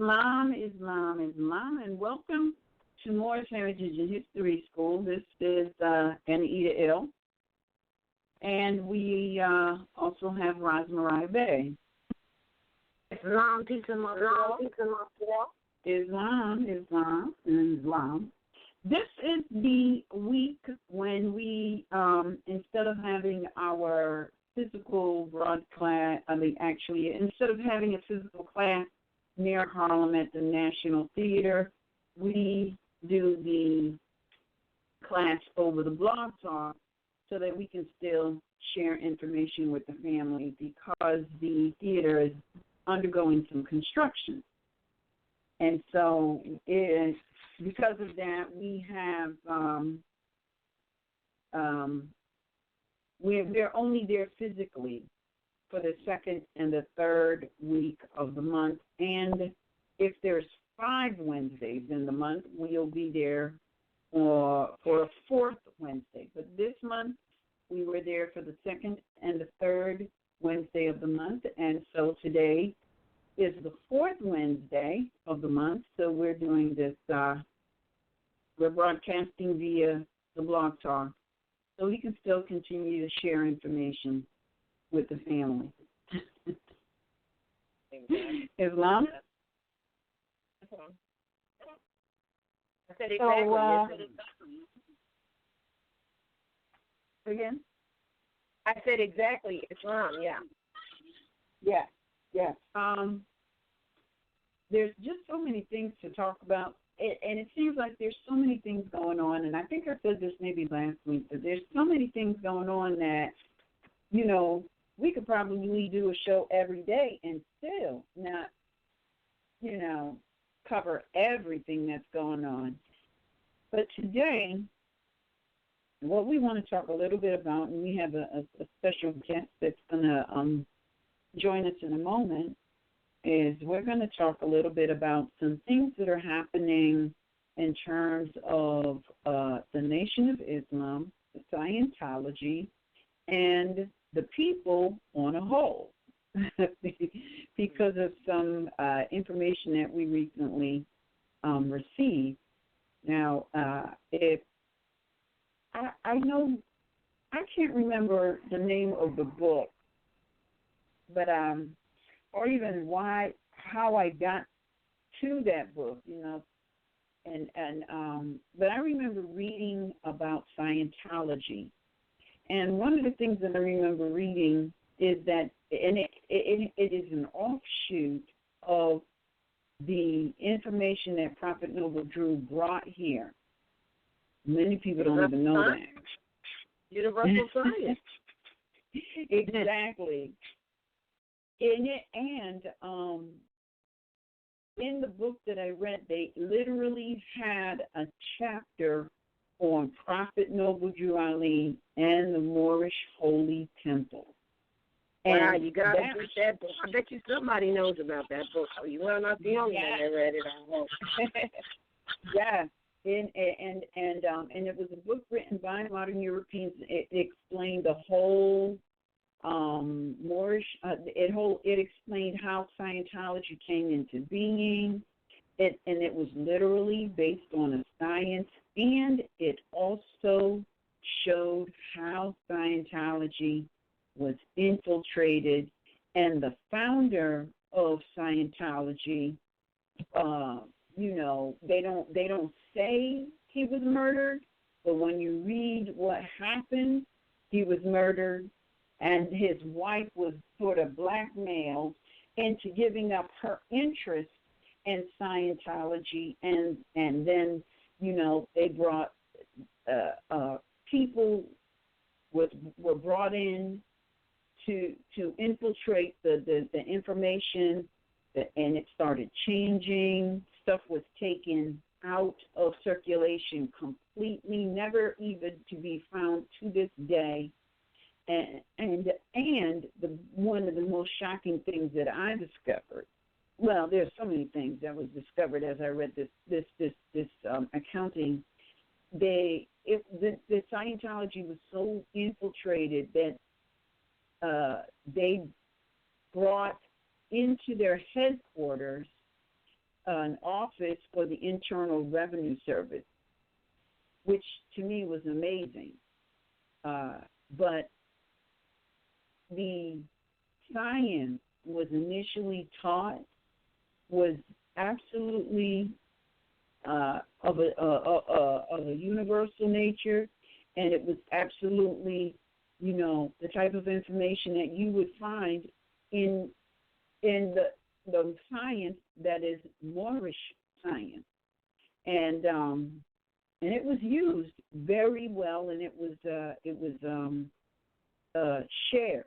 Islam, and welcome to Moorish Heritage and History School. This is Anita Ill, and we also have RVBey. Islam, peace and love. Islam. This is the week when we, instead of having our physical broadcast, instead of having a physical class near Harlem at the National Theater, we do the class over the Blog Talk so that we can still share information with the family because the theater is undergoing some construction. And so because of that, we have, we're only there physically for the second and the third week of the month. And if there's 5 Wednesdays in the month, we'll be there for a 4th Wednesday. But this month, we were there for the second and the third Wednesday of the month. And so today is the 4th Wednesday of the month. So we're doing this, we're broadcasting via the Blog Talk so we can still continue to share information with the family. Islam? I said exactly. Again? I said exactly. Islam, yeah. Yes. There's just so many things to talk about, and it seems like there's so many things going on, and I think I said this maybe last week, but there's so many things going on that, you know, we could probably do a show every day and still not, you know, cover everything that's going on. But today, what we want to talk a little bit about, and we have a special guest that's going to join us in a moment, is we're going to talk a little bit about some things that are happening in terms of the Nation of Islam, Scientology, and the people on a whole, because of some information that we recently received. Now, if I know, I can't remember the name of the book, but or even how I got to that book, you know, but I remember reading about Scientology, and one of the things that I remember reading is that, and it is an offshoot of the information that Prophet Noble Drew brought here. Many people don't even know that. Universal science. Exactly. In the book that I read, they literally had a chapter on Prophet Noble Drew Ali and the Moorish Holy Temple. Wow, you got to read that book. I bet you somebody knows about that book. So you are not the only one that read it, I hope. Yeah. And it was a book written by modern Europeans. It explained the whole Moorish. It explained how Scientology came into being. And it was literally based on a science, and it also showed how Scientology was infiltrated, and the founder of Scientology, you know, they don't say he was murdered, but when you read what happened, he was murdered, and his wife was sort of blackmailed into giving up her interest in Scientology, and then, you know, they brought people were brought in to infiltrate the information, and it started changing. Stuff was taken out of circulation completely, never even to be found to this day. And one of the most shocking things that I discovered, well, there's so many things that was discovered as I read this accounting. The Scientology was so infiltrated that they brought into their headquarters an office for the Internal Revenue Service, which to me was amazing. But the science was initially taught was absolutely of a universal nature, and it was absolutely, the type of information that you would find in the science that is Moorish science, and it was used very well, and it was shared,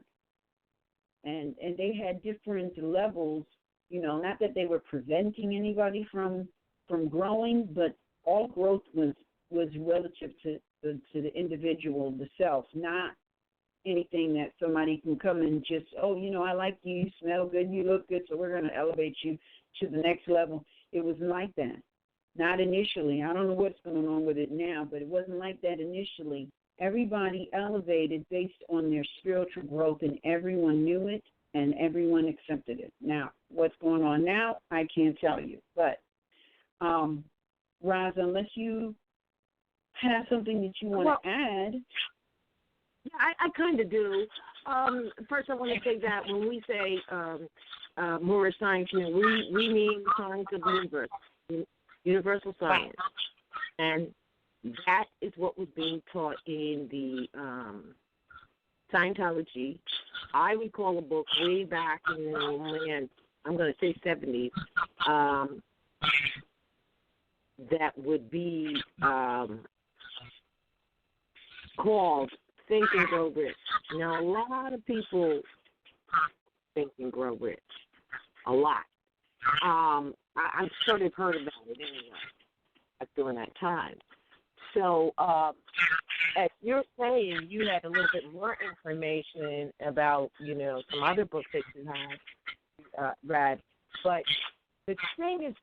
and they had different levels. Not that they were preventing anybody from growing, but all growth was relative to the individual, the self, not anything that somebody can come and just, I like you, you smell good, you look good, so we're going to elevate you to the next level. It wasn't like that. Not initially. I don't know what's going on with it now, but it wasn't like that initially. Everybody elevated based on their spiritual growth, and everyone knew it, and everyone accepted it. Now, what's going on now, I can't tell you. But, Roz, unless you have something that you want to add. Yeah, I kind of do. First, I want to say that when we say Moorish science, we mean the science of the universe, universal science. And that is what was being taught in the Scientology. I recall a book way back in, I'm going to say 70s, that would be called Think and Grow Rich. Now, a lot of people think and grow rich. A lot. I'm sure they've heard about it anyway during that time. So, as you're saying, you had a little bit more information about, some other books that you had read. But the thing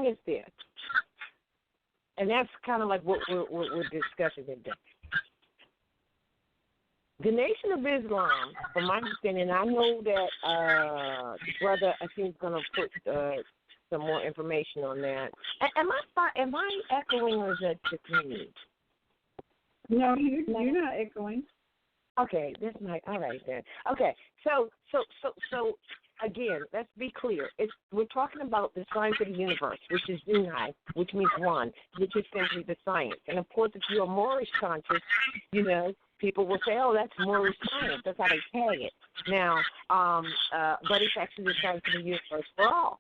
is this, and that's kind of like what we're discussing today. The Nation of Islam, from my understanding, I know that the brother, I think, is going to put some more information on that. Am I echoing, or is that just me? No, you're not echoing. Okay, that's nice. All right then. Okay, so again, let's be clear. We're talking about the science of the universe, which is Unai, which means one, which is simply the science. And of course, if you're Moorish conscious, people will say, "Oh, that's Moorish science." That's how they tag it. Now, but it's actually the science of the universe for all.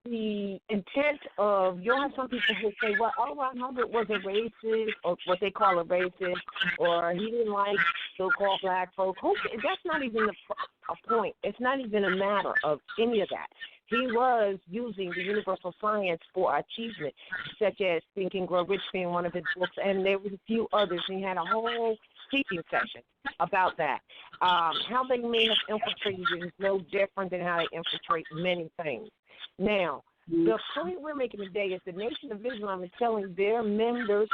The intent of, you'll have some people who say, well, Ron Hubbard was a racist, or what they call a racist, or he didn't like so-called black folk. That's not even a point. It's not even a matter of any of that. He was using the universal science for achievement, such as Think and Grow Rich being one of his books, and there was a few others. He had a whole teaching session about that. How they may have infiltrated it is no different than how they infiltrate many things. Now, the point we're making today is the Nation of Islam is telling their members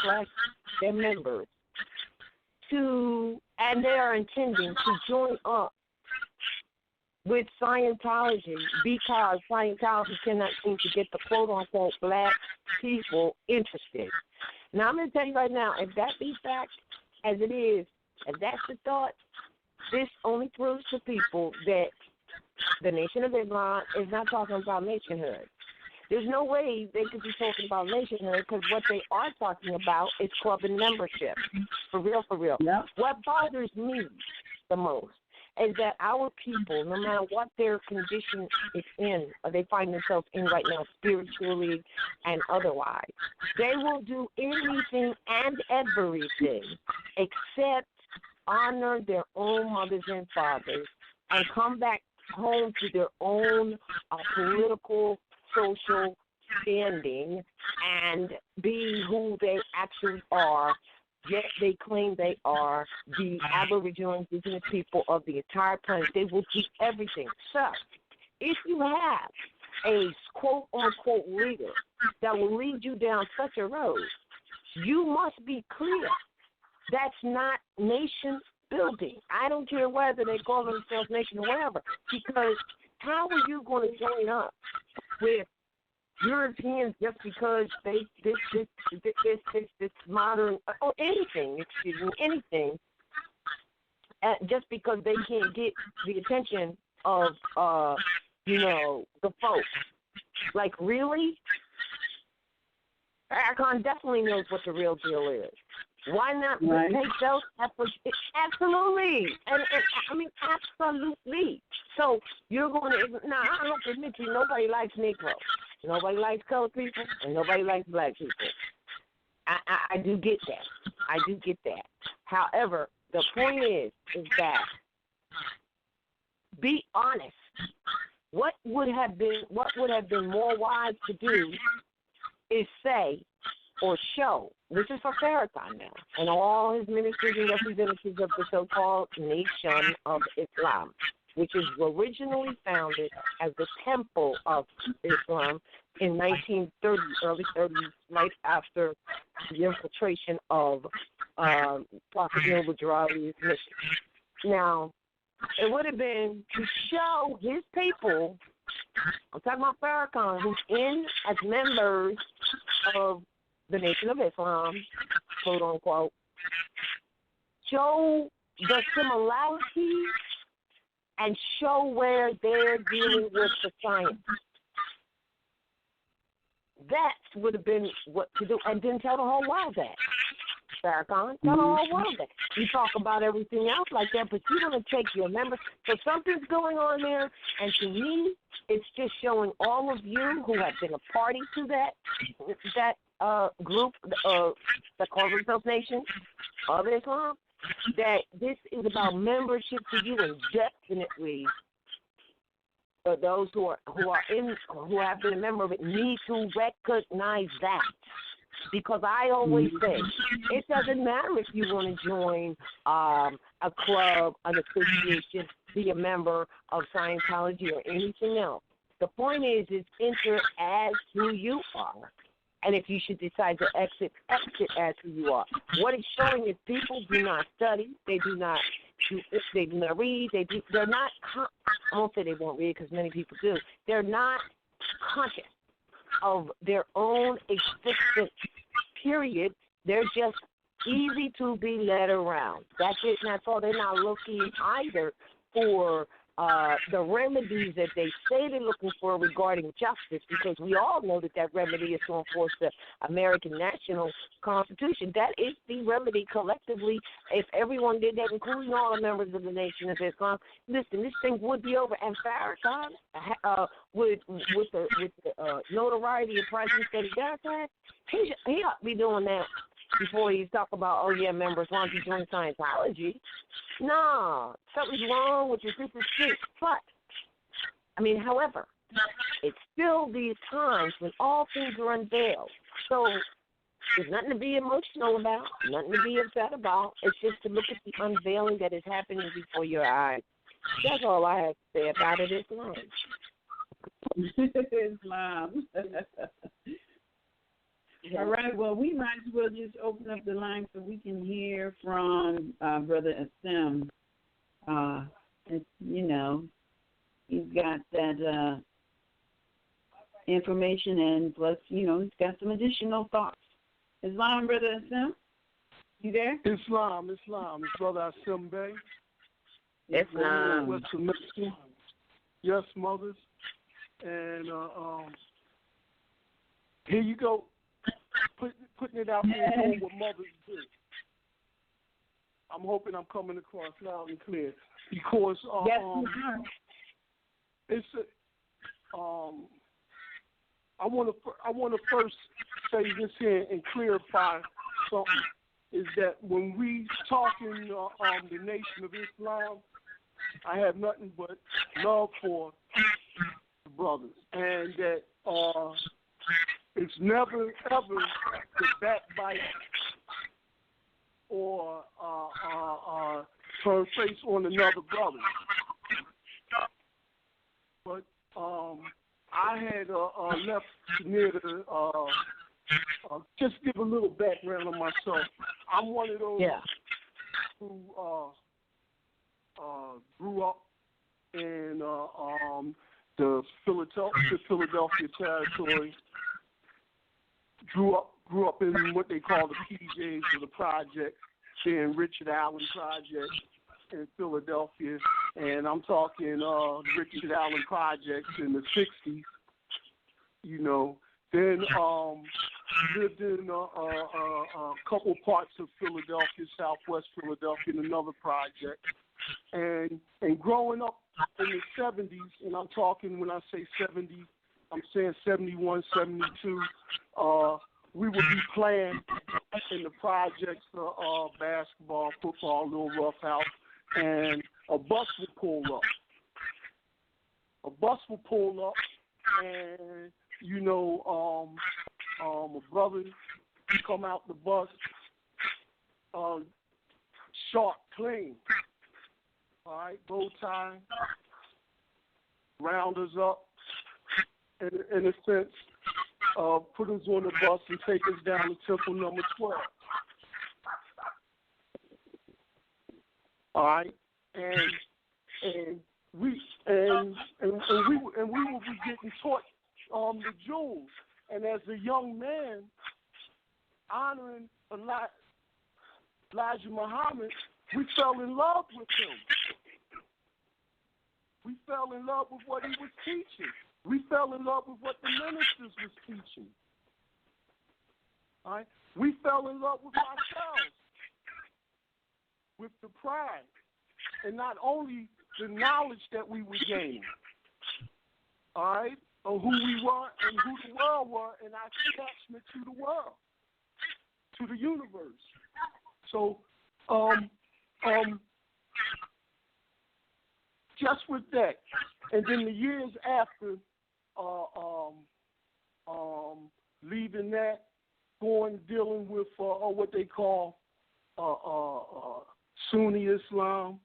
to, and they are intending to join up with Scientology, because Scientology cannot seem to get the quote-unquote black people interested. Now, I'm going to tell you right now, if that be fact as it is, if that's the thought, this only proves to people that the Nation of Islam is not talking about nationhood. There's no way they could be talking about nationhood, because what they are talking about is club and membership. For real, for real. Yep. What bothers me the most is that our people, no matter what their condition is in, or they find themselves in right now, spiritually and otherwise, they will do anything and everything except honor their own mothers and fathers and come back home to their own political, social standing and be who they actually are. Yet they claim they are the Aboriginal indigenous people of the entire planet. They will do everything. So, if you have a quote-unquote leader that will lead you down such a road, you must be clear. That's not nation building. I don't care whether they call themselves nation or whatever, because how are you going to join up with Europeans just because this modern or anything, anything, just because they can't get the attention of the folks? Like, really? Farrakhan definitely knows what the real deal is. Why not take those efforts? Absolutely. And I mean, absolutely. So you're going to, now I don't admit to you, nobody likes Negroes. Nobody likes colored people, and nobody likes black people. I do get that. I do get that. However, the point is that be honest. What would have been more wise to do is say or show, this is for Farrakhan now, and all his ministers and representatives of the so-called Nation of Islam, which is originally founded as the Temple of Islam in 1930s, early 30s, right after the infiltration of Prophet Noble Jawari's mission. Now, it would have been to show his people, I'm talking about Farrakhan, who's in as members of the Nation of Islam, quote unquote, show the similarities and show where they're dealing with the science. That would have been what to do, and then tell the whole world that. Farrakhan, tell the whole world that. You talk about everything else like that, but you're going to take your members. So something's going on there, and to me, it's just showing all of you who have been a party to that group, the Corporate Nation of Islam, that this is about membership to you, and definitely those who have been a member of it need to recognize that. Because I always say, it doesn't matter if you want to join a club, an association, be a member of Scientology or anything else. The point is enter as who you are. And if you should decide to exit as who you are. What it's showing is people do not study, they do not read, they're not, I won't say they won't read because many people do, they're not conscious of their own existence, period. They're just easy to be led around. That's it, and that's all. They're not looking either for the remedies that they say they're looking for regarding justice, because we all know that remedy is to enforce the American National Constitution. That is the remedy collectively. If everyone did that, including all the members of the Nation of Islam, listen, this thing would be over. And Farrakhan, with the notoriety of President that he does have, he ought to be doing that before he's talking about, oh, yeah, members, why don't you join Scientology? No, something's wrong with your sister's shit. But, however, it's still these times when all things are unveiled. So there's nothing to be emotional about, nothing to be upset about. It's just to look at the unveiling that is happening before your eyes. That's all I have to say about it. Islam. Islam. All right, well, we might as well just open up the line so we can hear from Brother Amexem. He's got that information, and plus, he's got some additional thoughts. Islam, Brother Amexem, you there? Islam. It's Brother RVBey. Islam. Yes, mothers. And here you go. Putting it out there, doing what mothers do. I'm hoping I'm coming across loud and clear, because yes, it's I want to first say this here and clarify something. Is that when we talking the Nation of Islam, I have nothing but love for the brothers, and that it's never ever the backbite or turn face on another brother. But I had left near the just give a little background on myself. I'm one of those who grew up in the Philadelphia territory. Grew up in what they call the PJs, or the project, in Richard Allen Project in Philadelphia, and I'm talking Richard Allen projects in the '60s. You know, then lived in a couple parts of Philadelphia, Southwest Philadelphia, in another project, and growing up in the '70s, and I'm talking, when I say '70s, I'm saying '71, '72. We would be playing in the projects, basketball, football, little roughhouse, and a bus would pull up. And you know, a brother would come out the bus, sharp, clean, all right, bow tie, round us up, in a sense, put us on the bus and take us down to Temple number 12. All right, and we will be getting taught the jewels, and as a young man, honoring Elijah Muhammad, we fell in love with him. We fell in love with what he was teaching. We fell in love with what the ministers was teaching. All right? We fell in love with ourselves, with the pride, and not only the knowledge that we were gaining, all right, of who we were and who the world were, and our attachment to the world, to the universe. So, just with that, and then the years after, leaving that, dealing with what they call Sunni Islam,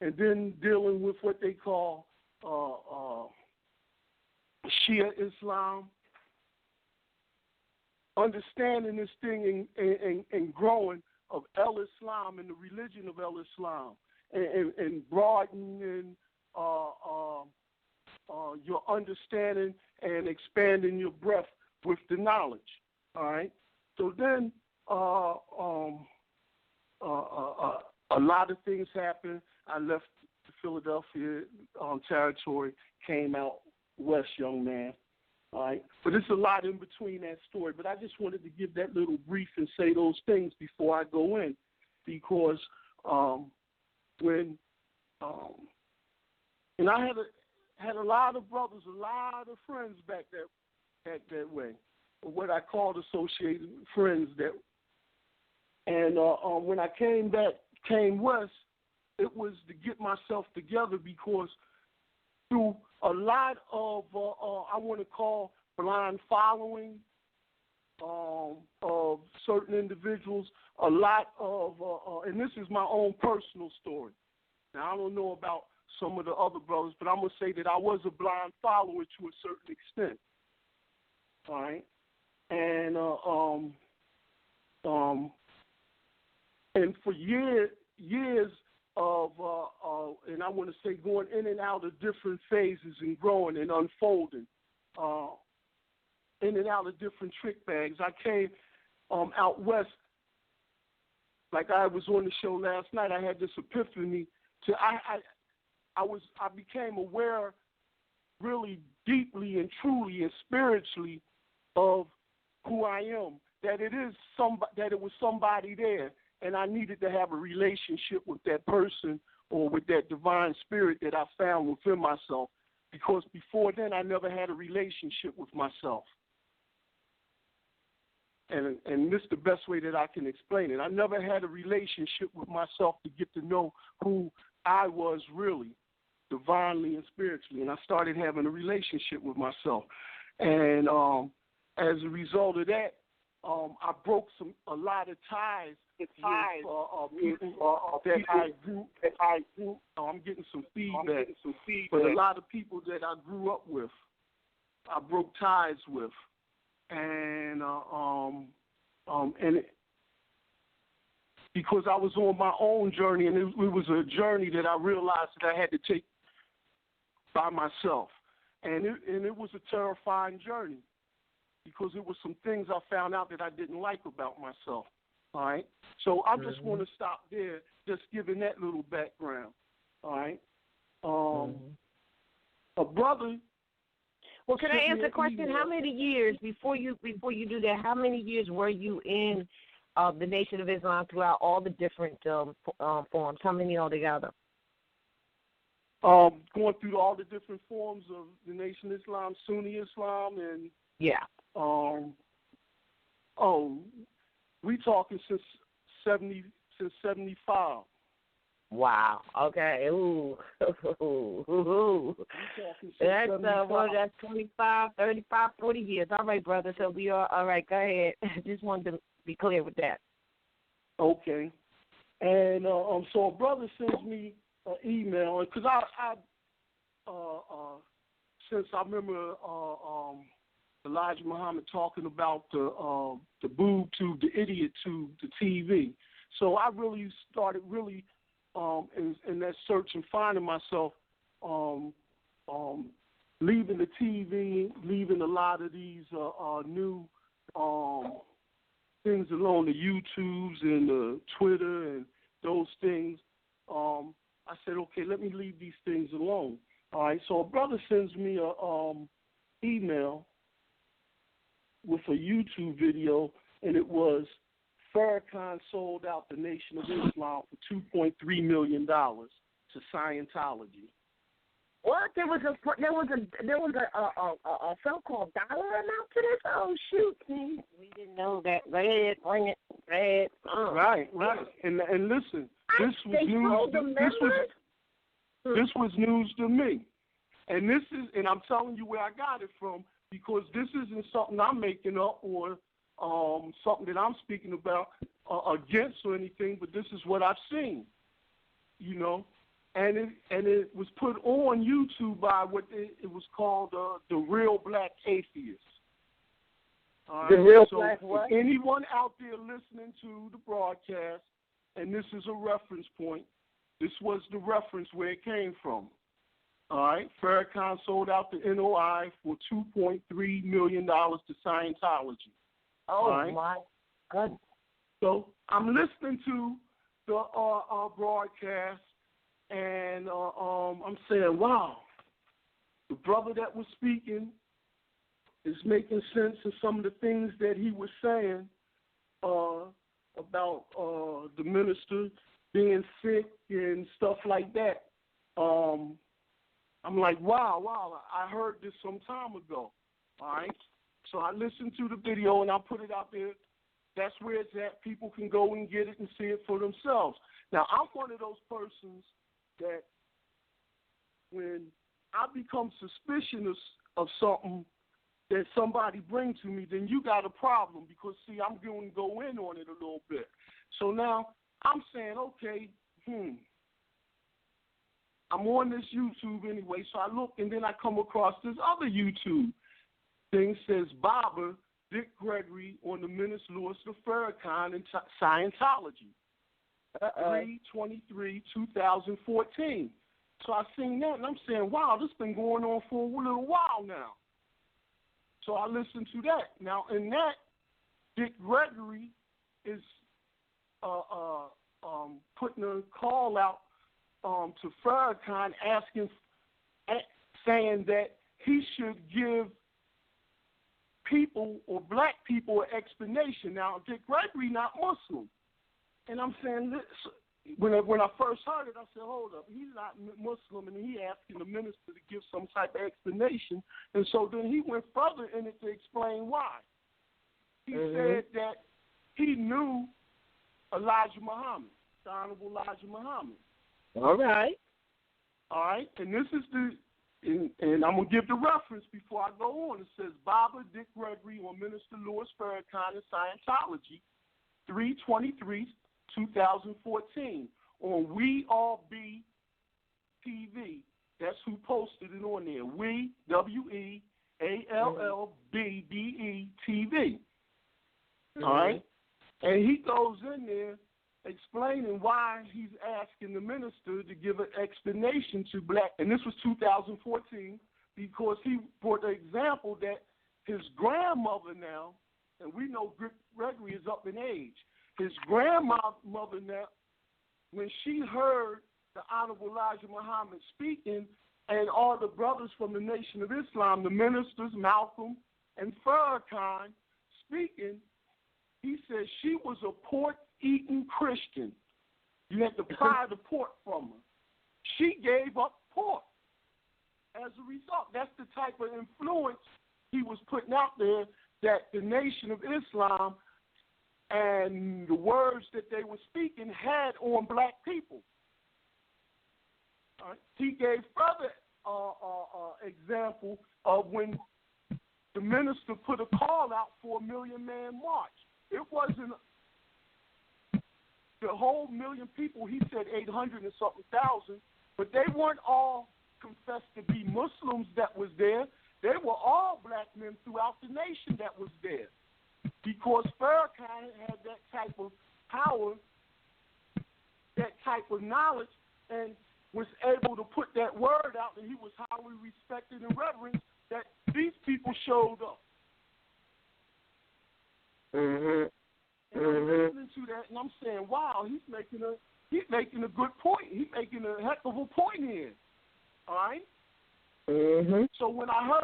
and then dealing with what they call Shia Islam, understanding this thing and growing of El Islam and the religion of El Islam, and broadening your understanding and expanding your breadth with the knowledge. All right. So then a lot of things happened. I left the Philadelphia territory, came out west, young man. All right. But there's a lot in between that story. But I just wanted to give that little brief and say those things before I go in, because and I had a lot of brothers, a lot of friends back that way, what I called associated friends. And when I came west, it was to get myself together, because through a lot of I want to call blind following of certain individuals, a lot of and this is my own personal story. Now, I don't know about some of the other brothers, but I'm going to say that I was a blind follower to a certain extent. All right? And for years of, and I want to say going in and out of different phases and growing and unfolding, in and out of different trick bags. I came out west, like I was on the show last night. I had this epiphany I became aware really deeply and truly and spiritually of who I am, that it was somebody there, and I needed to have a relationship with that person or with that divine spirit that I found within myself, because before then I never had a relationship with myself. And this is the best way that I can explain it. I never had a relationship with myself to get to know who I was really, divinely and spiritually. And I started having a relationship with myself. And as a result of that, I broke a lot of ties with people that I grew. I'm getting some feedback. But a lot of people that I grew up with, I broke ties with. And because I was on my own journey, and it was a journey that I realized that I had to take by myself. And it was a terrifying journey because it was some things I found out that I didn't like about myself. All right? So I just want to stop there, just giving that little background. All right? A brother. Well, can I answer a question? How many years before you do that? How many years were you in the Nation of Islam throughout all the different forms? How many altogether? Going through all the different forms of the Nation of Islam, Sunni Islam, and we talking since 75. Wow. Okay. Ooh. That's 25, 35, 40 years. All right, brother. So we are all right. Go ahead. Just wanted to be clear with that. Okay. And so a brother sends me an email because I since I remember Elijah Muhammad talking about the boob tube, the idiot tube, the TV. So I really started in that search and finding myself leaving the TV, leaving a lot of these new things along, the YouTubes and the Twitter and those things. I said, okay, let me leave these things alone. All right, so a brother sends me a email with a YouTube video, and it was Farrakhan sold out the Nation of Islam for $2.3 million to Scientology. What? There was a so-called dollar amount to this? Oh shoot! We didn't know that. Go ahead, bring it. Go ahead. Right. And listen, this was news to me, and I'm telling you where I got it from because this isn't something I'm making up or something that I'm speaking about against or anything, but this is what I've seen, you know. And it was put on YouTube by what it was called the Real Black Atheist. The Real Black what? Anyone out there listening to the broadcast, and this is a reference point, this was the reference where it came from. All right, Farrakhan sold out the NOI for $2.3 million to Scientology. Oh, right? My goodness. So I'm listening to the broadcast, and I'm saying, wow, the brother that was speaking is making sense of some of the things that he was saying about the minister being sick and stuff like that. I'm like, wow, I heard this some time ago, all right? So I listened to the video, and I put it out there. That's where it's at. People can go and get it and see it for themselves. Now, I'm one of those persons that when I become suspicious of something that somebody brings to me, then you got a problem because, see, I'm going to go in on it a little bit. So now I'm saying, okay, I'm on this YouTube anyway, so I look, and then I come across this other YouTube thing says Baba Dick Gregory on the Minister Louis Farrakhan and Scientology, 3/23/2014. So I seen that, and I'm saying, wow, this been going on for a little while now. So I listened to that. Now, in that, Dick Gregory is putting a call out to Farrakhan saying that he should give people or black people an explanation. Now, Dick Gregory not Muslim. And I'm saying this, when I first heard it, I said, hold up, he's not Muslim, and he asking the minister to give some type of explanation. And so then he went further in it to explain why. He said that he knew Elijah Muhammad, the Honorable Elijah Muhammad. All right. And this is and I'm going to give the reference before I go on. It says, Baba Dick Gregory on Minister Louis Farrakhan and Scientology, 3/23/2014 on We All Be TV. That's who posted it on there. We, WEALLBDE TV. All right? And he goes in there explaining why he's asking the minister to give an explanation to black, and this was 2014, because he brought the example that his grandmother now, and we know Gregory is up in age, his grandmother now, when she heard the Honorable Elijah Muhammad speaking, and all the brothers from the Nation of Islam, the ministers, Malcolm and Farrakhan, speaking, he said she was a pork-eating Christian. You had to pry the pork from her. She gave up pork. As a result, that's the type of influence he was putting out there, that the Nation of Islam and the words that they were speaking had on black people. He gave further example of when the minister put a call out for a 1 million man march. It wasn't the whole million people. He said 800 and something thousand, but they weren't all confessed to be Muslims that was there. They were all black men throughout the nation that was there, because Farrakhan had that type of power, that type of knowledge, and was able to put that word out, and he was highly respected and reverenced, that these people showed up. And I'm listening to that, and I'm saying, wow, he's making a good point. He's making a heck of a point here. All right? So when I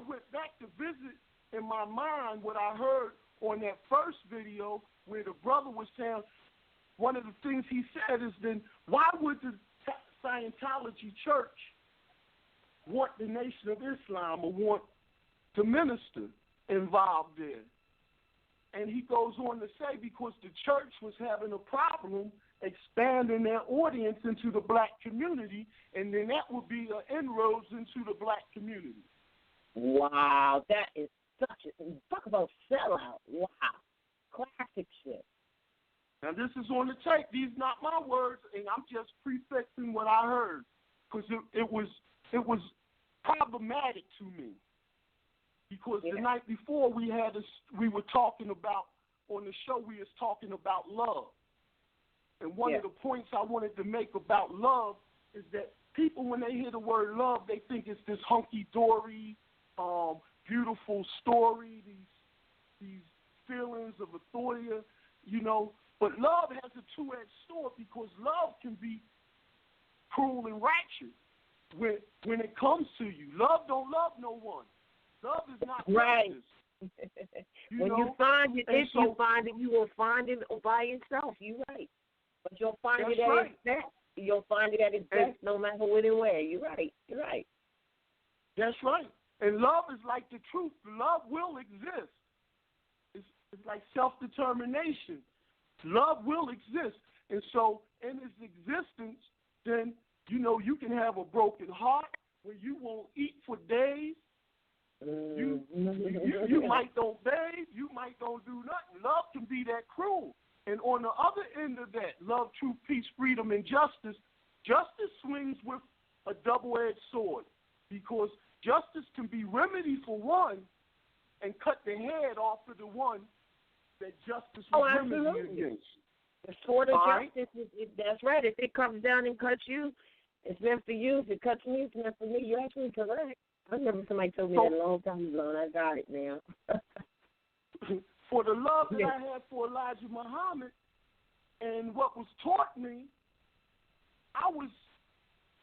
went back to visit in my mind what I heard on that first video where the brother was saying, one of the things he said is, then why would the Scientology church want the Nation of Islam or want the minister involved there? And he goes on to say, because the church was having a problem expanding their audience into the black community, and then that would be an inroads into the black community. Wow, that is such a, talk about sellout. Wow, classic shit. Now, this is on the tape. These not my words, and I'm just prefixing what I heard, because it was problematic to me. Because the night before we were talking about, on the show we was talking about love. And one of the points I wanted to make about love is that people, when they hear the word love, they think it's this hunky-dory, beautiful story, these feelings of authority, you know. But love has a two-edged sword, because love can be cruel and ratchet when it comes to you. Love don't love no one. Love is not right. When know? You find it, if so, you find it, you will find it by yourself. You're right. But you'll find it at its best. You'll find it at its best no matter when and where. You're right. You're right. That's right. And love is like the truth. Love will exist. It's like self-determination. Love will exist. And so in its existence, then, you know, you can have a broken heart where you won't eat for days. You might don't bathe. You might don't do nothing. Love can be that cruel. And on the other end of that, love, truth, peace, freedom, and justice swings with a double-edged sword, because justice can be remedy for one and cut the head off of the one that justice was remedy against. The sword of justice, that's right. If it comes down and cuts you, it's meant for you. If it cuts me, it's meant for me. You're actually correct. I remember somebody told me that a long time ago, and I got it now. For the love that I had for Elijah Muhammad and what was taught me,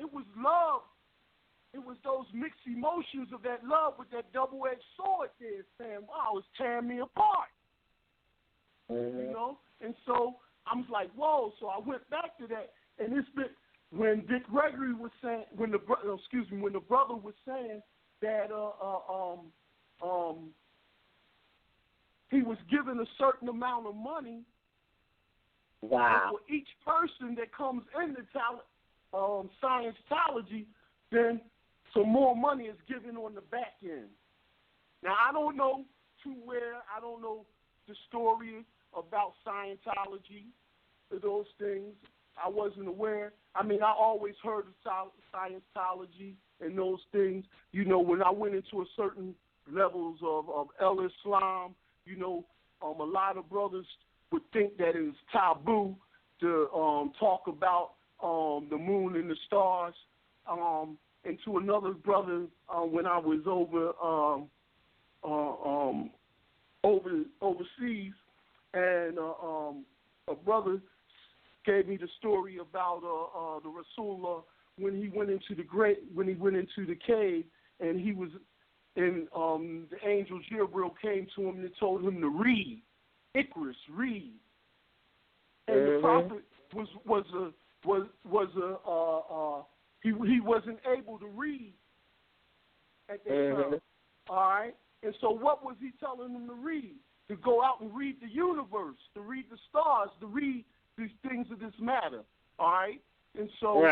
it was love. It was those mixed emotions of that love with that double-edged sword there, saying, wow, it's tearing me apart. You know? And so I was like, whoa. So I went back to that, and it's been, when Dick Gregory was saying, when the brother was saying that he was given a certain amount of money. Wow. For each person that comes into Scientology, then some more money is given on the back end. Now, I don't know I don't know the story about Scientology, those things. I wasn't aware. I mean, I always heard of Scientology and those things. You know, when I went into a certain levels of Islam, you know, a lot of brothers would think that it was taboo to talk about the moon and the stars, and to another brother when I was overseas, and a brother gave me the story about the Rasulullah when he went into the cave, and he was, and the angel Jibril came to him and told him to read, Iqris, read, and the prophet he wasn't able to read at that time. All right, and so what was he telling him to read? To go out and read the universe, to read the stars, to read these things of this matter. All right, and so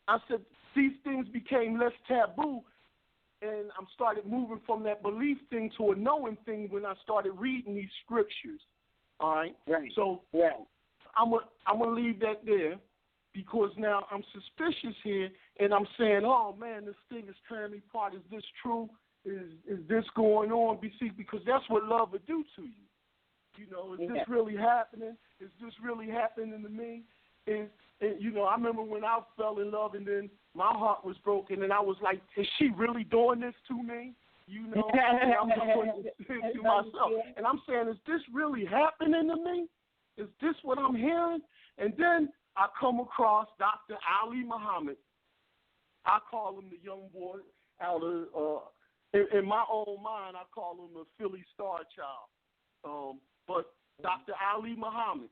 I said these things became less taboo, and I started moving from that belief thing to a knowing thing when I started reading these scriptures. All right, so I'm gonna leave that there, because now I'm suspicious here, and I'm saying, oh man, this thing is tearing me apart. Is this true? Is this going on? Because that's what love would do to you. You know, is this really happening? Is this really happening to me? I remember when I fell in love and then my heart was broken, and I was like, is she really doing this to me? You know, and I'm just to myself. And I'm saying, is this really happening to me? Is this what I'm hearing? And then I come across Dr. Ali Muhammad. I call him the young boy out of, in my own mind, I call him a Philly star child. But Dr. Ali Muhammad,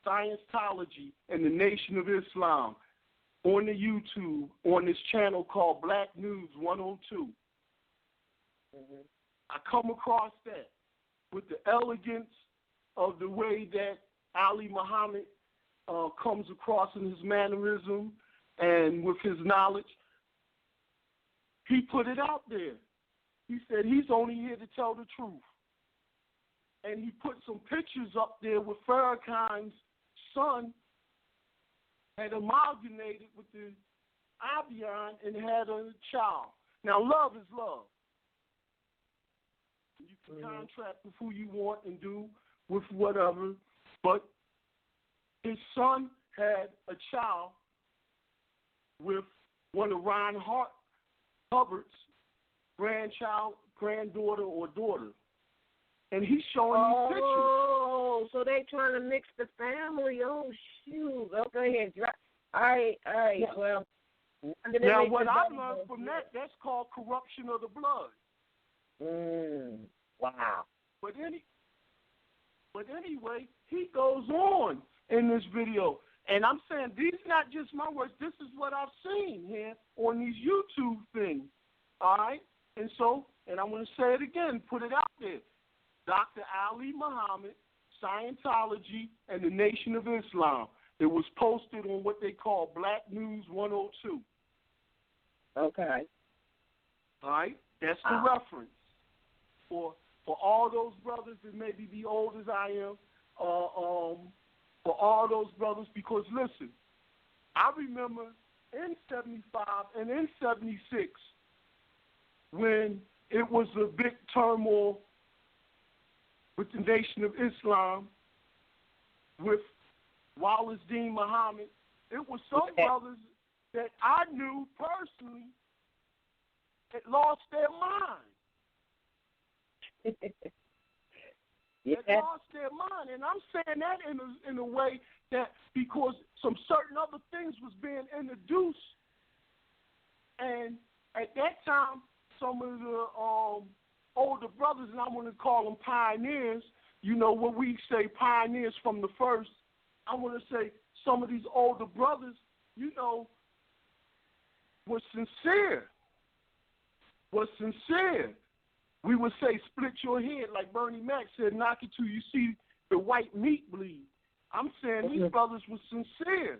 Scientology and the Nation of Islam, on the YouTube, on this channel called Black News 102. I come across that with the elegance of the way that Ali Muhammad comes across in his mannerism and with his knowledge. He put it out there. He said he's only here to tell the truth. And he put some pictures up there with Farrakhan's son had amalgamated with the Avion and had a child. Now, love is love. You can contract with who you want and do with whatever, but his son had a child with one of Ron Hubbard's granddaughter or daughter. And he's showing these pictures. Oh, so they trying to mix the family. Oh, shoot. Okay, all right. Yeah. Well, now what I learned from that's called corruption of the blood. Wow. But anyway, he goes on in this video. And I'm saying these are not just my words. This is what I've seen here on these YouTube things. All right? And so, and I'm going to say it again, put it out there. Dr. Ali Muhammad, Scientology, and the Nation of Islam. It was posted on what they call Black News 102. Okay. All right? That's the reference. For all those brothers that maybe be old as I am, for all those brothers, because listen, I remember in 75 and in 76 when it was a big turmoil with the Nation of Islam, with Wallace Dean Muhammad. It was some brothers that I knew personally that lost their mind. That lost their mind. And I'm saying that in a way that because some certain other things was being introduced, and at that time, some of the older brothers, and I'm going to call them pioneers, you know, when we say pioneers from the first, I want to say some of these older brothers, you know, were sincere. We would say split your head, like Bernie Mac said, knock it till you see the white meat bleed. I'm saying these brothers were sincere.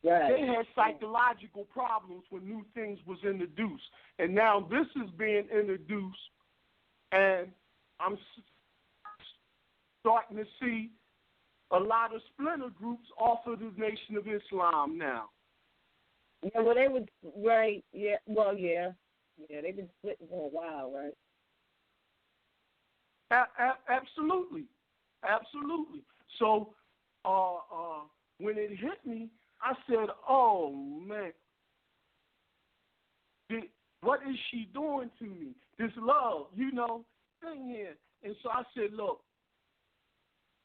Right. They had psychological problems when new things was introduced. And now this is being introduced, and I'm starting to see a lot of splinter groups off of the Nation of Islam now. Yeah, well, they would, right, yeah, well, yeah. Yeah, they've been splitting for a while, right? Absolutely. Absolutely. So when it hit me, I said, oh, man, what is she doing to me? This love, thing here. And so I said, look,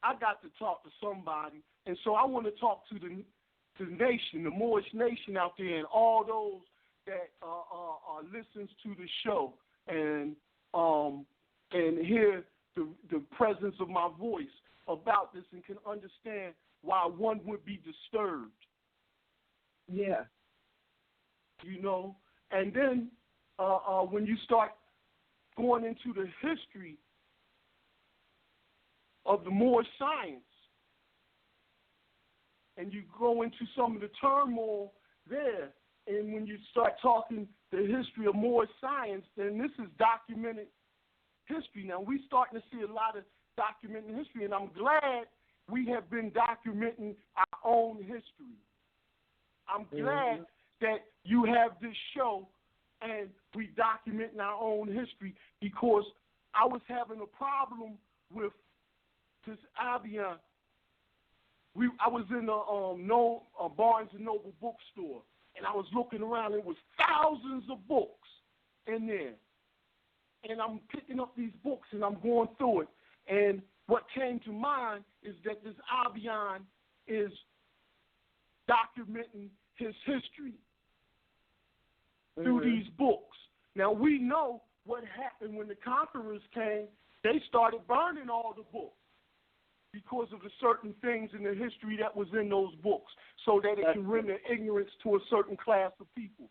I got to talk to somebody. And so I want to talk to the nation, the Moorish nation out there, and all those that listens to the show and hear the presence of my voice about this and can understand why one would be disturbed. Yeah. And then when you start going into the history of the Moorish science, and you go into some of the turmoil there, and when you start talking the history of Moorish science, then this is documented history. Now, we're starting to see a lot of documenting history, and I'm glad we have been documenting our own history. I'm glad that you have this show and we documenting our own history, because I was having a problem with this Albion. I was in a Barnes & Noble bookstore, and I was looking around. There was thousands of books in there. And I'm picking up these books, and I'm going through it. And what came to mind is that this Albion is documenting his history through these books. Now, we know what happened when the conquerors came. They started burning all the books because of the certain things in the history that was in those books, so that it can render ignorance to a certain class of people.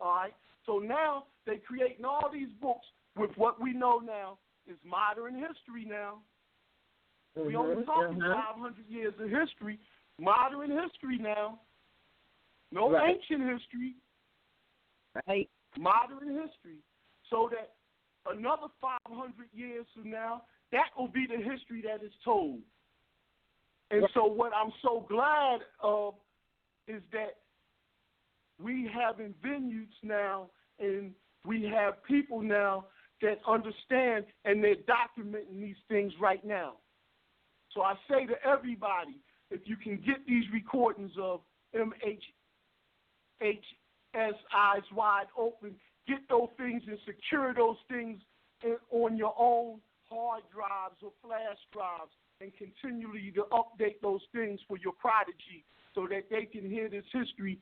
All right? So now they're creating all these books with what we know now is modern history now. We only talking 500 years of history, modern history now. No ancient history. Right. Modern history. So that another 500 years from now, that will be the history that is told. And so what I'm so glad of is that we have in venues now, and we have people now that understand, and they're documenting these things right now. So I say to everybody, if you can get these recordings of MHS Eyes Wide Open, get those things and secure those things on your own hard drives or flash drives, and continually to update those things for your prodigy so that they can hear this history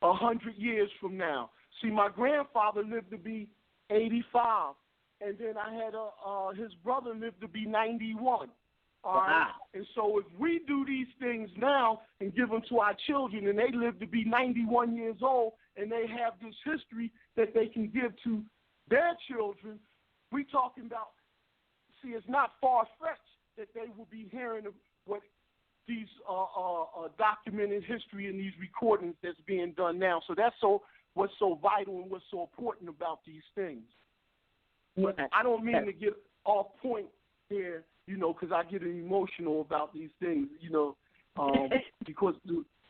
100 years from now. See, my grandfather lived to be 85, and then I had his brother lived to be 91. All right? And so if we do these things now and give them to our children, and they live to be 91 years old, and they have this history that they can give to their children, we talking about, see, it's not far-fetched that they will be hearing what these documented history and these recordings that's being done now. So that's what's so vital and what's so important about these things. But I don't mean to get off point here, because I get emotional about these things, because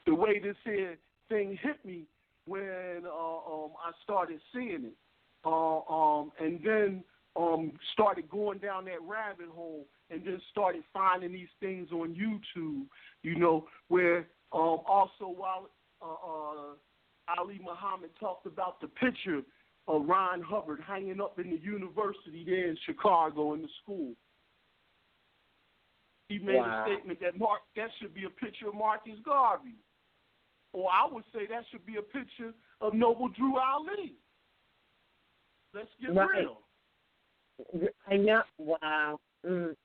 the way this here thing hit me when I started seeing it, and then started going down that rabbit hole, and then started finding these things on YouTube, where also while Ali Muhammad talked about the picture of Ron Hubbard hanging up in the university there in Chicago in the school. He made a statement that that should be a picture of Marcus Garvey. Or I would say that should be a picture of Noble Drew Ali. Let's get real. I know. Wow. And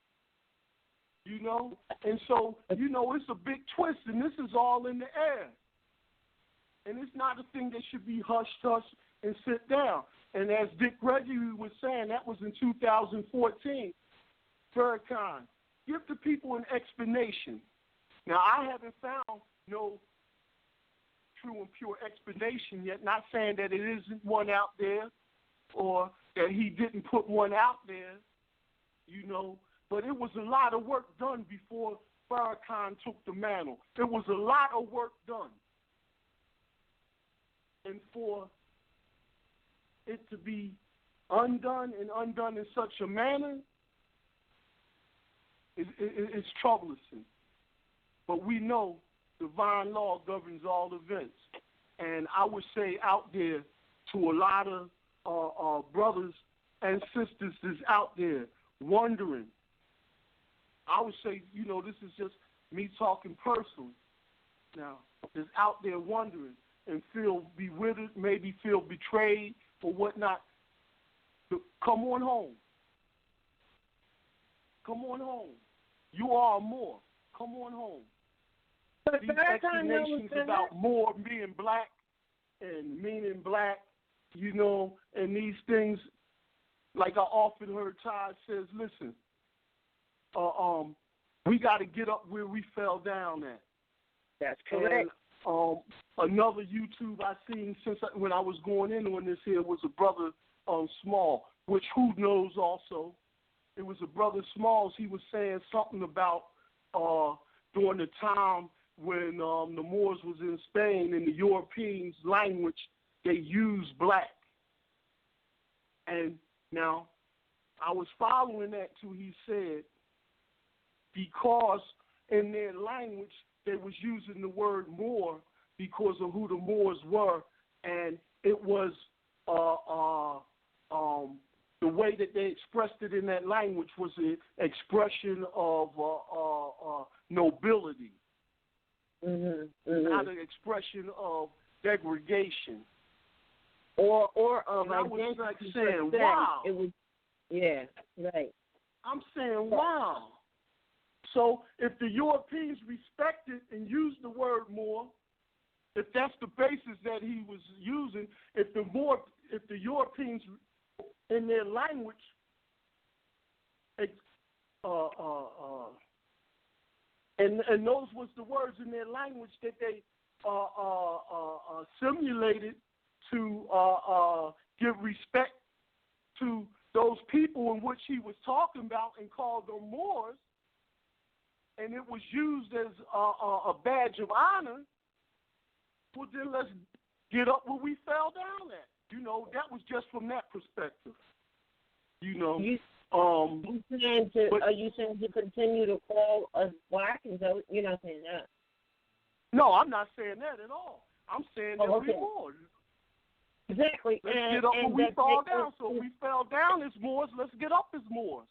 so, it's a big twist, and this is all in the air. And it's not a thing that should be hush-hush and sit down. And as Dick Gregory was saying, that was in 2014, Farrakhan, give the people an explanation. Now, I haven't found no true and pure explanation yet, not saying that it isn't one out there or that he didn't put one out there, but it was a lot of work done before Farrakhan took the mantle. There was a lot of work done. And for it to be undone in such a manner, It's troublesome. But we know divine law governs all events. And I would say out there to a lot of brothers and sisters that's out there wondering, I would say, this is just me talking personally now, that's out there wondering and feel bewildered, maybe feel betrayed or whatnot. Come on home. Come on home. You are a Moor. Come on home. But these explanations about Moor being black and meaning black, and these things, like I often heard Todd says, listen, we got to get up where we fell down at. That's correct. And, another YouTube I seen when I was going in on this here was a brother Small, which who knows also. It was a brother Smalls. He was saying something about during the time when the Moors was in Spain, in the Europeans' language, they used black. And now, I was following that too. He said, because in their language, they was using the word Moor because of who the Moors were, and it was the way that they expressed it in that language was an expression of nobility, not an expression of degradation. Or of and I was identity. like saying, wow. It was, yeah, right. I'm saying, wow. So if the Europeans respected and used the word Moor, if that's the basis that he was using, if the Europeans in their language, and those was the words in their language that they simulated to give respect to those people in which he was talking about and called them Moors, and it was used as a badge of honor, well, then let's get up where we fell down at. That was just from that perspective. Are you saying to continue to call us black? You're not saying that. No, I'm not saying that at all. I'm saying that we're Moors. Exactly. Let's get up where we fall down. So if we fell down as Moors, let's get up as Moors.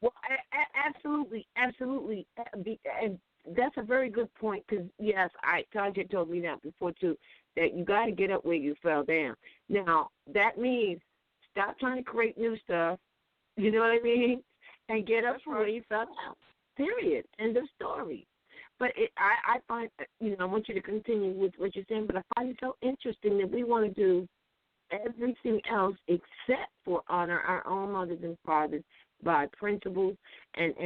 Well, absolutely. And that's a very good point because, yes, Tajik told me that before, too, that you got to get up where you fell down. Now, that means stop trying to create new stuff, you know what I mean, and get up where you fell down, period, end of story. But I find, I want you to continue with what you're saying, but I find it so interesting that we want to do everything else except for honor our own mothers and fathers by principles and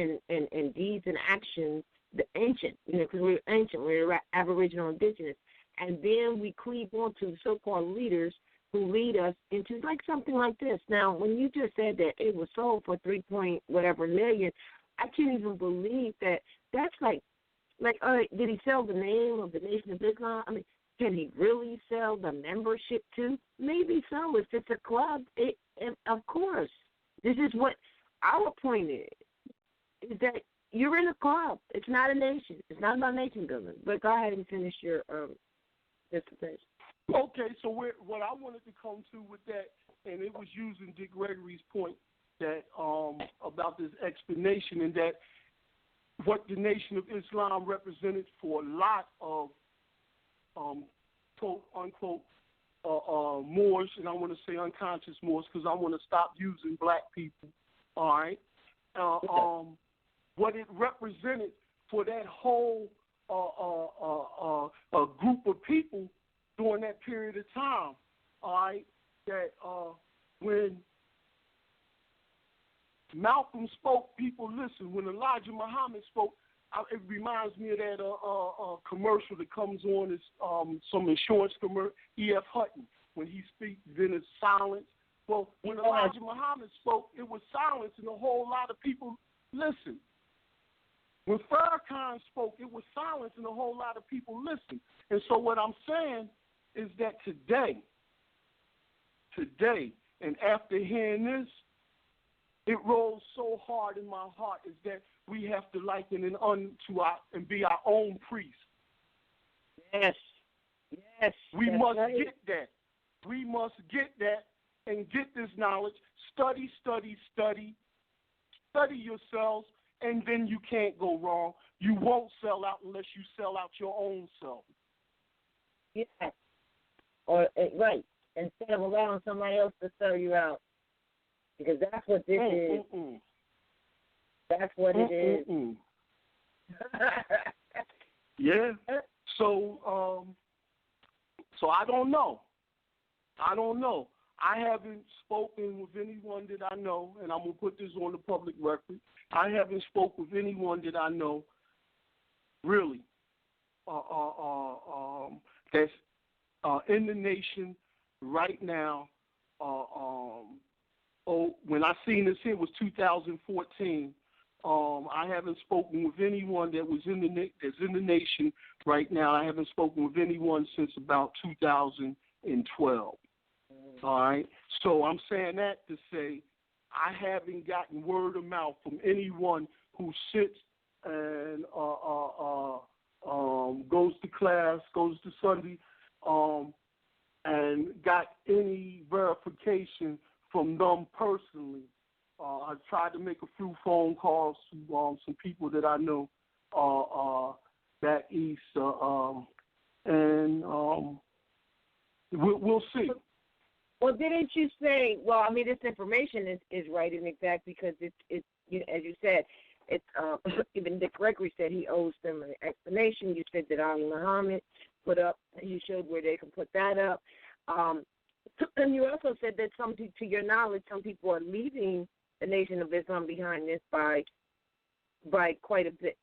deeds and actions, the ancient, because we're ancient, we're Aboriginal indigenous. And then we cleave on to so-called leaders who lead us into like something like this. Now, when you just said that it was sold for $3 million, I can't even believe that. That's like, did he sell the name of the Nation of Islam? I mean, can he really sell the membership too? Maybe so. If it's a club, of course. This is what our point is that you're in a club. It's not a nation. It's not about nation building. But go ahead and finish your dissertation. Okay, so what I wanted to come to with that, and it was using Dick Gregory's point that about this explanation, and that what the Nation of Islam represented for a lot of quote unquote Moors, and I want to say unconscious Moors because I want to stop using black people. All right, what it represented for that whole group of people during that period of time. All right, that when Malcolm spoke, people listened. When Elijah Muhammad spoke, it reminds me of that commercial that comes on, is some insurance commercial, E.F. Hutton. When he speaks, then it's silence. Well, when Elijah Muhammad spoke, it was silence, and a whole lot of people listened. When Farrakhan spoke, it was silence, and a whole lot of people listened. And so what I'm saying is that today, and after hearing this, it rolls so hard in my heart is that we have to liken it unto our and be our own priest. Yes. Yes. We must right. get that. We must get that and get this knowledge. Study, study, study. Study yourselves, and then you can't go wrong. You won't sell out unless you sell out your own self. Yes. Or right. Instead of allowing somebody else to sell you out. Because that's what this is. That's what it is. Yeah. So I don't know. I haven't spoken with anyone that I know, and I'm going to put this on the public record. I haven't spoken with anyone that I know, really, that's in the nation right now. When I seen this here was 2014. I haven't spoken with anyone that was that's in the nation right now. I haven't spoken with anyone since about 2012. All right. So I'm saying that to say I haven't gotten word of mouth from anyone who sits and goes to class, goes to Sunday, and got any verification from them personally. I tried to make a few phone calls to some people that I know back east, and we'll see. Well, didn't you say? Well, I mean, this information is right and exact because it's as you said, it's even Dick Gregory said he owes them an explanation. You said that Ali Muhammad put up. You showed where they can put that up. And you also said that to your knowledge, some people are leaving the Nation of Islam behind this by quite a bit,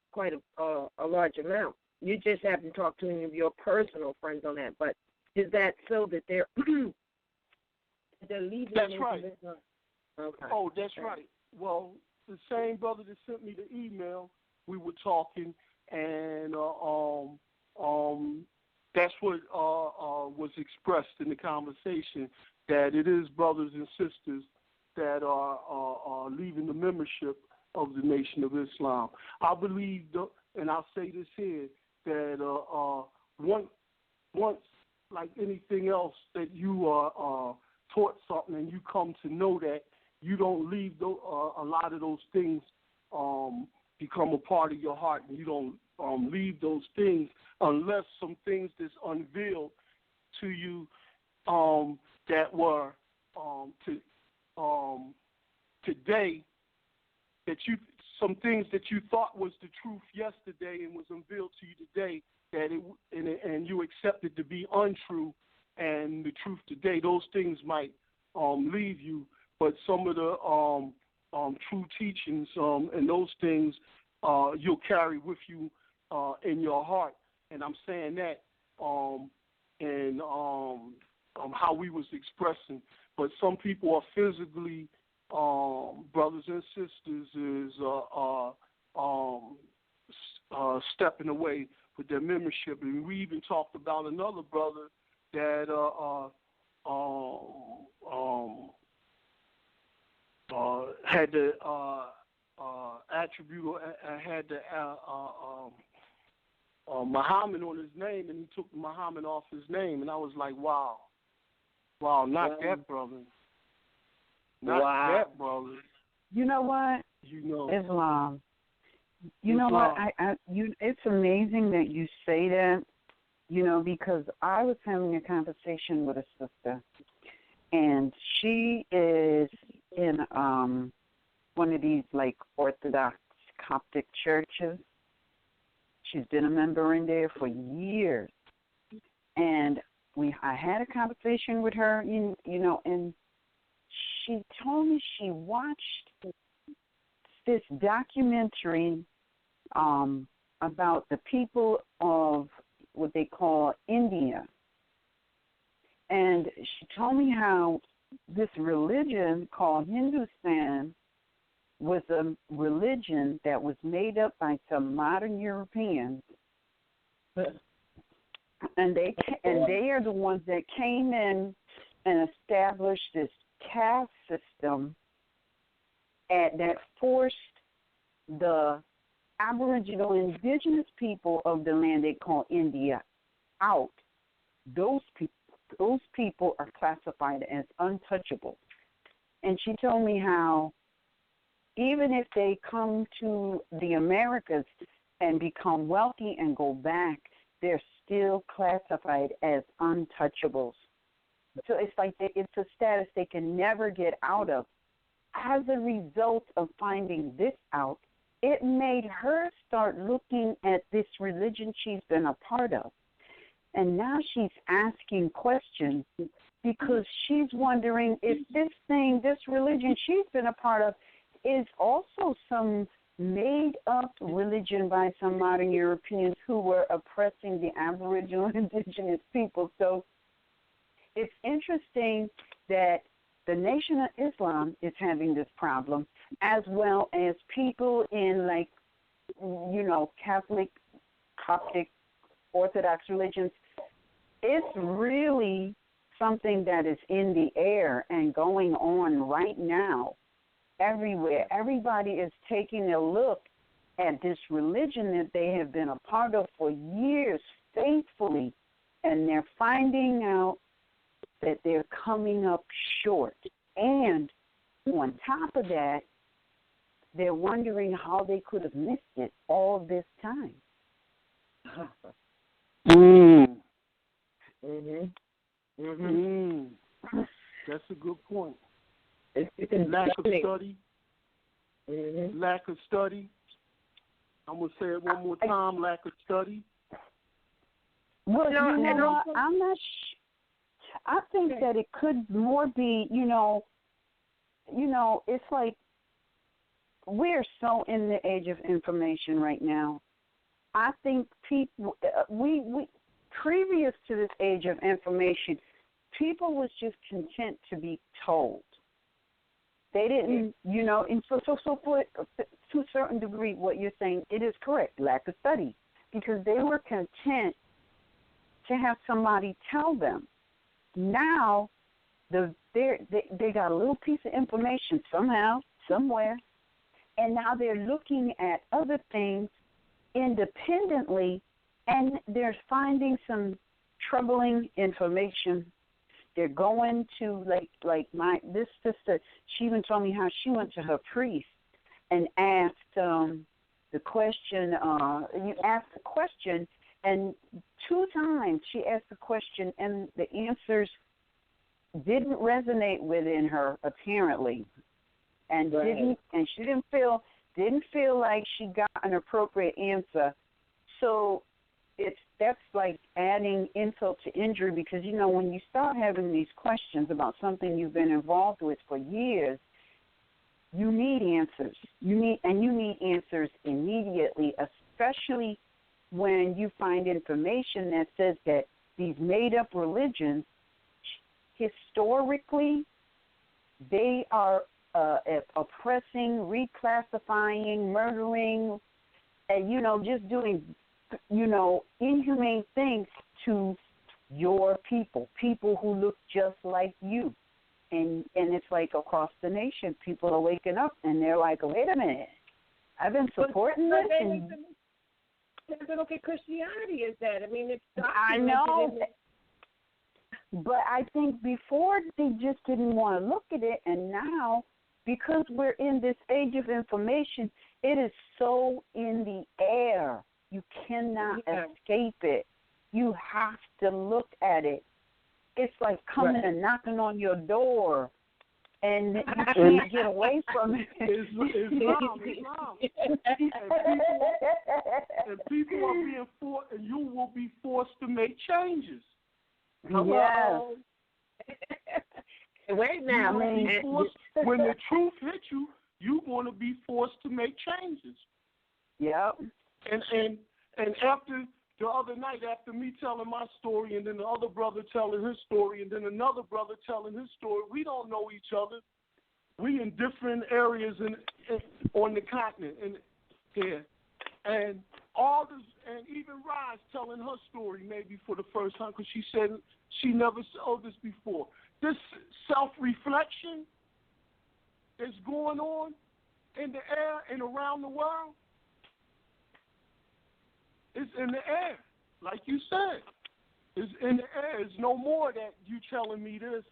a large amount. You just haven't talked to any of your personal friends on that, but is that so that they're leaving? That's right. Okay. Oh, that's right. Well, the same brother that sent me the email, we were talking, and that's what was expressed in the conversation, that it is brothers and sisters that are leaving the membership of the Nation of Islam. I believe, and I'll say this here, that once, like anything else, that you are taught something and you come to know that, you don't leave a lot of those things become a part of your heart, and you don't leave those things unless some things that's unveiled to you that were today, that some things that you thought was the truth yesterday and was unveiled to you today, and you accepted to be untrue and the truth today, those things might leave you, but some of the true teachings and those things you'll carry with you in your heart. And I'm saying that and how we was expressing. But some people are physically, brothers and sisters, is stepping away with their membership. And we even talked about another brother that had the attribute, had the Muhammad on his name, and he took Muhammad off his name, and I was like, wow, not that brother, that brother. You know what? Islam. You know what? It's amazing that you say that. Because I was having a conversation with a sister, and she is in one of these like Orthodox Coptic churches. She's been a member in there for years, and I had a conversation with her, and she told me she watched this documentary about the people of what they call India. And she told me how this religion called Hindustan was a religion that was made up by some modern Europeans. And they are the ones that came in and established this caste system that forced the Aboriginal indigenous people of the land they call India out, those people are classified as untouchable. And she told me how even if they come to the Americas and become wealthy and go back, they're still classified as untouchables. So it's like it's a status they can never get out of. As a result of finding this out, it made her start looking at this religion she's been a part of. And now she's asking questions because she's wondering if this religion she's been a part of, is also some made-up religion by some modern Europeans who were oppressing the Aboriginal indigenous people. So it's interesting that the Nation of Islam is having this problem, as well as people in, like, Catholic, Coptic, Orthodox religions. It's really something that is in the air and going on right now everywhere. Everybody is taking a look at this religion that they have been a part of for years faithfully, and they're finding out that they're coming up short. And on top of that, they're wondering how they could have missed it all this time. That's a good point. It's lack of study. Lack of study. I'm going to say it one more time, lack of study. Well, I'm not I think that it could more be, it's like we're so in the age of information right now. I think people, we previous to this age of information, people was just content to be told. They didn't, and so for, to a certain degree, what you're saying, it is correct, lack of study, because they were content to have somebody tell them. Now, they got a little piece of information somehow, somewhere, and now they're looking at other things independently, and they're finding some troubling information. They're going to, this sister, she even told me how she went to her priest and asked the question, you asked the question, and 2 times she asked the question, and the answers didn't resonate within her, apparently, and right. She didn't feel like she got an appropriate answer. So that's like adding insult to injury, because when you start having these questions about something you've been involved with for years, you need answers. You need answers immediately, especially when you find information that says that these made-up religions, historically, they are oppressing, reclassifying, murdering, and, just doing, inhumane things to your people who look just like you. And it's like across the nation, people are waking up, and they're like, wait a minute, I've been supporting this. But look at Christianity as that. I mean, it's I know. But I think before they just didn't want to look at it, and now, because we're in this age of information, it is so in the air. You cannot escape it. You have to look at it. It's like coming and knocking on your door, and you can't get away from it. Islam. And people are being forced, and you will be forced to make changes. Hello? Yes. Wait now. When the truth hits you, you're going to be forced to make changes. Yep. And after the other night, after me telling my story, and then the other brother telling his story, and then another brother telling his story, we don't know each other. We in different areas on the continent here, and all this, and even Roz telling her story maybe for the first time, because she said she never saw this before. This self-reflection that's going on, in the air and around the world? It's in the air, like you said. It's in the air. It's no more that you telling me this,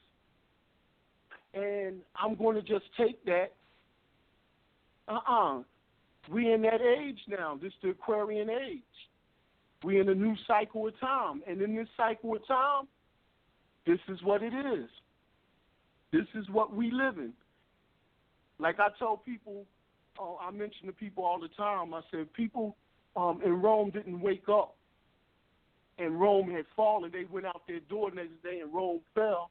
and I'm going to just take that. We in that age now. This is the Aquarian age. We in a new cycle of time, and in this cycle of time, this is what it is. This is what we live in. Like I tell people, I mention to people all the time, I said people in Rome didn't wake up and Rome had fallen. They went out their door the next day and Rome fell.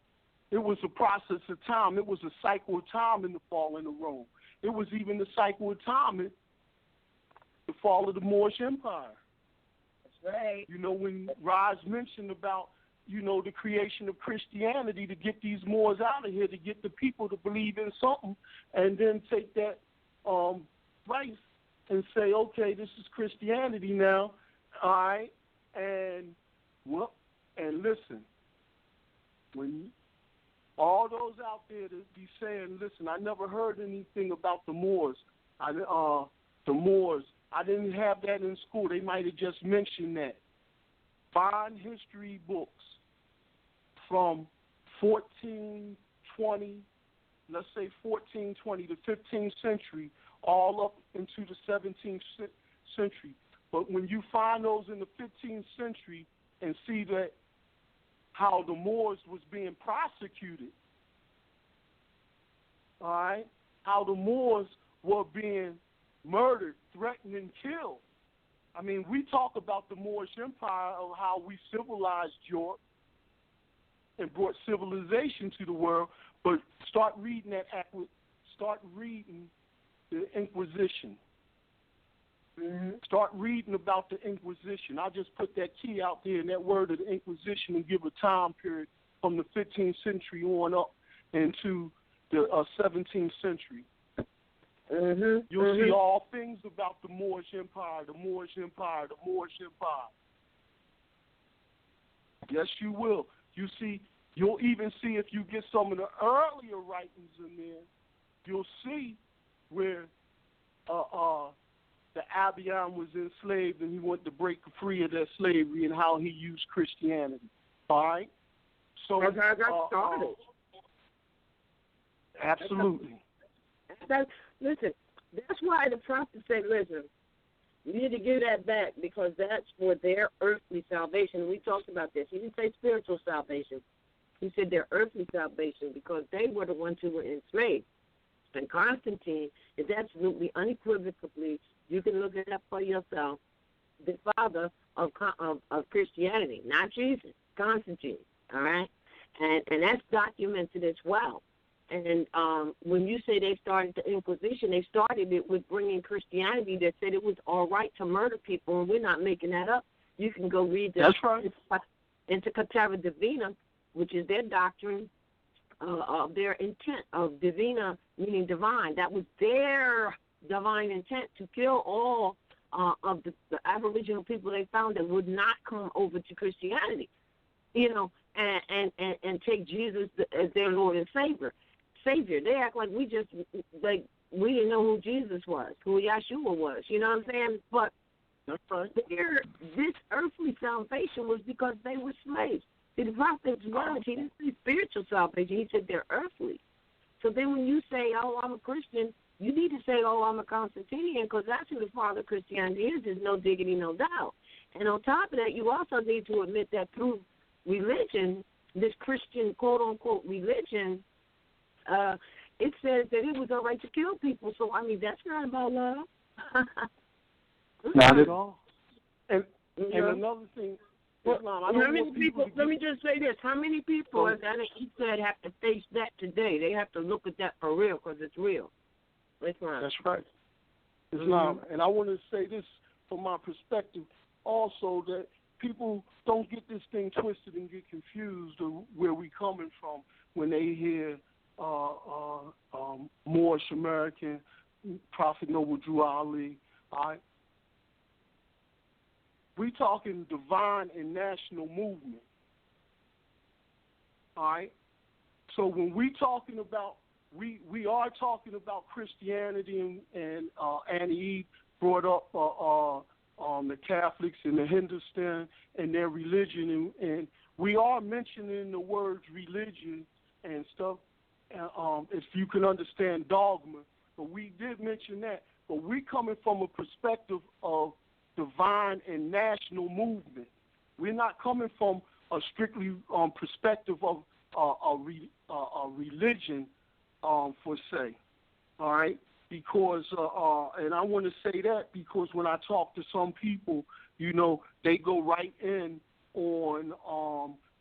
It was a process of time. It was a cycle of time in the falling of Rome. It was even the cycle of time in the fall of the Moorish Empire. That's right. You know, when Raj mentioned about, you know, the creation of Christianity to get these Moors out of here, to get the people to believe in something, and then take that rice and say, okay, this is Christianity now, all right, and listen, when all those out there that be saying, listen, I never heard anything about the Moors, the Moors, I didn't have that in school. They might have just mentioned that. Find history books from 1420, let's say 1420 to 15th century, all up into the 17th century. But when you find those in the 15th century and see that how the Moors was being prosecuted, all right, how the Moors were being murdered, threatened, and killed. I mean, we talk about the Moorish Empire of how we civilized Europe and brought civilization to the world, but start reading the Inquisition. Mm-hmm. Start reading about the Inquisition. I just put that key out there in that word of the Inquisition and give a time period from the 15th century on up into the 17th century. Mm-hmm. You'll see all things about the Moorish Empire, the Moorish Empire, the Moorish Empire. Yes, you will. You'll even see if you get some of the earlier writings in there, you'll see where the Abiyan was enslaved and he wanted to break free of that slavery and how he used Christianity. All right? So that's how I got started. Absolutely. Listen, that's why the prophet said, listen, you need to give that back because that's for their earthly salvation. We talked about this. He didn't say spiritual salvation. He said their earthly salvation because they were the ones who were enslaved. And Constantine is absolutely unequivocally, you can look it up for yourself, the father of Christianity, not Jesus, Constantine, all right? And that's documented as well. And when you say they started the Inquisition, they started it with bringing Christianity that said it was all right to murder people, and we're not making that up. You can go read the Intercatera Divina, which is their doctrine of their intent of Divina, meaning divine. That was their divine intent to kill all of the Aboriginal people they found that would not come over to Christianity, you know, and take Jesus as their Lord and Savior. They act like we didn't know who Jesus was, who Yeshua was. You know what I'm saying? But that's right. This earthly salvation was because they were slaves. See, the prophet's words, he didn't say spiritual salvation. He said they're earthly. So then when you say, oh, I'm a Christian, you need to say, oh, I'm a Constantinian, because that's who the father of Christianity is. There's no diggity, no doubt. And on top of that, you also need to admit that through religion, this Christian, quote-unquote, religion, it says that it was all right to kill people. So, I mean, that's not about love. Not at all. And another thing, Islam, how many people, let me just say this, how many people, as he said, have to face that today? They have to look at that for real because it's real. Islam. That's right. Islam. And I want to say this from my perspective also, that people don't get this thing twisted and get confused of where we coming from when they hear Moorish American, Prophet Noble Drew Ali. All right? We talking divine and national movement. All right? So when we talking about we are talking about Christianity, and Annie Eve brought up the Catholics and the Hindustan and their religion, and we are mentioning the words religion and stuff, if you can understand dogma, but we did mention that. But we coming from a perspective of divine and national movement. We're not coming from a strictly perspective of a religion, for say, all right? Because, and I want to say that because when I talk to some people, you know, they go right in on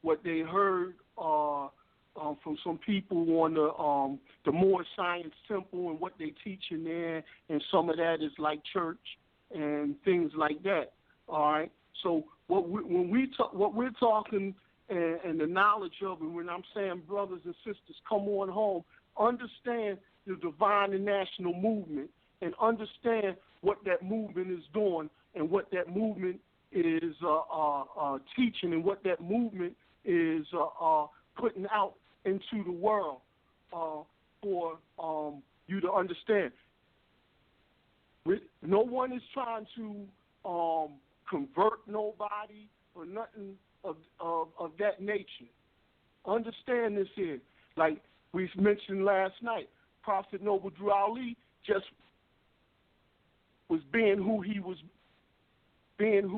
what they heard from some people on the Moor Science Temple and what they teach in there, and some of that is like church and things like that. All right. So what we're talking and the knowledge of, and when I'm saying brothers and sisters, come on home, understand the divine and national movement, and understand what that movement is doing and what that movement is teaching and what that movement is putting out into the world for you to understand. No one is trying to convert nobody or nothing of that nature. Understand this here. Like we mentioned last night, Prophet Noble Drew Ali just was being who he was, doing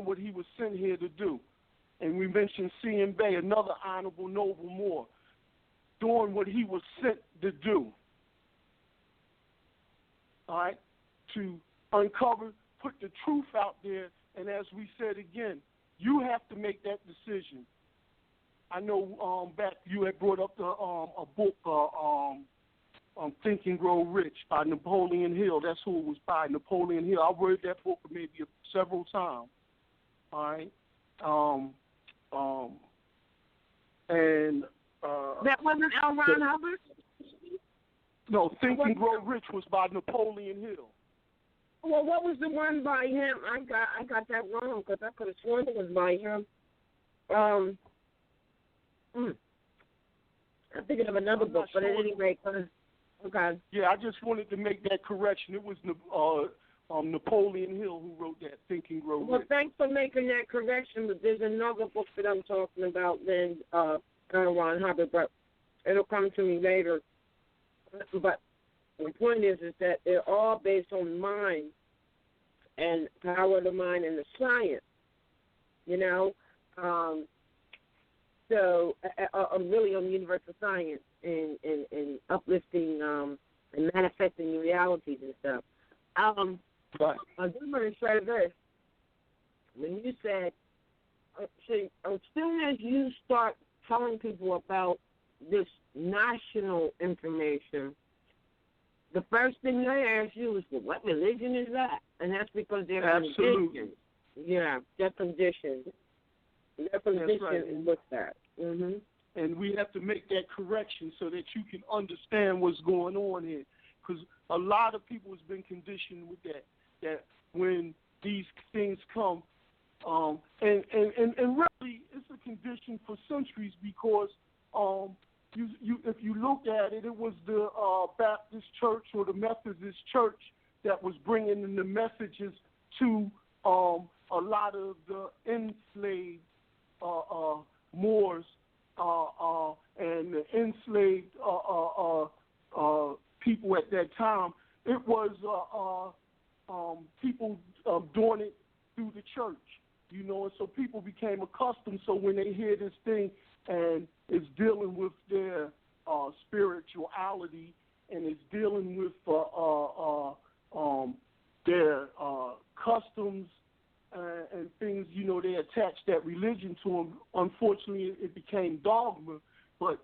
what he was sent here to do. And we mentioned Bey, another honorable noble Moor, doing what he was sent to do. All right? To uncover, put the truth out there, and as we said again, you have to make that decision. I know back you had brought up a book, Think and Grow Rich by Napoleon Hill. That's who it was by, Napoleon Hill. I read that book maybe several times. All right? And that wasn't L. Ron Hubbard? No, Think and Grow Rich was by Napoleon Hill. Well, what was the one by him? I got that wrong because I could have sworn it was by him. I'm thinking of another book, but at any rate, okay. Yeah, I just wanted to make that correction. It was Napoleon Hill who wrote that, Think and Grow Rich. Well, thanks for making that correction, but there's another book that I'm talking about than L. Ron Hubbard, but it'll come to me later. But the point is that they're all based on mind and power of the mind and the science, you know. So really on universal science and uplifting and manifesting realities and stuff. Right. I do want to say this. When you said, see, as soon as you start telling people about this national information, the first thing they ask you is, well, what religion is that? And that's because they're conditioned. Yeah, they're conditioned. They're conditioned with that. Mm-hmm. And we have to make that correction so that you can understand what's going on here. Because a lot of people has been conditioned with that when these things come. And really, it's a condition for centuries because if you look at it, it was the Baptist church or the Methodist church that was bringing in the messages to a lot of the enslaved Moors and the enslaved people at that time. It was people doing it through the church, you know, and so people became accustomed. So when they hear this thing and it's dealing with their spirituality and it's dealing with their customs and things, you know, they attached that religion to them. Unfortunately, it became dogma, but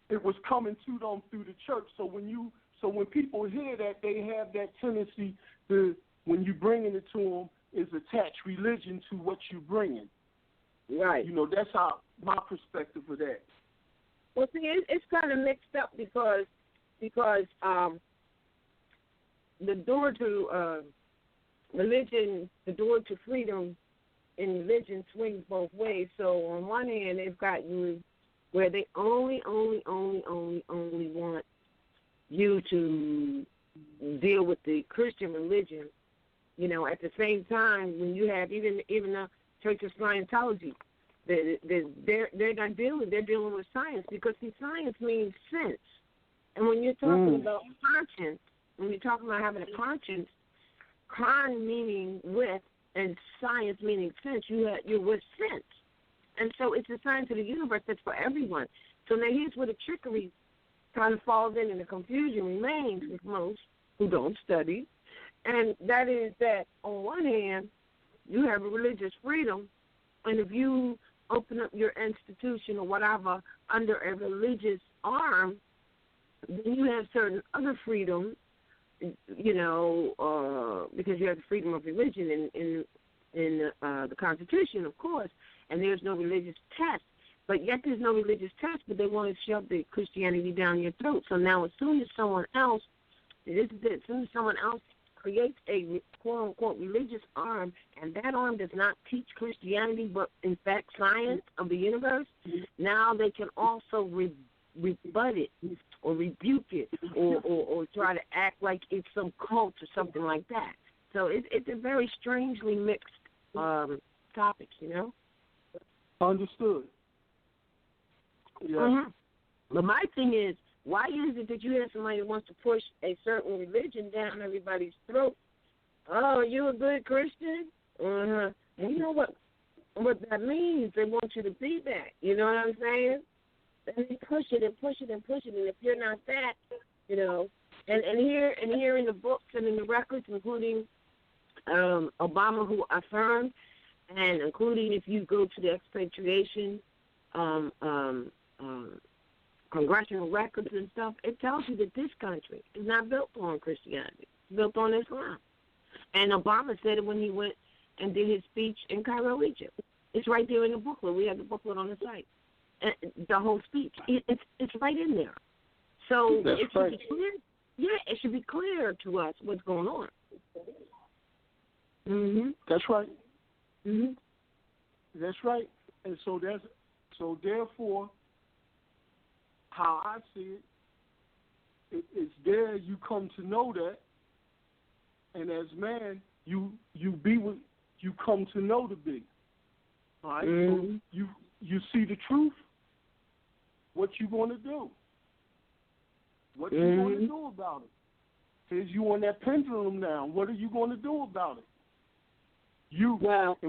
it was coming to them through the church. So when people hear that, they have that tendency to, when you bringing it to them, is attach religion to what you're bringing. Right. You know, that's how my perspective of that. Well, see, it's kind of mixed up because the door to religion, the door to freedom in religion swings both ways. So on one hand, they've got you where they only want you to deal with the Christian religion. You know, at the same time, when you have even the Church of Scientology, they're not dealing. They're dealing with science because see, science means sense. And when you're talking about conscience, when you're talking about having a conscience, con meaning with and science meaning sense, you're with sense. And so it's a science of the universe that's for everyone. So now here's where the trickery kind of falls in and the confusion remains with most who don't study. And that is that on one hand, you have a religious freedom, and if you open up your institution or whatever under a religious arm, then you have certain other freedom, you know, because you have the freedom of religion in the Constitution, of course, and there's no religious test. But yet there's no religious test, but they want to shove the Christianity down your throat. So now as soon as someone else, as soon as someone else creates a quote-unquote religious arm, and that arm does not teach Christianity but, in fact, science of the universe, now they can also rebut it or rebuke it or try to act like it's some cult or something like that. So it's a very strangely mixed topics, you know? Understood. Yeah. Mm-hmm. But my thing is, why is it that you have somebody that wants to push a certain religion down everybody's throat? Oh, you a good Christian? Uh-huh. And you know what that means? They want you to be that. You know what I'm saying? And they push it and push it and push it. And if you're not that, you know, and here in the books and in the records, including Obama, who affirmed, and including if you go to the expatriation congressional records and stuff, it tells you that this country is not built on Christianity. It's built on Islam. And Obama said it when he went and did his speech in Cairo, Egypt. It's right there in the booklet. We have the booklet on the site. And the whole speech. It's right in there. So it should be clear. Yeah, it should be clear to us what's going on. Mm-hmm. That's right. Mm-hmm. That's right. And so therefore, how I see it's there you come to know that, and as man, you be what you come to know to be. All right? Mm-hmm. So you see the truth, what you going to do? What you going to do about it? Says you on that pendulum now. What are you going to do about it? And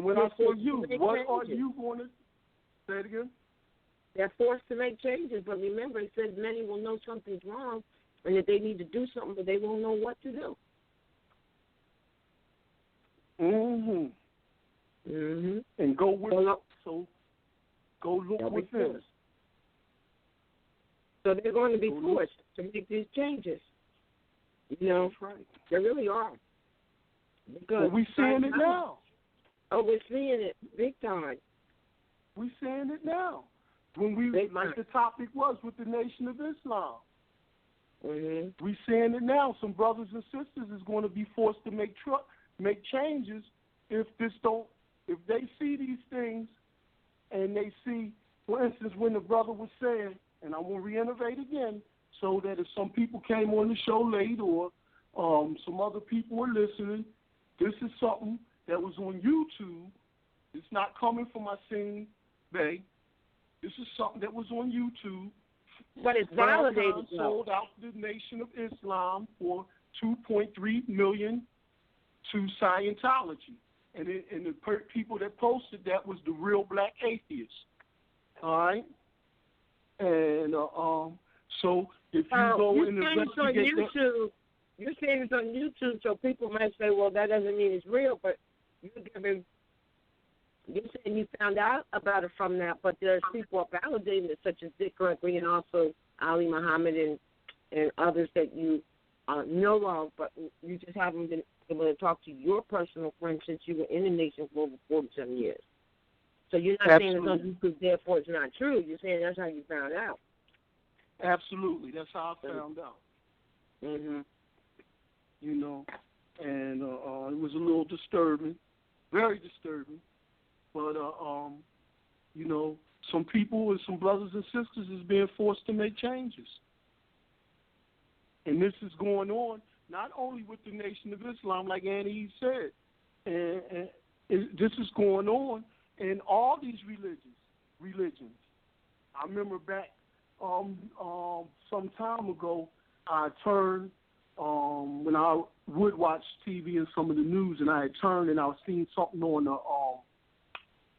when I say you, what are you going to say it again? They're forced to make changes, but remember, it says many will know something's wrong and that they need to do something, but they won't know what to do. Mm-hmm. Mm-hmm. And go look within. So they're going to be forced to make these changes. You know, that's right. They really are. Because we're seeing it now. Oh, we're seeing it big time. We're seeing it now. When like the topic was with the Nation of Islam. Mm-hmm. We're seeing it now. Some brothers and sisters is going to be forced to make changes if they see these things and they see, for instance, when the brother was saying, and I will reiterate again, so that if some people came on the show late or some other people were listening, this is something that was on YouTube. It's not coming from HARLEM. This is something that was on YouTube. But it's validated. Sold out to the Nation of Islam for $2.3 million to Scientology. And the people that posted that was the real black atheists. All right? And so if you go and investigate that. You're saying it's on YouTube, so people might say, well, that doesn't mean it's real, but you're saying you found out about it from that, but there's people validating it, such as Dick Gregory and also Ali Muhammad and others that you know of, but you just haven't been able to talk to your personal friends since you were in the nation for over 47 years. So you're not saying it's on YouTube, therefore it's not true. You're saying that's how you found out. Absolutely. That's how I found out. Mm-hmm. You know, and it was a little disturbing, very disturbing. But, you know, some people and some brothers and sisters is being forced to make changes. And this is going on not only with the Nation of Islam, like Annie said, and this is going on in all these religions. I remember back some time ago, I turned when I would watch TV and some of the news, and I had turned and I was seeing something on the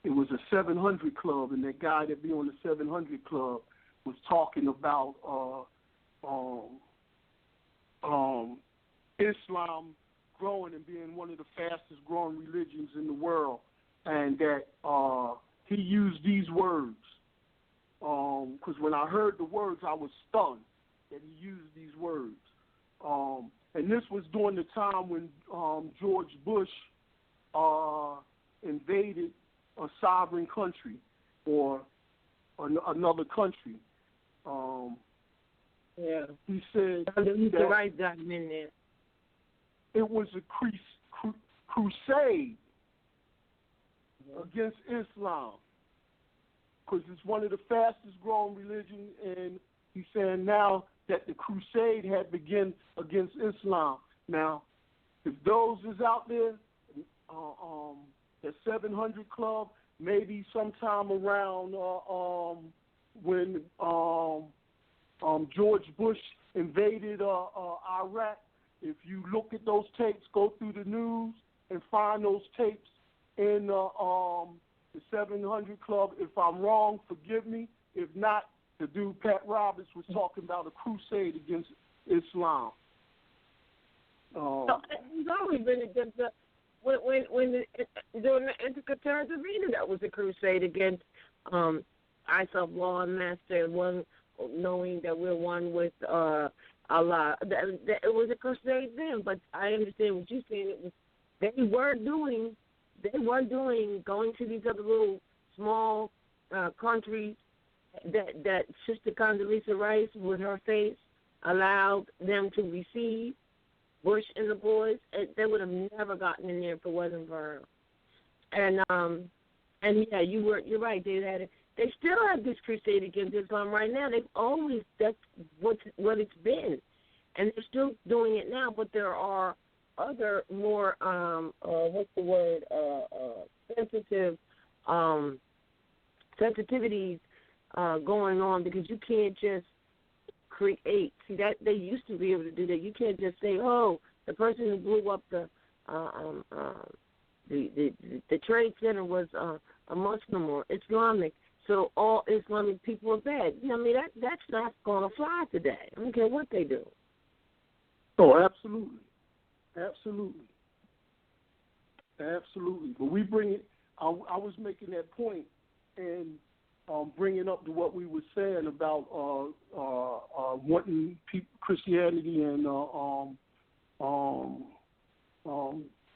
it was a 700 Club, and that guy that be on the 700 Club was talking about Islam growing and being one of the fastest growing religions in the world, and that he used these words. Because when I heard the words, I was stunned that he used these words. And this was during the time when George Bush invaded a sovereign country or another country. Yeah. He said the right document there. It was a crusade against Islam, because it's one of the fastest growing religions, and he's saying now that the crusade had begun against Islam. Now, if those is out there, the 700 Club, maybe sometime around when George Bush invaded Iraq, if you look at those tapes, go through the news and find those tapes in the 700 Club. If I'm wrong, forgive me. If not, the dude Pat Roberts was talking about a crusade against Islam. It's always been against during the Intercaterra Arena, that was a crusade against ISOF law and master, one knowing that we're one with Allah. It was a crusade then, but I understand what you're saying. They were doing going to these other little small countries that Sister Condoleezza Rice with her face allowed them to receive Bush and the boys. They would have never gotten in there if it wasn't for her. And yeah, you're right. They still have this crusade against Islam right now. That's what it's been, and they're still doing it now. But there are other more sensitive sensitivities going on, because you can't just create. See, that they used to be able to do that. You can't just say, oh, the person who blew up the Trade Center was a Muslim or Islamic, so all Islamic people are bad. I mean, that's not going to fly today. I don't care what they do. Oh, absolutely. But we bring it. I was making that point and bringing up to what we were saying about wanting Christianity and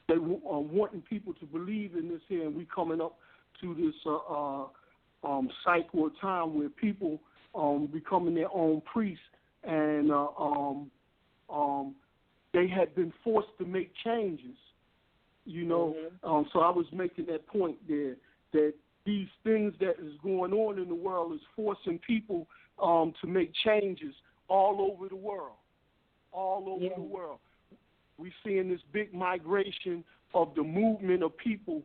they wanting people to believe in this here, and we coming up to this cycle of time where people becoming their own priests, and they had been forced to make changes, So I was making that point there, that these things that is going on in the world is forcing people to make changes all over the world. The world. We're seeing this big migration of the movement of people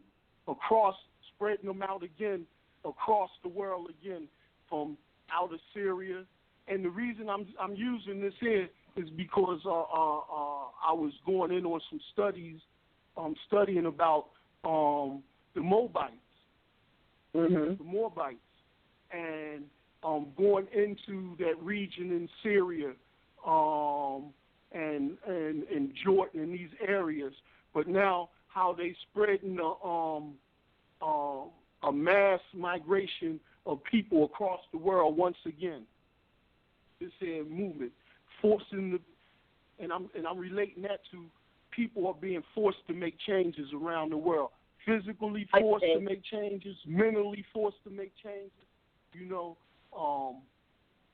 across, spreading them out again, across the world again, from out of Syria. And the reason I'm using this here is because I was going in on some studies, studying about the Moabites, the Moabites, and going into that region in Syria and Jordan and these areas. But now how they spreading a mass migration of people across the world once again. This here movement, forcing and I'm relating that to people are being forced to make changes around the world. Physically forced to make changes, mentally forced to make changes.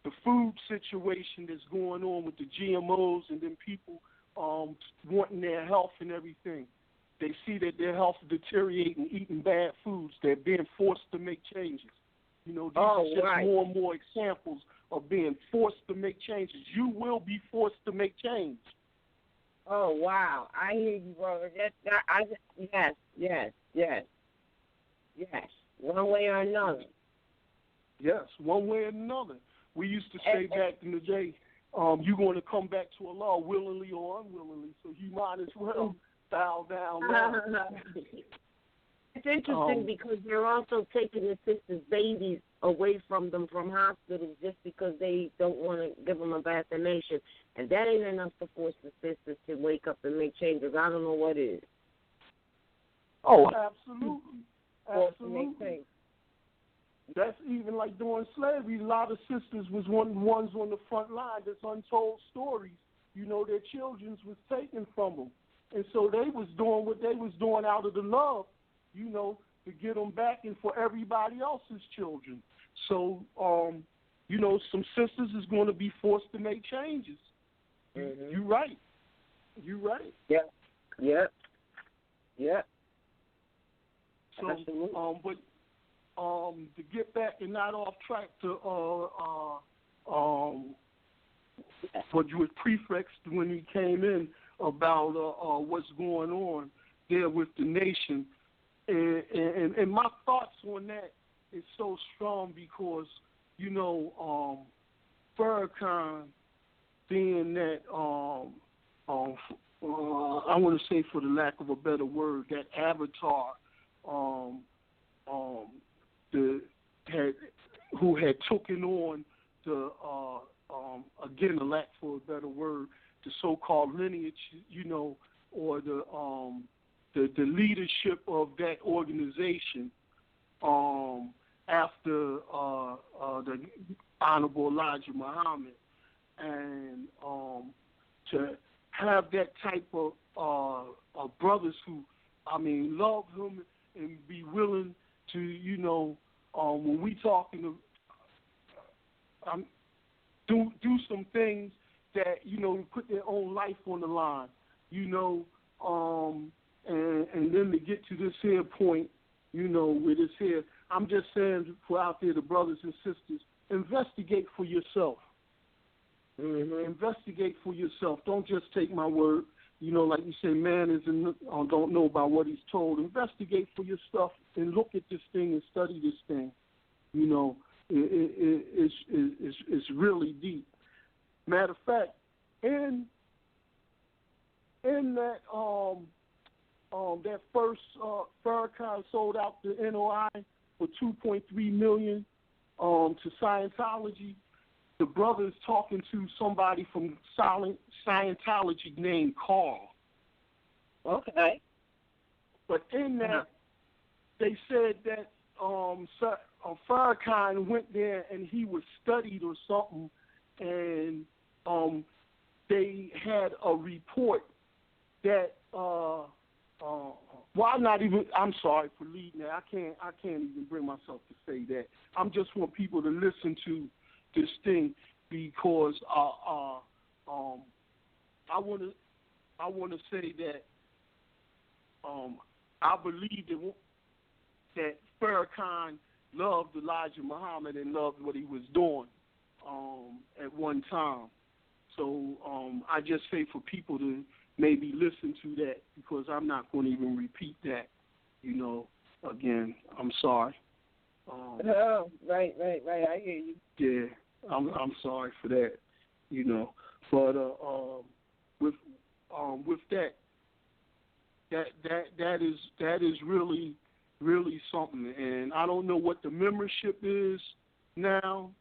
The food situation that's going on with the GMOs, and then people wanting their health and everything. They see that their health is deteriorating, eating bad foods. They're being forced to make changes. You know, these are just right. more and more examples of being forced to make changes. You will be forced to make change. Oh, wow. I hear you, brother. Yes. One way or another. Yes, one way or another. We used to say back in the day, you're going to come back to Allah willingly or unwillingly, so you might as well bow down now. It's interesting because they're also taking the sisters' babies away from them from hospitals just because they don't want to give them a vaccination. And that ain't enough to force the sisters to wake up and make changes. I don't know what is. Oh, absolutely. That's even like during slavery. A lot of sisters was ones on the front line. That's untold stories. You know, their children was taken from them. And so they was doing what they was doing out of the love, you know, to get them back and for everybody else's children. So, you know, some sisters is going to be forced to make changes. Mm-hmm. You're right. Yep. So, to get back and not off track to what you had prefixed when he came in about what's going on there with the nation. And my thoughts on that is so strong because, you know, Farrakhan being that, I want to say for the lack of a better word, that avatar who had taken on the, again, a lack for a better word, the so-called lineage, you know, or the leadership of that organization after the Honorable Elijah Muhammad, and to have that type of brothers who, I mean, love him and be willing to, you know, when we talking to do some things that, you know, put their own life on the line, you know, and then to get to this here point, you know, with this here, I'm just saying for out there, the brothers and sisters, investigate for yourself. Mm-hmm. Investigate for yourself. Don't just take my word. You know, like you say, man don't know about what he's told. Investigate for your stuff and look at this thing and study this thing. You know, it's really deep. Matter of fact, in that that first Farrakhan sold out the NOI for $2.3 million to Scientology. The brother is talking to somebody from Scientology named Carl. Okay. But in that, they said that Farrakhan went there and he was studied or something, and they had a report that I'm sorry for leading that. I can't even bring myself to say that. I'm just want people to listen to this thing because I want to say that I believe that Farrakhan loved Elijah Muhammad and loved what he was doing at one time. So I just say for people to maybe listen to that because I'm not going to even repeat that. You know, again, I'm sorry. Right. I hear you. Yeah, I'm sorry for that. You know, but with that is really something. And I don't know what the membership is now.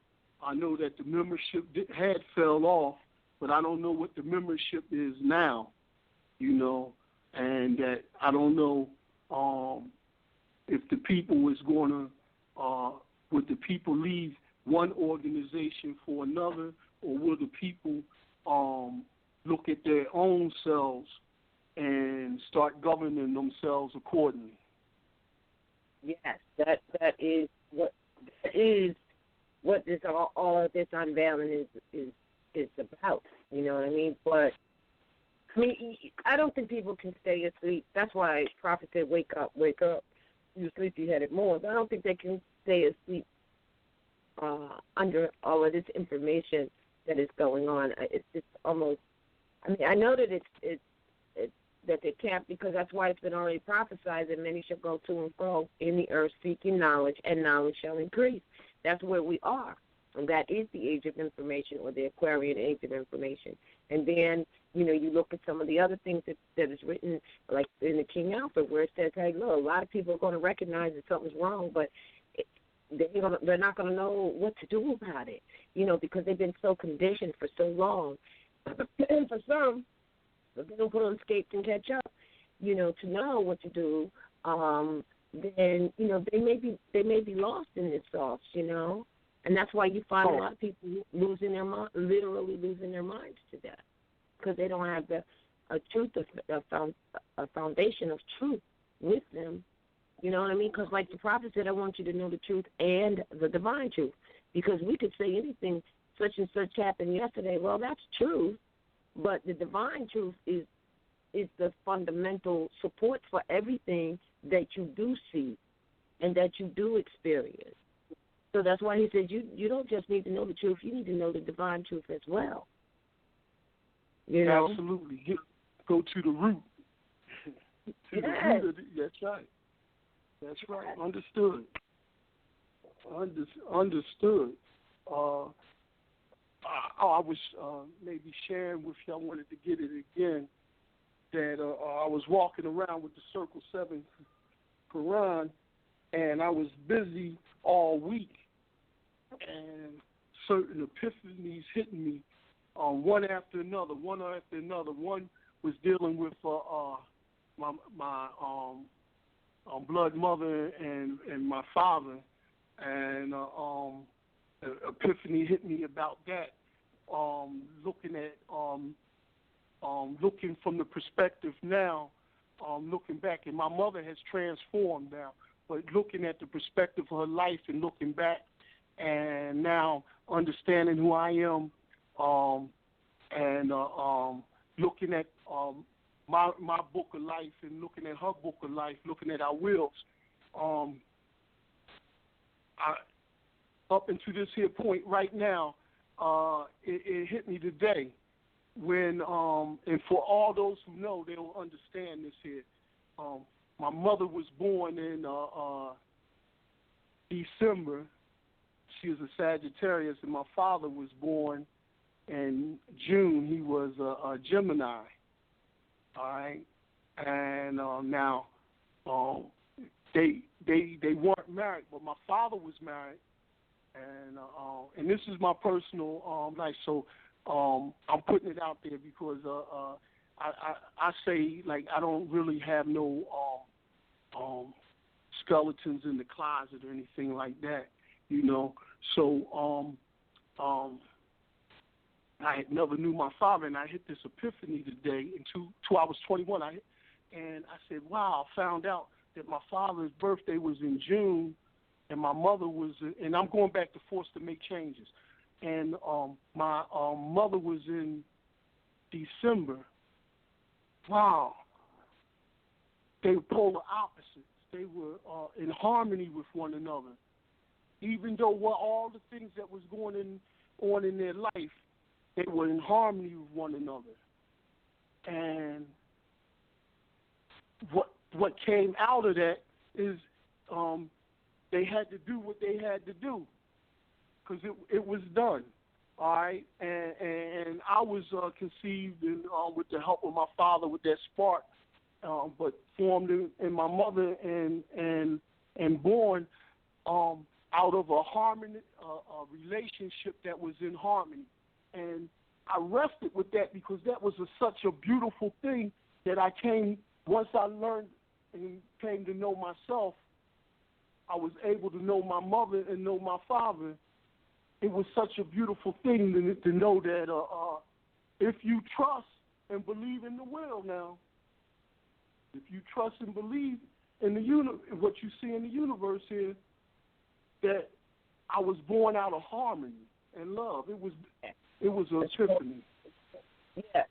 I know that the membership had fell off, but I don't know what the membership is now. You know, and that I don't know if the people is going to would the people leave one organization for another, or will the people look at their own selves and start governing themselves accordingly? Yes, that is what this all of this unveiling is about. You know what I mean? But I mean, I don't think people can stay asleep. That's why Prophet said, "Wake up, wake up." You sleepy-headed Moors. I don't think they can stay asleep under all of this information that is going on. It's just almost. I mean, I know that it's that they can't, because that's why it's been already prophesied that many shall go to and fro in the earth seeking knowledge, and knowledge shall increase. That's where we are. And that is the age of information, or the Aquarian age of information. And then, you look at some of the other things that is written, like in the King Alfred, where it says, hey, look, a lot of people are going to recognize that something's wrong, but they're not going to know what to do about it, because they've been so conditioned for so long. And for some, if they don't put on skates and catch up, to know what to do, then, they may be lost in this sauce, And that's why you find a lot of people literally losing their minds to death, because they don't have a foundation of truth with them. You know what I mean? Because like the prophet said, I want you to know the truth and the divine truth. Because we could say anything, such and such happened yesterday. Well, that's true, but the divine truth is the fundamental support for everything that you do see and that you do experience. So that's why he said you don't just need to know the truth, you need to know the divine truth as well. Absolutely. Go to the root. The root of it. That's right. That's right. Understood. Understood. I was maybe sharing with you, I wanted to get it again, that I was walking around with the Circle 7 Quran, and I was busy all week, and certain epiphanies hitting me one after another. One was dealing with my blood mother and my father, and epiphany hit me about that. Looking from the perspective now, looking back, and my mother has transformed now, but looking at the perspective of her life and looking back, and now understanding who I am, and looking at my book of life and looking at her book of life, looking at our wills, up into this here point right now, it hit me today when, and for all those who know, they will understand this here. My mother was born in December. She was a Sagittarius, and my father was born in June. He was a Gemini. All right, and now they weren't married, but my father was married, and this is my personal life. So I'm putting it out there because I say, like, I don't really have no skeletons in the closet or anything like that, So I had never knew my father, and I hit this epiphany today. Until I was 21, I said, wow, I found out that my father's birthday was in June, and my mother was, and I'm going back to force to make changes. And my mother was in December. Wow. They were polar opposites. They were in harmony with one another. Even though all the things that was going on in their life, they were in harmony with one another. And what came out of that is they had to do what they had to do because it was done, all right? And I was conceived with the help of my father with that spark, but formed in my mother and born out of a harmony, a relationship that was in harmony. And I rested with that because that was such a beautiful thing that once I learned and came to know myself, I was able to know my mother and know my father. It was such a beautiful thing to know that if you trust and believe in the will now, if you trust and believe in what you see in the universe here, that I was born out of harmony and love. It was an epiphany. Yeah.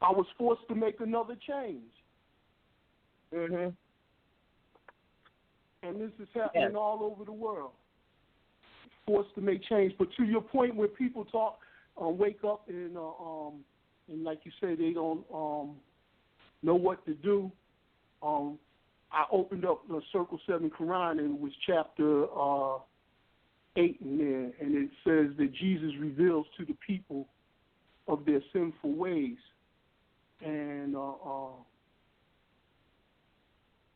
I was forced to make another change. Mhm. And this is happening all over the world. Forced to make change. But to your point, where people talk, wake up and like you say, they don't know what to do. I opened up the Circle 7 Quran, and it was chapter 8 in there, and it says that Jesus reveals to the people of their sinful ways. And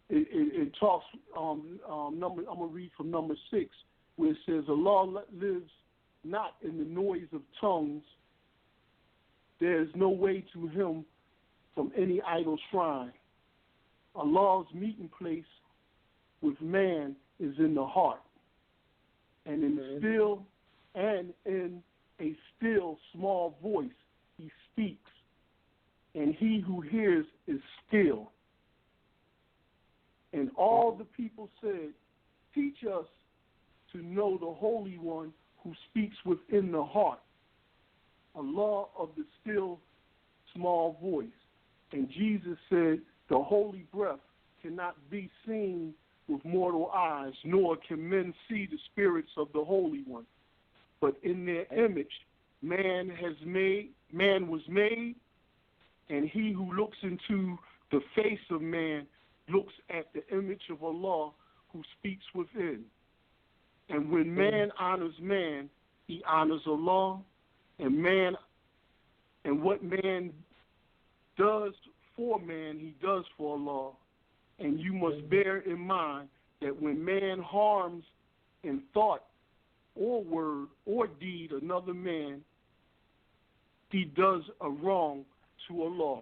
it talks, I'm going to read from number 6, where it says, Allah lives not in the noise of tongues. There is no way to him from any idol shrine. Allah's meeting place with man is in the heart. And in a still small voice he speaks, and he who hears is still. And all the people said, teach us to know the Holy One who speaks within the heart, Allah of the still small voice. And Jesus said, the holy breath cannot be seen with mortal eyes, nor can men see the spirits of the Holy One. But in their image, man was made, and he who looks into the face of man looks at the image of Allah who speaks within. And when man honors man, he honors Allah, and what man does for man, he does for Allah. And you must bear in mind that when man harms in thought or word or deed another man, he does a wrong to Allah.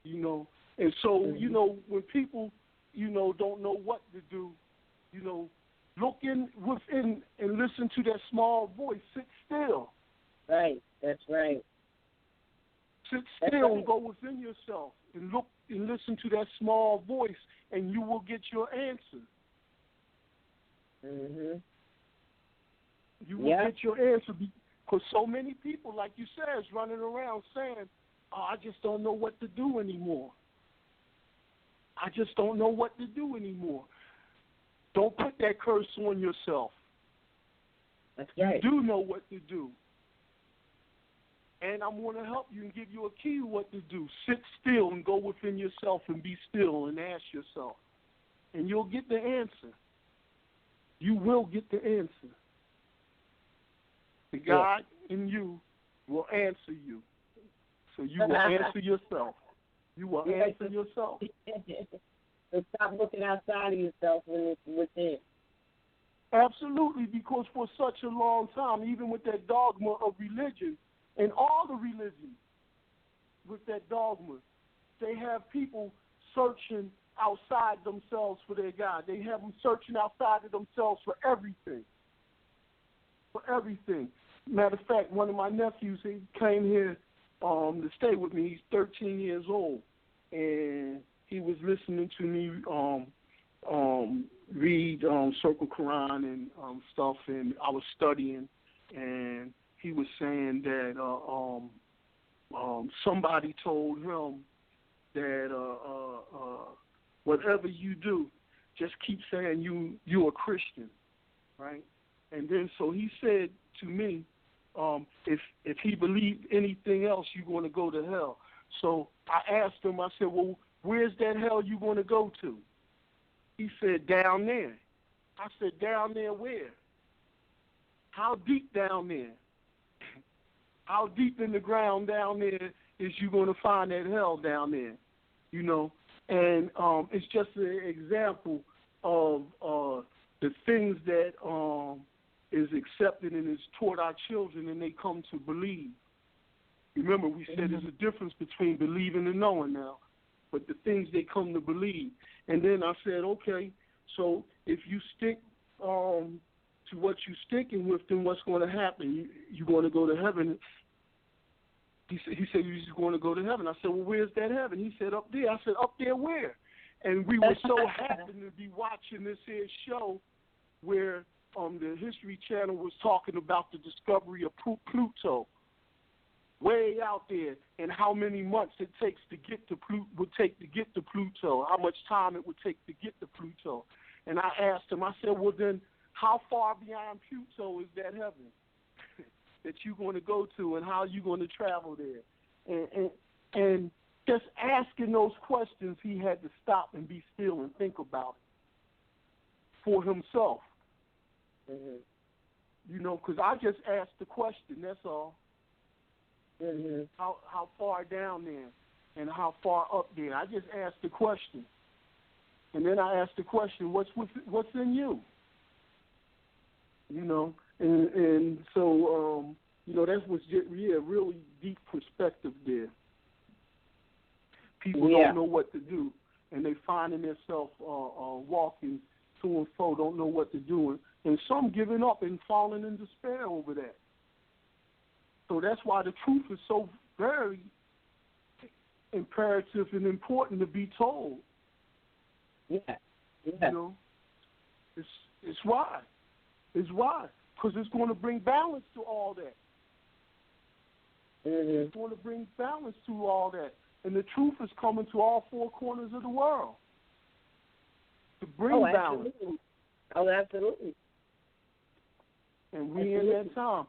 You know, and so, you know, when people, you know, don't know what to do, you know, look within and listen to that small voice. Sit still. Right, that's right. Sit still and go within yourself and look and listen to that small voice, and you will get your answer. You will get your answer, because so many people, like you said, is running around saying, oh, I just don't know what to do anymore. I just don't know what to do anymore. Don't put that curse on yourself. That's right. You do know what to do. And I'm going to help you and give you a key to what to do. Sit still and go within yourself and be still and ask yourself. And you'll get the answer. You will get the answer. The God in you will answer you. So you will answer yourself. You will answer yourself. So stop looking outside of yourself when it's within. Absolutely, because for such a long time, even with that dogma of religion, and all the religions, with that dogma, they have people searching outside themselves for their God. They have them searching outside of themselves for everything. For everything. Matter of fact, one of my nephews, he came here to stay with me. He's 13 years old, and he was listening to me read Circle Quran and stuff, and I was studying, and he was saying that somebody told him that whatever you do, just keep saying you're a Christian, right? And then so he said to me, if he believed anything else, you're going to go to hell. So I asked him, I said, well, where's that hell you going to go to? He said, down there. I said, down there where? How deep down there? How deep in the ground down there is you going to find that hell down there? You know, and it's just an example of the things that is accepted and is taught our children, and they come to believe. Remember, we said there's a difference between believing and knowing now, but the things they come to believe. And then I said, okay, so if you stick to what you're sticking with, then what's going to happen? You're going to go to heaven. He said, you're just going to go to heaven. I said, well, where's that heaven? He said, up there. I said, up there where? And we were so happy to be watching this here show where the History Channel was talking about the discovery of Pluto. way out there, and how many months it takes to get to Pluto, how much time it would take to get to Pluto. And I asked him, I said, well, then how far beyond Pluto is that heaven that you're going to go to, and how you're going to travel there? And just asking those questions, he had to stop and be still and think about it for himself. Mm-hmm. You know, because I just asked the question, that's all. Mm-hmm. How far down there and how far up there? I just asked the question. And then I asked the question, what's in you? You know, and so, you know, that was just, really deep perspective there. People don't know what to do, and they finding themselves walking to and fro, don't know what to do, and some giving up and falling in despair over that. So that's why the truth is so very imperative and important to be told. Yeah. You know, it's why. It's why. Because it's going to bring balance to all that. Mm-hmm. It's going to bring balance to all that. And the truth is coming to all four corners of the world to bring balance. Oh, absolutely. And we in that time.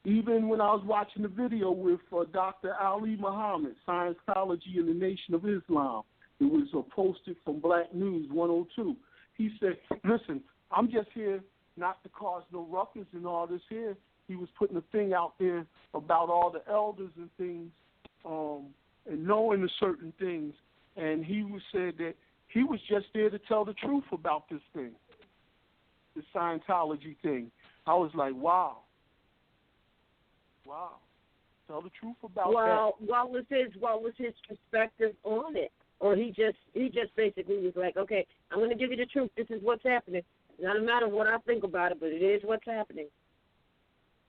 Even when I was watching the video with Dr. Ali Muhammad, Scientology and the Nation of Islam, it was posted from Black News 102. He said, listen, I'm just here not to cause no ruckus and all this here. He was putting a thing out there about all the elders and things and knowing the certain things. And he said that he was just there to tell the truth about this thing, the Scientology thing. I was like, wow. Wow. Tell the truth about that. What was his perspective on it? Or he just basically was like, okay, I'm going to give you the truth. This is what's happening. It doesn't matter what I think about it, but it is what's happening.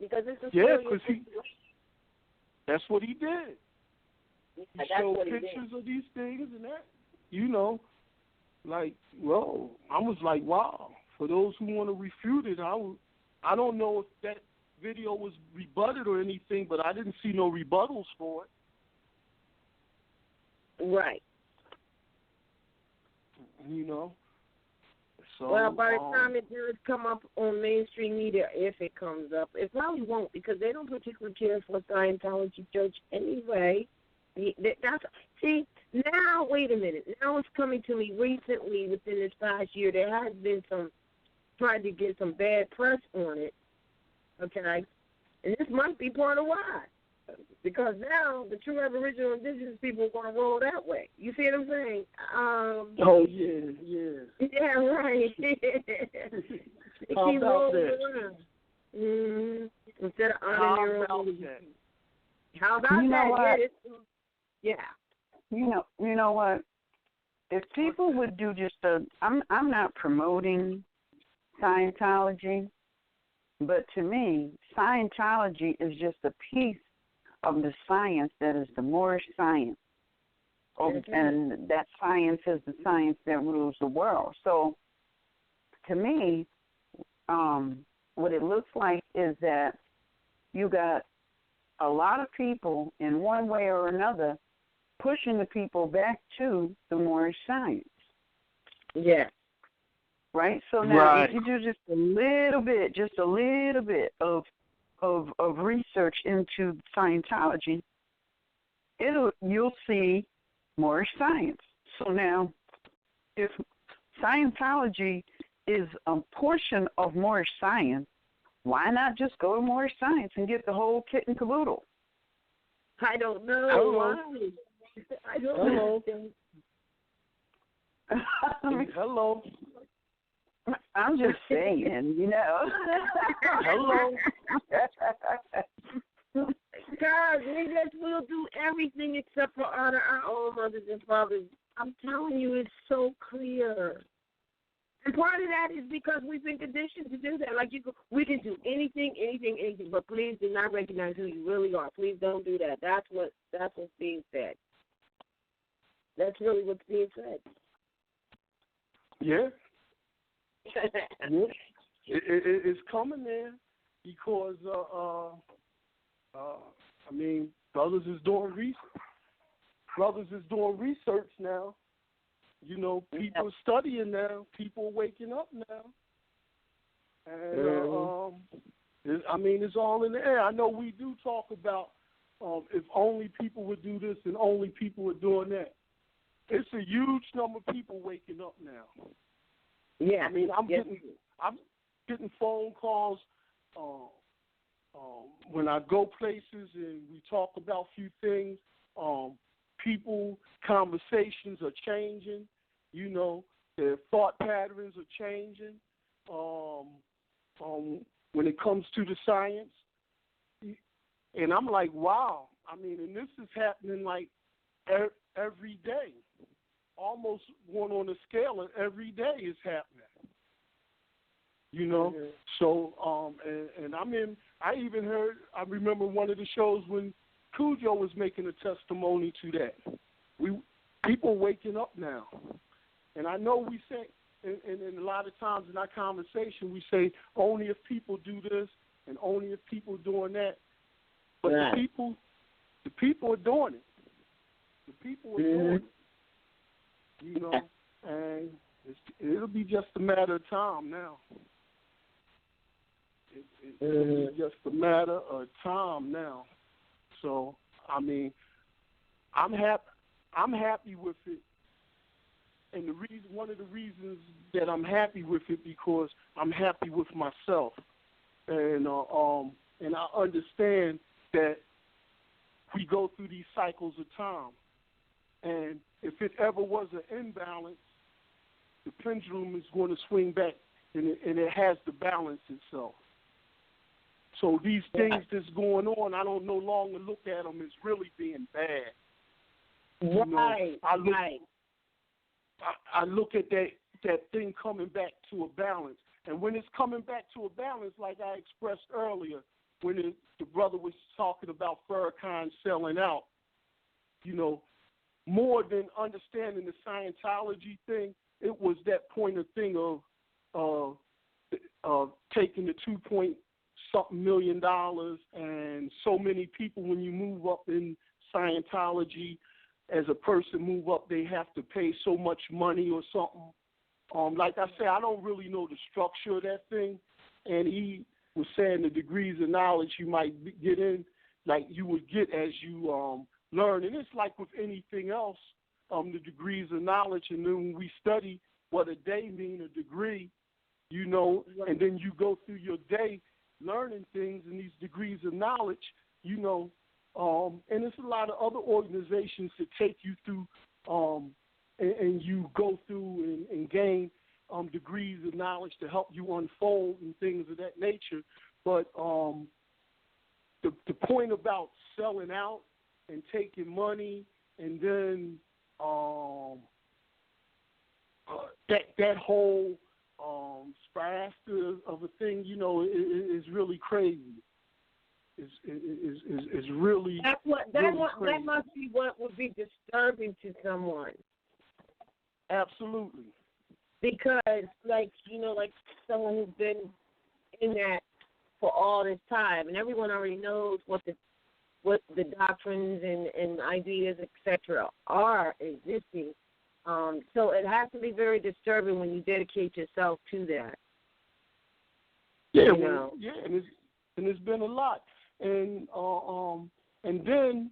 Because it's a story. Yeah, because that's what he did. He showed pictures of these things and that, you know, like, well, I was like, wow. For those who want to refute it, I don't know if that video was rebutted or anything, but I didn't see no rebuttals for it. Right. You know? So, well, by the time it does come up on mainstream media, if it comes up, it probably won't, because they don't particularly care for Scientology Church anyway. See, now, wait a minute. Now it's coming to me recently within this past year. There has been tried to get some bad press on it, okay? And this might be part of why. Because now the true Aboriginal Indigenous people are going to roll that way. You see what I'm saying? Oh, yeah. Yeah, right. How about that? Instead of honoring their own. How about you know that? What? Yeah. You know what? If people would do just I'm not promoting Scientology, but to me, Scientology is just a piece of the science that is the Moorish science. And that science is the science that rules the world. So, to me, what it looks like is that you got a lot of people in one way or another pushing the people back to the Moorish science. Yeah. Right? So now if you do just a little bit of research into Scientology, you'll see Moorish science. So now, if Scientology is a portion of Moorish science, why not just go to Moorish science and get the whole kit and caboodle? I don't know why. I don't know. Hello. I'm just saying, you know. Hello. God, we'll do everything except for honor our own mothers and fathers. I'm telling you, it's so clear. And part of that is because we've been conditioned to do that. Like we can do anything, but please do not recognize who you really are. Please don't do that. That's what's being said. That's really what's being said. Yeah. It's coming there because I mean, brothers is doing research. Brothers is doing research now. You know, people are studying now. People are waking up now. And, I mean, it's all in the air. I know we do talk about if only people would do this and only people were doing that. It's a huge number of people waking up now. Yeah. I mean, I'm getting phone calls when I go places and we talk about a few things. People, conversations are changing. You know, their thought patterns are changing. When it comes to the science, and I'm like, wow. I mean, and this is happening like every day, almost one on a scale of every day is happening. You know, so and I even heard. I remember one of the shows when Cujo was making a testimony to that. People waking up now, and I know we say. And a lot of times in our conversation, we say only if people do this and only if people doing that. But the people are doing it. The people are doing it. You know, and it'll be just a matter of time now. It'll be just a matter of time now. So I mean, I'm happy with it. And one of the reasons that I'm happy with it because I'm happy with myself, and I understand that we go through these cycles of time, and if it ever was an imbalance, the pendulum is going to swing back, and it has to balance itself. So these things that's going on, I don't no longer look at them as really being bad. Right. I look at that thing coming back to a balance. And when it's coming back to a balance, like I expressed earlier, when the brother was talking about Farrakhan selling out, you know, more than understanding the Scientology thing, it was that point of thing of taking the $2-point-something million and so many people when you move up in Scientology, as a person move up, they have to pay so much money or something. Like I say, I don't really know the structure of that thing. And he was saying the degrees of knowledge you might get in, like you would get as you learn. And it's like with anything else, the degrees of knowledge. And then when we study what a day mean, a degree, you know, and then you go through your day learning things and these degrees of knowledge, you know, and there's a lot of other organizations that take you through, and you go through and gain degrees of knowledge to help you unfold and things of that nature. But the point about selling out and taking money and then that whole spastic of a thing, you know, is really crazy. Is really that must be what would be disturbing to someone. Absolutely. Because like someone who's been in that for all this time, and everyone already knows what the doctrines and ideas, etc., are existing. So it has to be very disturbing when you dedicate yourself to that. Yeah, and it's been a lot. And then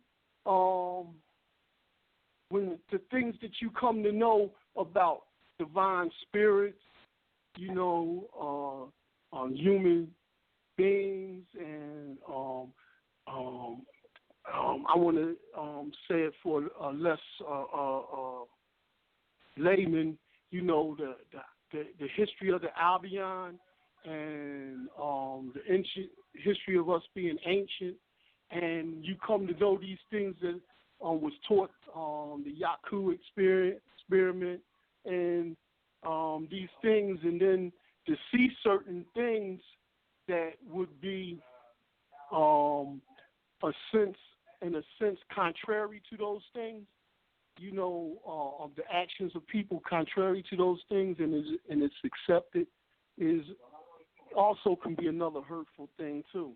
when the things that you come to know about divine spirits, you know, human beings, and I want to say it for a less layman, you know, the history of the Albion and the ancient history of us being ancient, and you come to know these things that was taught the Yaku experiment and these things, and then to see certain things that would be in a sense contrary to those things, you know, of the actions of people contrary to those things, and it's accepted, is also can be another hurtful thing too.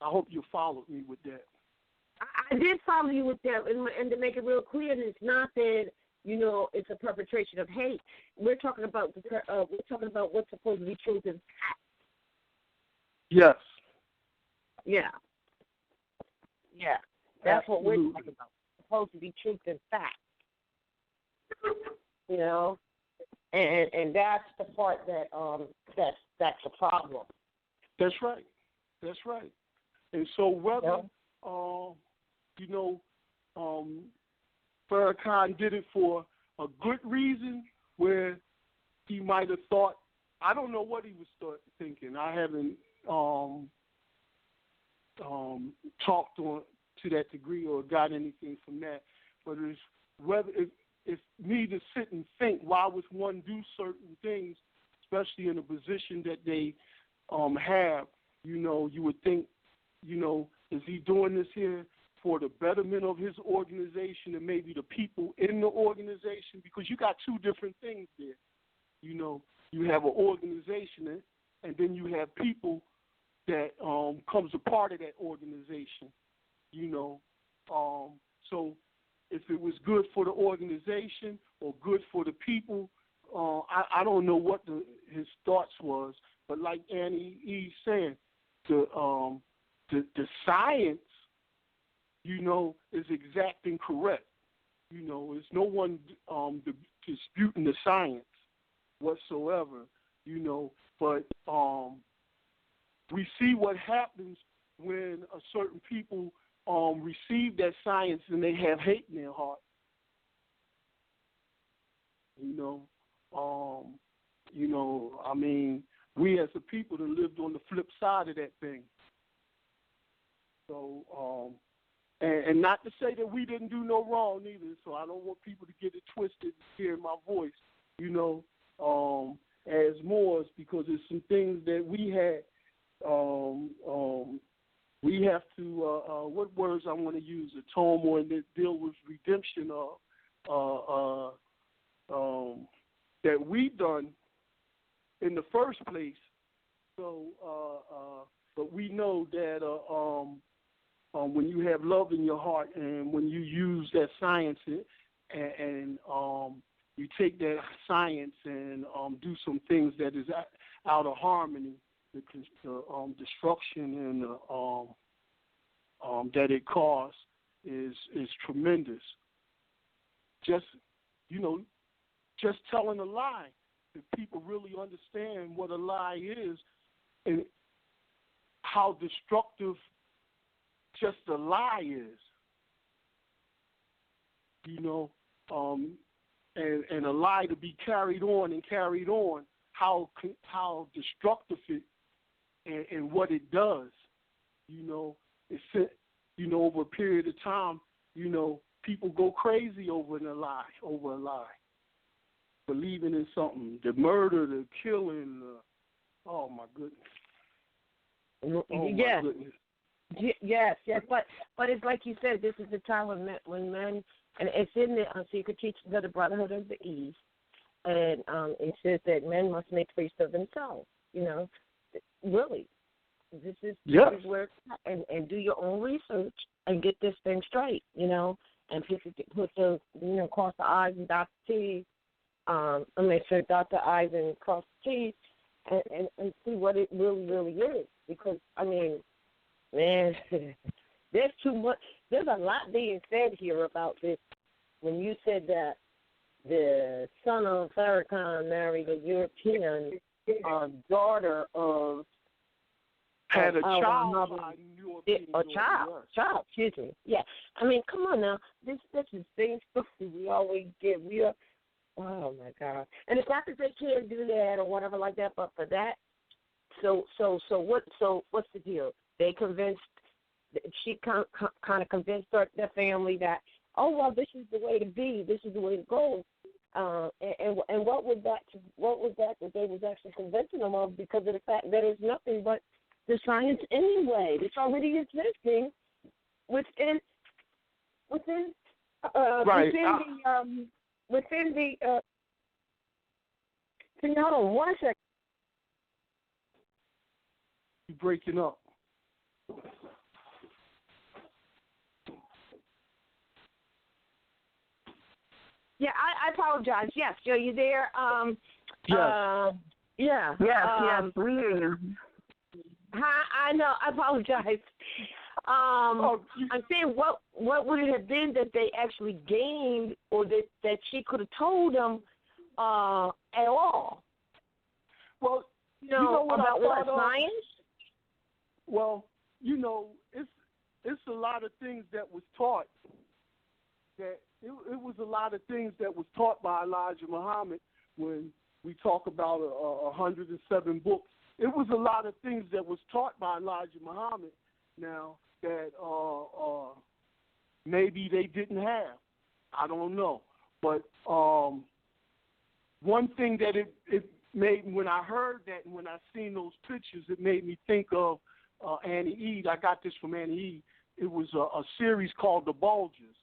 I hope you followed me with that. I did follow you with that, and to make it real clear, it's not that it's a perpetration of hate. We're talking about what's supposed to be truth and fact. Yes. Yeah. That's Absolutely. what we're talking about. It's supposed to be truth and fact. And that's the part that that's a problem. That's right. And so whether Farrakhan did it for a good reason, where he might have thought, I don't know what he was thinking. I haven't talked to that degree or got anything from that. But it's me to sit and think, why would one do certain things, especially in a position that they have? You would think, is he doing this here for the betterment of his organization and maybe the people in the organization? Because you got two different things there. You have an organization, and then you have people that comes a part of that organization. So if it was good for the organization or good for the people, I don't know what his thoughts was. But like Annie E. saying, the science, is exact and correct. There's no one disputing the science whatsoever. But we see what happens when a certain people receive that science and they have hate in their heart. I mean, we as a people that lived on the flip side of that thing. So, and not to say that we didn't do no wrong either, so I don't want people to get it twisted hearing my voice, as Moors, because there's some things that we had, we have to, what words I want to use, atone more and deal with redemption that we done in the first place. So, but we know that when you have love in your heart and when you use that science and you take that science and do some things that is out of harmony, the destruction and that it caused is tremendous. Just telling a lie. If people really understand what a lie is and how destructive just a lie is, and a lie to be carried on, how destructive it and what it does, it's over a period of time, people go crazy over a lie, believing in something, the murder, the killing, oh my goodness. My goodness. Yes, but it's like you said, this is the time when men, and it's in the secret teachings of the Brotherhood of the East, and it says that men must make priests of themselves. Really, this is where and do your own research and get this thing straight. And put the cross the I's and dot the T's. And make sure dot the I's and cross the T's, and see what it really is. Because man, there's too much. There's a lot being said here about this. When you said that the son of Farrakhan married a European daughter of had a child. Child. Excuse me. Yeah. Come on now. This is the same story we always get. Oh my God. And it's not that they can't do that or whatever like that, but for that. So what's the deal? They convinced. She kind of convinced their family that, oh well, this is the way to be. This is the way to go. And what was that they was actually convincing them of, because of the fact that it's nothing but the science anyway. It's already existing within right. Within the hold on 1 second. You're breaking up. Yeah, I apologize. Yes, are you there? Yes. Yeah. Yes, we hear you. I know. I apologize. I'm saying, what would it have been that they actually gained, or that she could have told them at all? Well, you know what about I thought what, science? Well, it's a lot of things that was taught. That it was a lot of things that was taught by Elijah Muhammad when we talk about 107 books. It was a lot of things that was taught by Elijah Muhammad now that maybe they didn't have. I don't know. But one thing that it made, when I heard that and when I seen those pictures, it made me think of Annie Ede. I got this from Annie Ede. It was a series called The Bulges.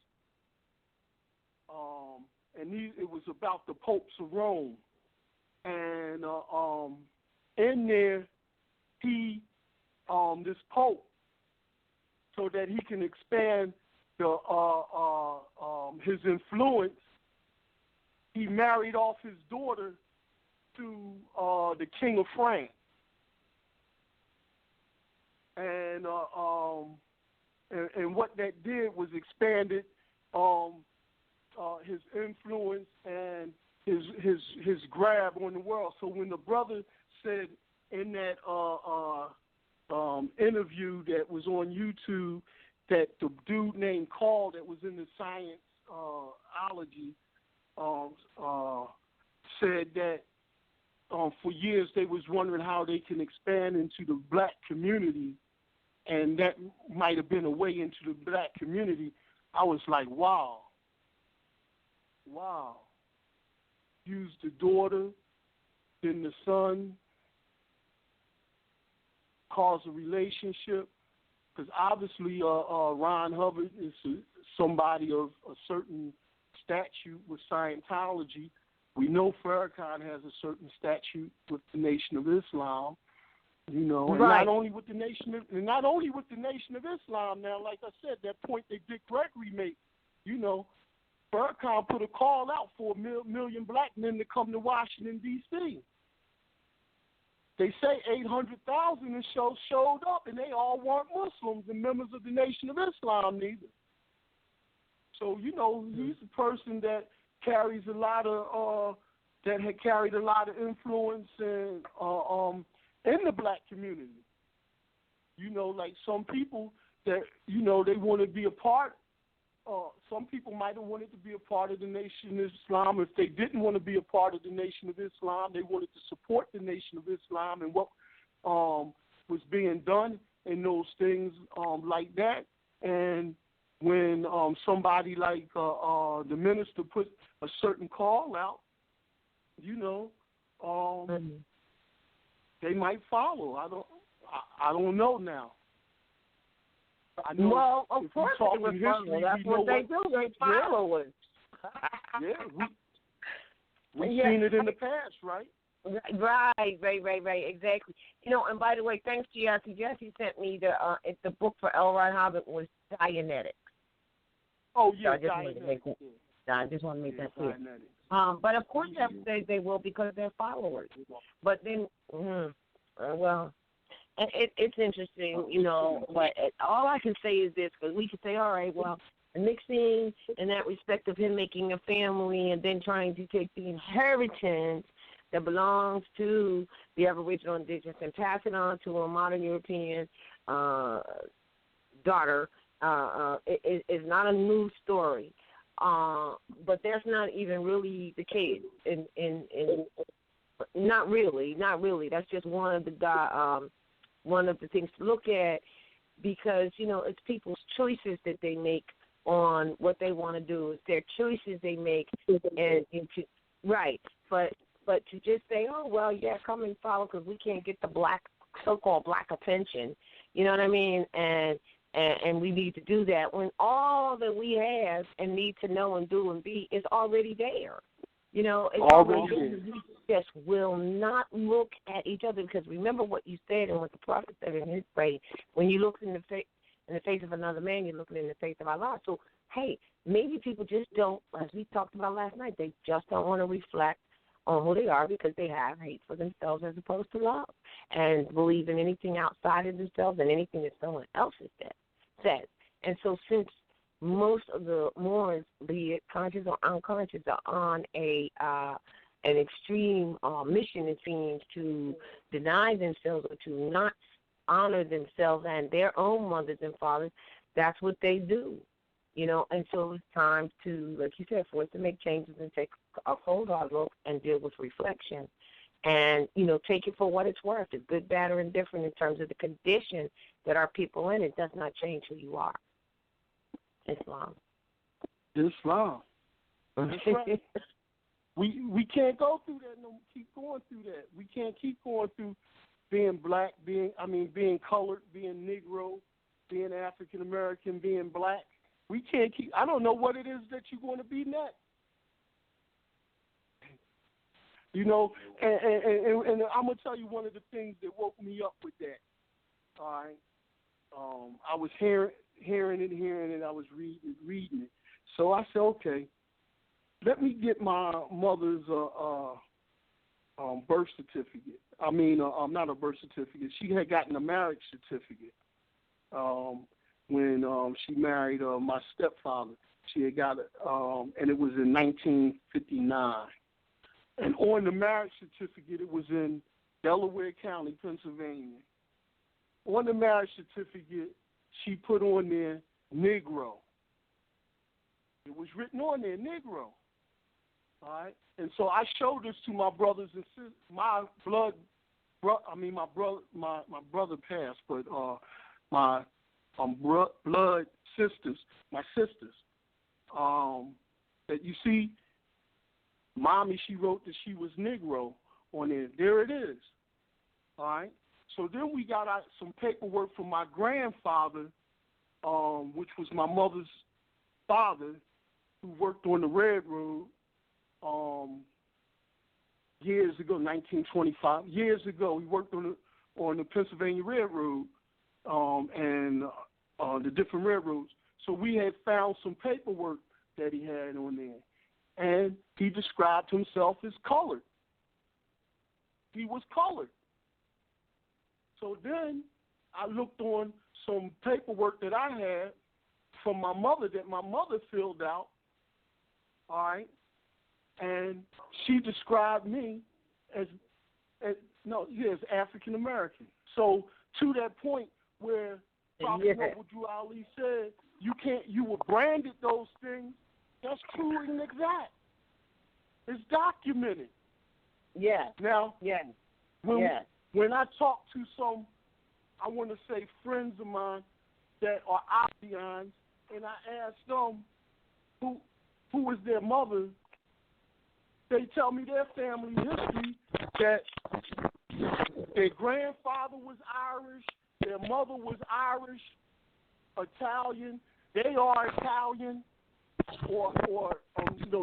And it was about the popes of Rome. And in there, he, this pope, so that he can expand his influence, he married off his daughter to the King of France. And what that did was expanded his influence and his grab on the world. So when the brother said in that interview that was on YouTube that the dude named Carl that was in the scienceology said that for years they was wondering how they can expand into the black community, and that might have been a way into the black community, I was like, wow. Use the daughter, then the son, cause a relationship, because obviously Ron Hubbard is somebody of a certain statute with Scientology. We know Farrakhan has a certain statute with the Nation of Islam, and right. not only with the Nation of Islam. Now, like I said, that point that Dick Gregory made, Farrakhan put a call out for 1 million black men to come to Washington, D.C. They say 800,000 and showed up, and they all weren't Muslims and members of the Nation of Islam neither. So, he's a person that carries a lot of that had carried a lot of influence in the black community. Like some people that they want to be a part. Some people might have wanted to be a part of the Nation of Islam. If they didn't want to be a part of the Nation of Islam, they wanted to support the Nation of Islam and what was being done in those things like that. And when somebody like the minister put a certain call out, they might follow. I don't know now. Well, of course they would follow. That's what they do. They follow it. Yeah, we've seen it in the past, right? Right, exactly. And by the way, thanks to Jesse. Jesse sent me the book for L. Ron Hubbard was Dianetics. Oh, yeah, I just wanted to make that clear. But of course they will, because they're followers. But then, it's interesting, but all I can say is this, because we can say, all right, well, mixing in that respect of him making a family and then trying to take the inheritance that belongs to the Aboriginal indigenous and pass it on to a modern European daughter is not a new story. But that's not even really the case. Not really. That's just one of the things to look at, because it's people's choices that they make on what they want to do. It's their choices they make, But to just say, oh well, yeah, come and follow because we can't get the so-called black attention. You know what I mean? And we need to do that when all that we have and need to know and do and be is already there. It's already there. We just will not look at each other, because remember what you said and what the prophet said in his prayer. When you look in the face, in the face of another man, you're looking in the face of Allah. So, hey, maybe people just don't, as we talked about last night, they just don't want to reflect on who they are because they have hate for themselves as opposed to love and believe in anything outside of themselves and anything that someone else says. And so since most of the Moors, be it conscious or unconscious, are on an extreme mission, it seems, to deny themselves or to not honor themselves and their own mothers and fathers, that's what they do, you know. And so it's time to, like you said, for us to make changes and take a cold hard look and deal with reflection and, you know, take it for what it's worth. It's good, bad, or indifferent in terms of the condition that our people in. It does not change who you are. Islam. That's right. We can't go through that. No, keep going through that. We can't keep going through being black, being colored, being Negro, being African American, being black. We can't keep. I don't know what it is that you're going to be next. You know, and I'm gonna tell you one of the things that woke me up with that. All right, I was hearing it. I was reading it. So I said, okay, let me get my mother's birth certificate. I mean, not a birth certificate. She had gotten a marriage certificate when she married my stepfather. She had got it, and it was in 1959. And on the marriage certificate, it was in Delaware County, Pennsylvania. On the marriage certificate, she put on there Negro. It was written on there, Negro. All right, and so I showed this to my brothers and sisters. My brother passed, but my blood sisters, my sisters. That you see, Mommy, she wrote that she was Negro on there. There it is. All right. So then we got out some paperwork from my grandfather, which was my mother's father, who worked on the railroad years ago, 1925. Years ago, he worked on the Pennsylvania Railroad and the different railroads. So we had found some paperwork that he had on there, and he described himself as colored. He was colored. So then I looked on some paperwork that I had from my mother that my mother filled out, all right, and she described me as African American. So to that point where Prophet Noble Drew Ali said, you were branded those things, that's true and exact. It's documented. Yeah. Now, when I talk to some, I want to say friends of mine that are Abians, and I ask them who is their mother, they tell me their family history, that their grandfather was Irish, their mother was Irish, Italian, they are Italian, or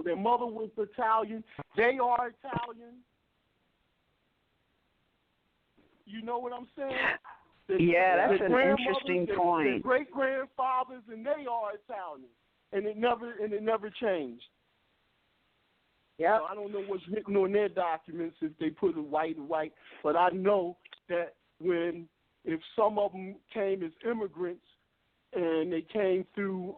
their mother was Italian, they are Italian. You know what I'm saying? That's an interesting point. Their great grandfathers, and they are Italian, and it never changed. Yeah. So I don't know what's written on their documents if they put it white, but I know that if some of them came as immigrants and they came through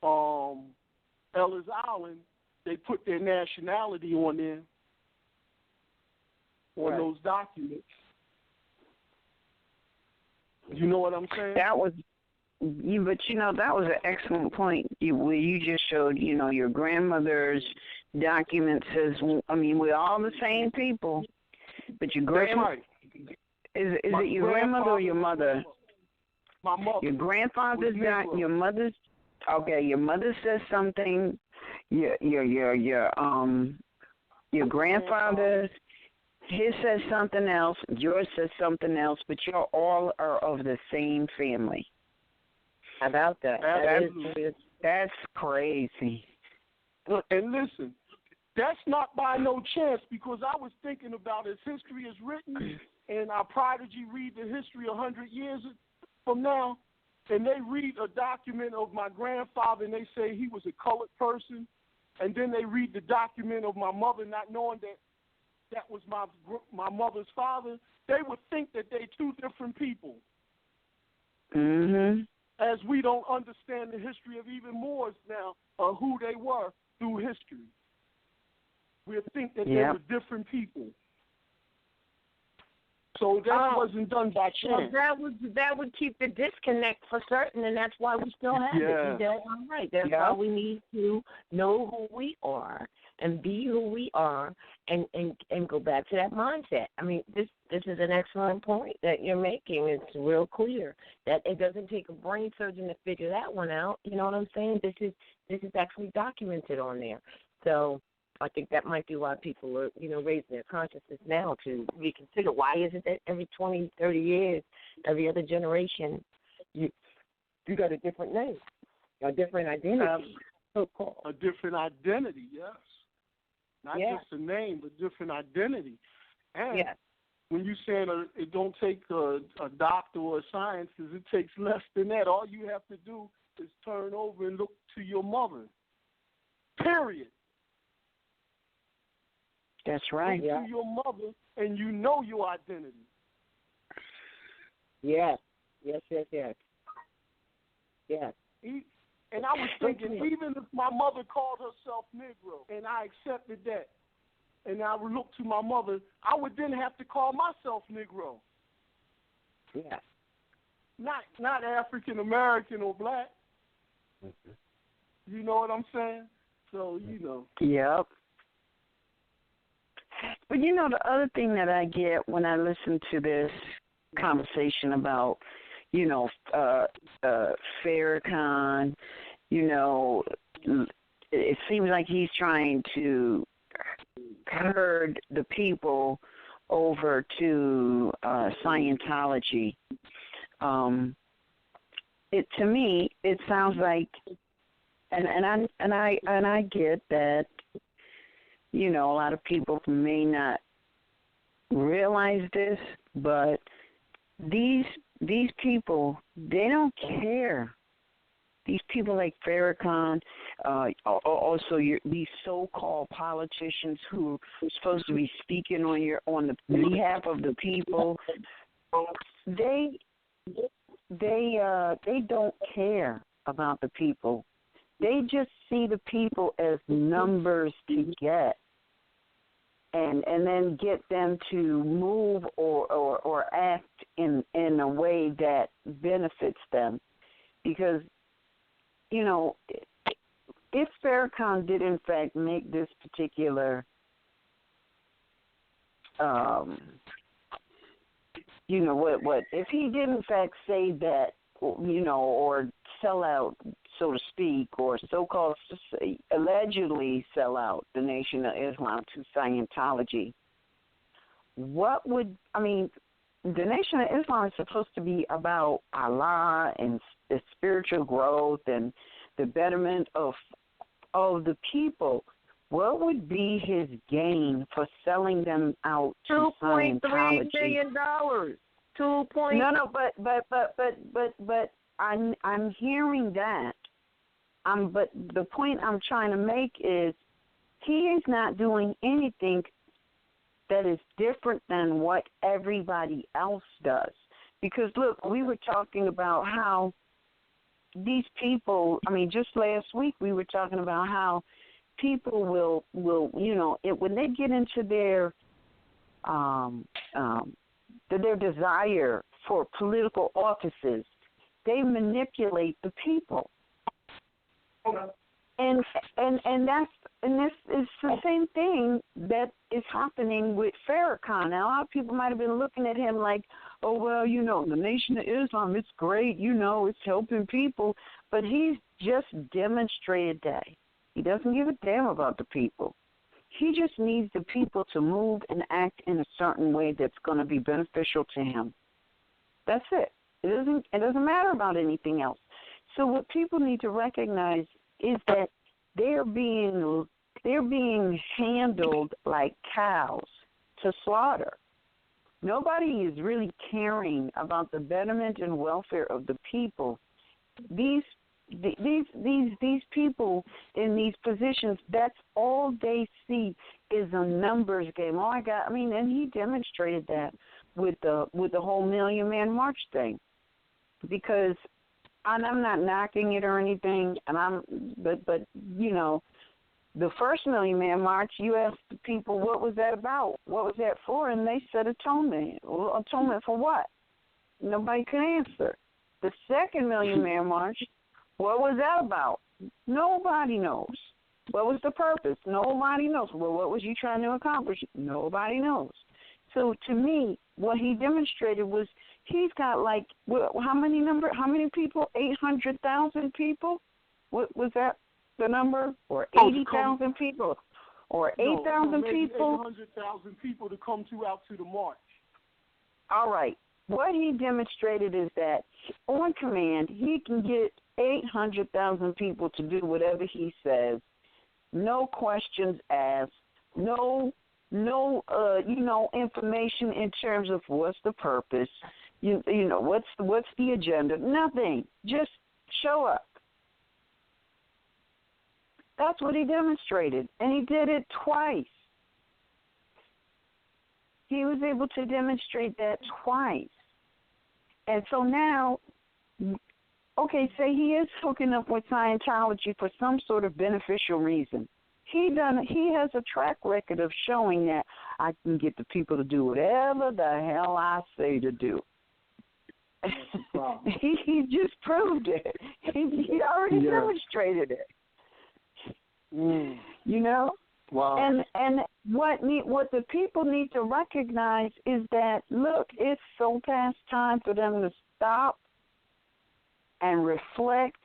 Ellis Island, they put their nationality on there on those documents. You know what I'm saying? That was an excellent point. You just showed, your grandmother's document says, we're all the same people, but your grandma, is it your grandmother or your mother? My mother. Your grandfather's not your mother's. Okay, your mother says something. Your grandfather's. His says something else, yours says something else, but you all are of the same family. How about that? That's crazy. And listen, that's not by no chance, because I was thinking about as history is written, and our prodigy read the history 100 years from now, and they read a document of my grandfather and they say he was a colored person, and then they read the document of my mother not knowing that was my mother's father, they would think that they're two different people. Mm-hmm. As we don't understand the history of even Moors now, or who they were through history. We'll think that they were different people. So that wasn't done by chance. Well, that would keep the disconnect for certain, and that's why we still have it. You're dead on right. That's why we need to know who we are and be who we are, and go back to that mindset. I mean, this is an excellent point that you're making. It's real clear that it doesn't take a brain surgeon to figure that one out. You know what I'm saying? This is actually documented on there. So I think that might be why people are, raising their consciousness now to reconsider. Why is it that every 20, 30 years, every other generation, you got a different name, a different identity? So-called. A different identity, yes. Not just a name, but different identity. And when you're saying it don't take a doctor or a scientist, it takes less than that. All you have to do is turn over and look to your mother. Period. That's right. Look to your mother, and you know your identity. Yes. Yes. And I was thinking, even if my mother called herself Negro, and I accepted that, and I would look to my mother, I would then have to call myself Negro. Yeah. Not African American or black. You know what I'm saying? So, Yep. But the other thing that I get when I listen to this conversation about, Farrakhan, it seems like he's trying to herd the people over to Scientology. To me, it sounds like, and I get that. A lot of people may not realize this, but these people, they don't care. These people like Farrakhan, also these so-called politicians who are supposed to be speaking on the behalf of the people, they don't care about the people. They just see the people as numbers to get, and then get them to move or act in a way that benefits them. Because, if Farrakhan did in fact make this particular, if he did in fact say that, or sell out, so to speak, or so-called allegedly sell out the Nation of Islam to Scientology, the Nation of Islam is supposed to be about Allah and the spiritual growth and the betterment of the people. What would be his gain for selling them out to Scientology? $2.3 billion. No, but I'm hearing that. But the point I'm trying to make is he is not doing anything that is different than what everybody else does. Because, look, we were talking about how these people, just last week we were talking about how people will when they get into their desire for political offices, they manipulate the people. And this is the same thing that is happening with Farrakhan. Now, a lot of people might have been looking at him like, oh, well, the Nation of Islam, it's great, it's helping people. But he's just demonstrated that he doesn't give a damn about the people. He just needs the people to move and act in a certain way that's going to be beneficial to him. That's it. It doesn't matter about anything else. So what people need to recognize is that they're being handled like cows to slaughter. Nobody is really caring about the betterment and welfare of the people. these people in these positions, that's all they see is a numbers game. Oh my God! I mean, and he demonstrated that with the whole Million Man March thing, because I'm not knocking it or anything, but you know, the first Million Man March, you asked the people what was that about, what was that for, and they said atonement. Well, atonement for what? Nobody could answer. The second Million Man March, what was that about? Nobody knows. What was the purpose? Nobody knows. Well, what was you trying to accomplish? Nobody knows. So to me, what he demonstrated was he's got like how many people? 800,000 people. What was that the number? Or 80,000 people? Or 8,000 people? 800,000 people to come out to the march. All right. What he demonstrated is that on command, he can get 800,000 people to do whatever he says, no questions asked, no information in terms of what's the purpose, you know, what's the agenda, nothing. Just show up. That's what he demonstrated, and he did it twice. He was able to demonstrate that twice. And so now, okay, say he is hooking up with Scientology for some sort of beneficial reason. He has a track record of showing that I can get the people to do whatever the hell I say to do. He just proved it. He already demonstrated it. You know? Wow. And what the people need to recognize is that, look, it's so past time for them to stop and reflect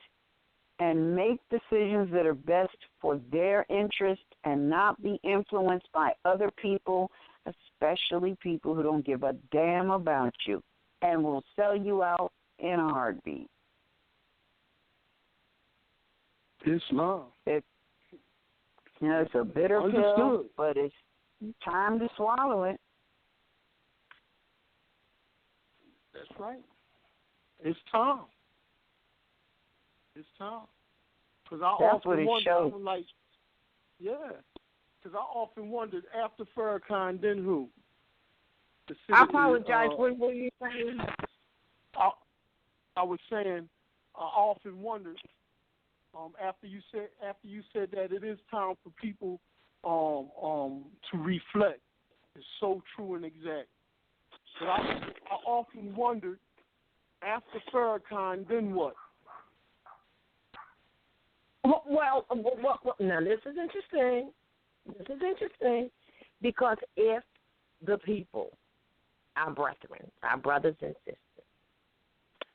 and make decisions that are best for their interest and not be influenced by other people, especially people who don't give a damn about you and will sell you out in a heartbeat. Islam. You know, it's a bitter pill, but it's time to swallow it. That's right. It's time. It's time. Because I often wonder, like, because I often wondered, after Farrakhan, then who? I apologize. What were you saying? I was saying, I often wondered, after you said that it is time for people to reflect. It's so true and exact. But I often wondered, after Farrakhan, then what? Well, now this is interesting. Because if the people, our brethren, our brothers and sisters,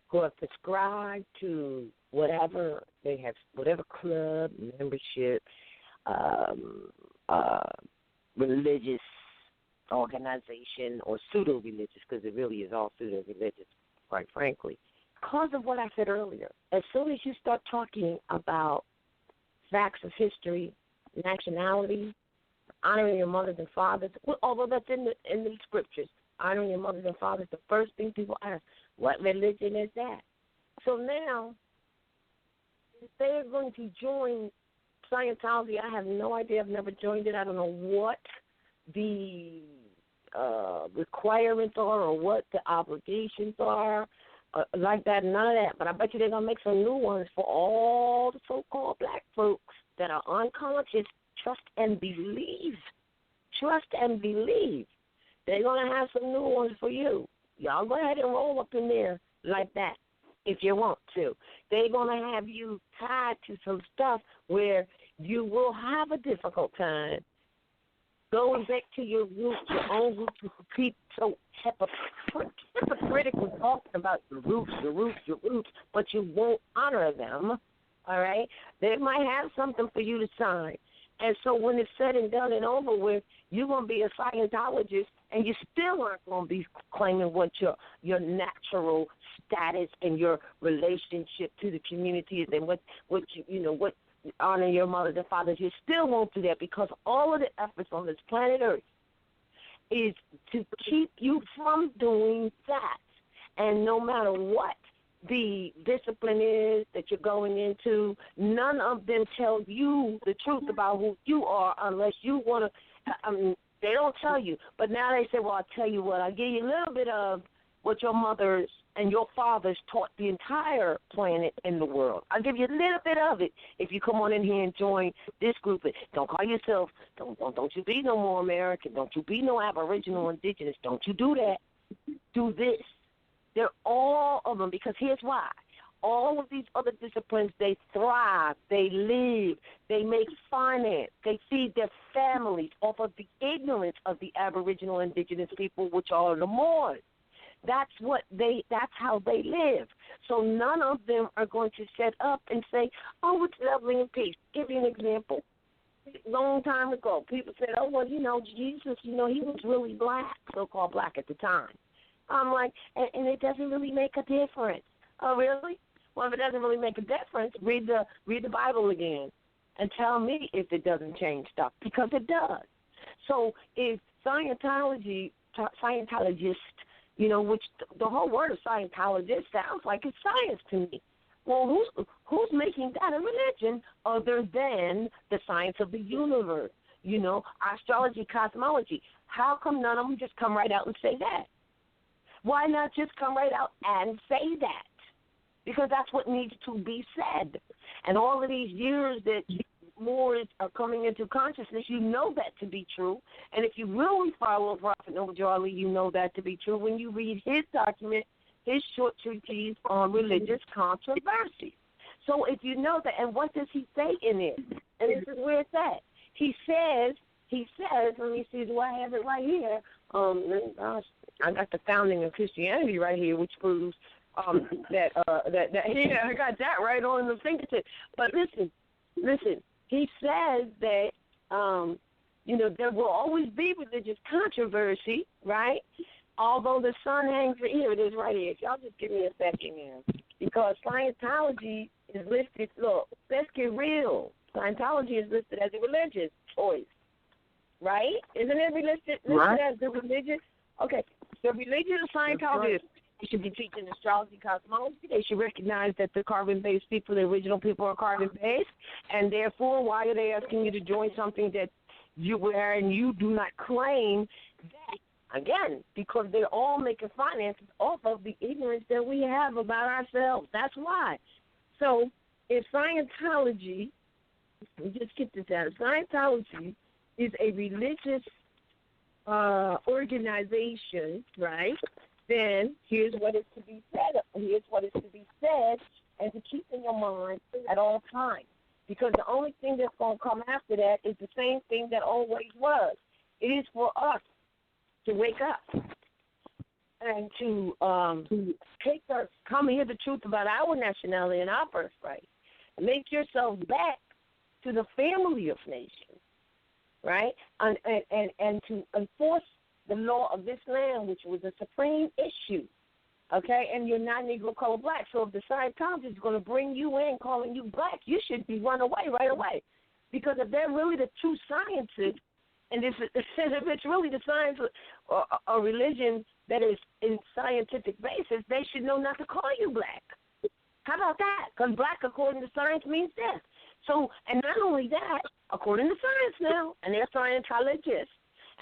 who have subscribed to whatever they have, whatever club, membership, religious organization, or pseudo-religious, because it really is all pseudo-religious, quite frankly, because of what I said earlier, as soon as you start talking about facts of history, nationality, honoring your mothers and fathers, although that's in the scriptures, honoring your mothers and fathers, the first thing people ask, what religion is that? So now, if they're going to join Scientology, I have no idea. I've never joined it. I don't know what the requirements are or what the obligations are, like that, none of that. But I bet you they're going to make some new ones for all the so-called black folks that are unconscious. Trust and believe. Trust and believe. They're going to have some new ones for you. Y'all go ahead and roll up in there like that if you want to. They're going to have you tied to some stuff where you will have a difficult time going back to your roots, your own roots. You keep so hypocritically talking about your roots, but you won't honor them, all right? They might have something for you to sign. And so when it's said and done and over with, you're going to be a Scientologist, and you still aren't going to be claiming what your natural status and your relationship to the community is, and what honor your mothers and fathers. You still won't do that, because all of the efforts on this planet Earth is to keep you from doing that. And no matter what, the discipline is that you're going into. None of them tell you the truth about who you are unless you want to. They don't tell you. But now they say, well, I'll tell you what. I'll give you a little bit of what your mothers and your fathers taught the entire planet and the world. I'll give you a little bit of it if you come on in here and join this group. Don't call yourself, don't you be no more American. Don't you be no Aboriginal Indigenous. Don't you do that. Do this. They're all of them, because here's why. All of these other disciplines, they thrive, they live, they make finance, they feed their families off of the ignorance of the Aboriginal Indigenous people, which are the Moors. That's how they live. So none of them are going to set up and say, oh, it's lovely and peace. Give you an example. Long time ago, people said, oh, well, Jesus, he was really black, so-called black at the time. I'm like, and it doesn't really make a difference. Oh, really? Well, if it doesn't really make a difference, read the Bible again and tell me if it doesn't change stuff, because it does. So if Scientologists, which the whole word of Scientologist sounds like it's science to me. Well, who's making that a religion other than the science of the universe? Astrology, cosmology. How come none of them just come right out and say that? Why not just come right out and say that? Because that's what needs to be said. And all of these years that Moors are coming into consciousness, you know that to be true. And if you really follow Prophet Noble Jarley, you know that to be true when you read his document, his short treatise on religious controversy. So if you know that, and what does he say in it? And this is where it's at. He says, let me see, do I have it right here? I got the founding of Christianity right here, which proves that yeah, I got that right on the fingertip. But listen, he says that there will always be religious controversy, right? Although the sun hangs, here it is right here. Y'all just give me a second here, because Scientology is listed. Look, let's get real. Scientology is listed as a religious choice, right? Isn't it listed as the religious? Okay, the religion of Scientology, they should be teaching astrology, cosmology. They should recognize that the carbon-based people, the original people, are carbon-based, and therefore, why are they asking you to join something that you do not claim that? Again, because they're all making finances off of the ignorance that we have about ourselves. That's why. So if Scientology, just get this out, Scientology is a religious organization, right? Then here's what is to be said. Here's what is to be said, and to keep in your mind at all times. Because the only thing that's going to come after that is the same thing that always was. It is for us to wake up and to come hear the truth about our nationality and our birthright. Make yourselves back to the family of nations, right? And to enforce the law of this land, which was a supreme issue, okay? And you're not Negro, color, black. So if the Scientology is going to bring you in calling you black, you should be run away right away. Because if they're really the true sciences, and if it's really the science or a religion that is in scientific basis, they should know not to call you black. How about that? Because black, according to science, means death. So, and not only that, according to science now, and they're Scientologists,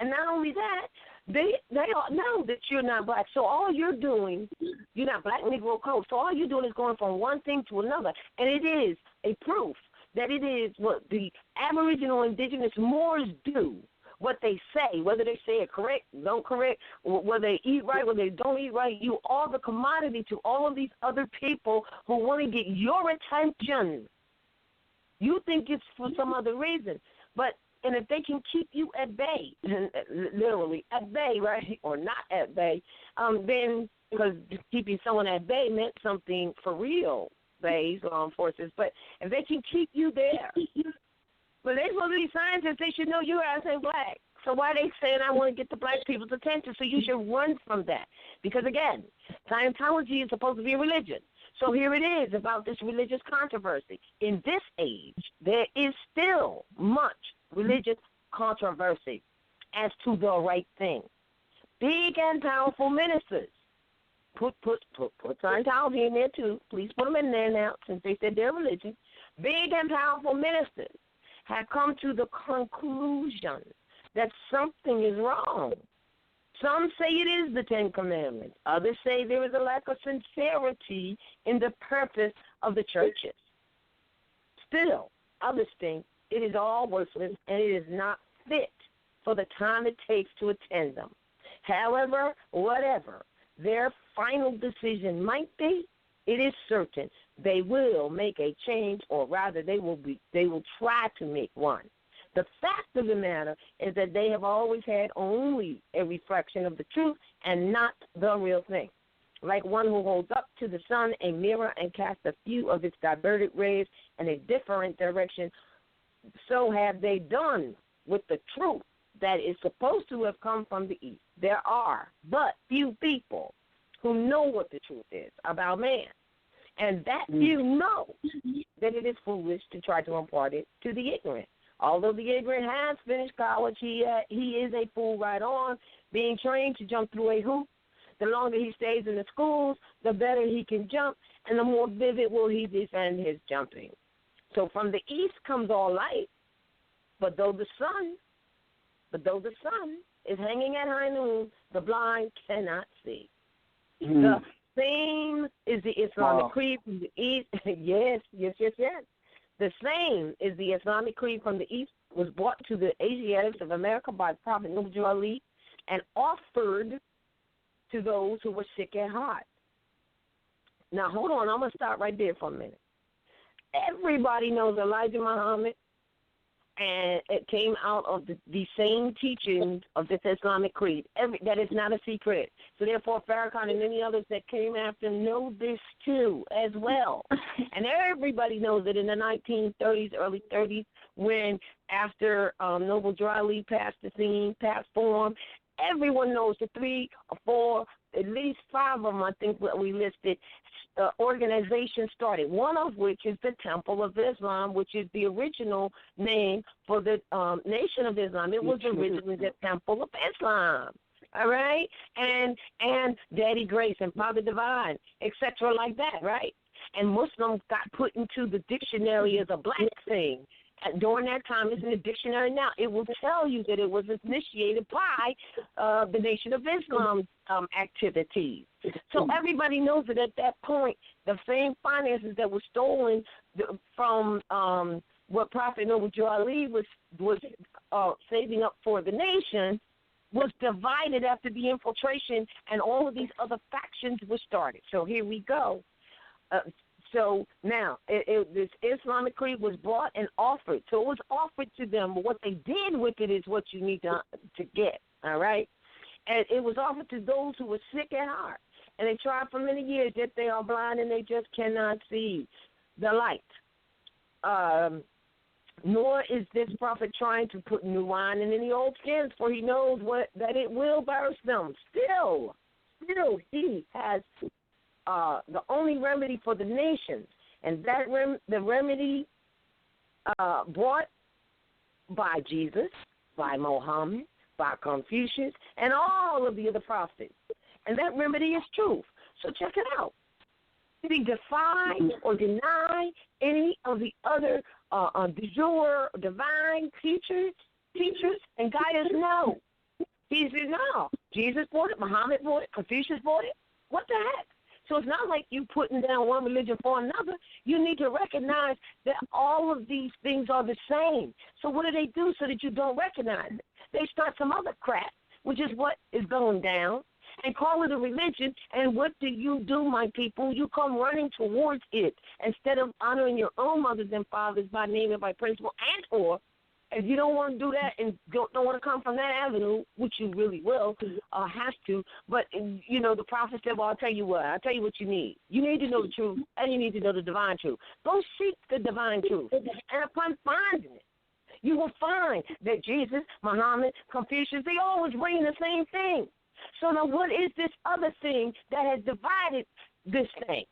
and not only that, they all know that you're not black. So all you're doing, you're not black, Negro, code. So all you're doing is going from one thing to another, and it is a proof that it is what the Aboriginal Indigenous Moors do. What they say, whether they say it correct, don't correct, whether they eat right, whether they don't eat right, you are the commodity to all of these other people who want to get your attention. You think it's for some other reason, and if they can keep you at bay, literally at bay, right, or not at bay, then, because keeping someone at bay meant something for real, bays, law enforcement, but if they can keep you there, but they're supposed to be scientists. They should know you're saying black. So why are they saying I want to get the black people's attention? So you should run from that. Because, again, Scientology is supposed to be a religion. So here it is about this religious controversy. In this age, there is still much religious controversy as to the right thing. Big and powerful ministers put Scientology in there too. Please put them in there now, since they said they're religion. Big and powerful ministers have come to the conclusion that something is wrong. Some say it is the Ten Commandments. Others say there is a lack of sincerity in the purpose of the churches. Still, others think it is all worthless and it is not fit for the time it takes to attend them. However, whatever their final decision might be, it is certain they will make a change, or rather they will try to make one. The fact of the matter is that they have always had only a reflection of the truth and not the real thing. Like one who holds up to the sun a mirror and casts a few of its diverted rays in a different direction, so have they done with the truth that is supposed to have come from the east. There are but few people who know what the truth is about man. And that few know that it is foolish to try to impart it to the ignorant. Although the ignorant has finished college, he is a fool right on, being trained to jump through a hoop. The longer he stays in the schools, the better he can jump, and the more vivid will he defend his jumping. So from the east comes all light, but though the sun is hanging at high noon, the blind cannot see. The same is the Islamic creed from the east. Yes. The same is the Islamic creed from the east, was brought to the Asiatics of America by Prophet Noble Ali and offered to those who were sick at heart. Now, hold on. I'm going to stop right there for a minute. Everybody knows Elijah Muhammad, and it came out of the same teachings of this Islamic creed. That is not a secret. So therefore, Farrakhan and many others that came after know this too as well. And everybody knows that in the 1930s, early 30s, when after Noble Ali passed form, everyone knows the 3 or 4, at least 5 of them, I think what we listed, organizations started, one of which is the Temple of Islam, which is the original name for the Nation of Islam. It was originally the Temple of Islam, all right? And Daddy Grace and Father Divine, etc., like that, right? And Muslims got put into the dictionary as a black thing. During that time, it's in the dictionary now. It will tell you that it was initiated by the Nation of Islam activities. So everybody knows that at that point, the same finances that were stolen from what Prophet Noble Ali was saving up for the nation was divided after the infiltration, and all of these other factions were started. So here we go. So now, this Islamic creed was brought and offered. So it was offered to them, but what they did with it is what you need to get, all right? And it was offered to those who were sick at heart. And they tried for many years, yet they are blind and they just cannot see the light. Nor is this prophet trying to put new wine in any old skins, for he knows that it will burst them. Still, he has the only remedy for the nations, and that the remedy brought by Jesus, by Muhammad, by Confucius, and all of the other prophets. And that remedy is truth. So check it out. Did he defy or deny any of the other du jour divine teachers and guiders? No. He said no. Jesus brought it, Muhammad brought it, Confucius brought it. What the heck? So it's not like you putting down one religion for another. You need to recognize that all of these things are the same. So what do they do so that you don't recognize it? They start some other crap, which is what is going down, and call it a religion. And what do you do, my people? You come running towards it instead of honoring your own mothers and fathers by name and by principle, and or if you don't want to do that and don't want to come from that avenue, which you really will, have to, but, the prophet said, well, I'll tell you what you need. You need to know the truth, and you need to know the divine truth. Go seek the divine truth. And upon finding it, you will find that Jesus, Muhammad, Confucius, they always bring the same thing. So now what is this other thing that has divided this thing?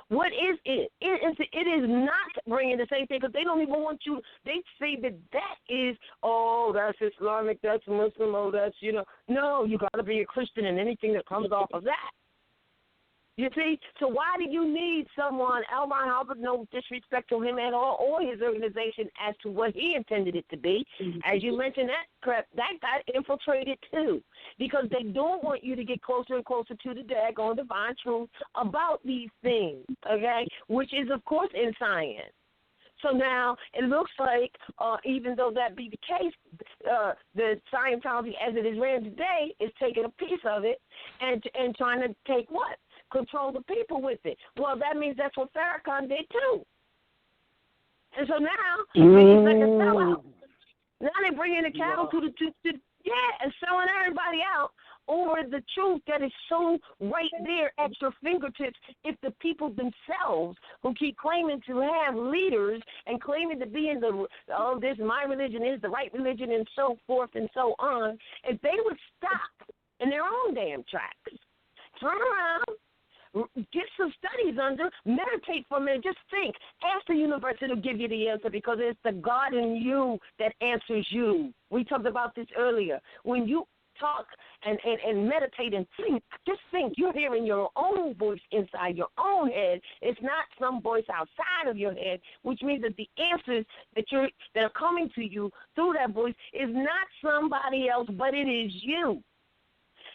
What is it? It is not bringing the same thing, because they don't even want you. They say that is, that's Islamic, that's Muslim, that's, No, you got to be a Christian and anything that comes off of that. You see? So why do you need someone, L. Ron Hubbard, no disrespect to him at all, or his organization as to what he intended it to be? As you mentioned, that got infiltrated too, because they don't want you to get closer and closer to the daggone divine truth about these things, okay, which is, of course, in science. So now it looks like, even though that be the case, the Scientology as it is ran today is taking a piece of it and trying to take what? Control the people with it. Well, that means that's what Farrakhan did too. And so now it's like a sellout. Now they're bringing the cattle to and selling everybody out over the truth that is so right there at your fingertips. If the people themselves who keep claiming to have leaders and claiming to be in this my religion is the right religion and so forth and so on, if they would stop in their own damn tracks, turn around, get some studies under, meditate for a minute, just think. Ask the universe, it'll give you the answer, because it's the God in you that answers you. We talked about this earlier. When you talk and meditate and think, just think you're hearing your own voice inside your own head. It's not some voice outside of your head, which means that the answers that are coming to you through that voice is not somebody else, but it is you.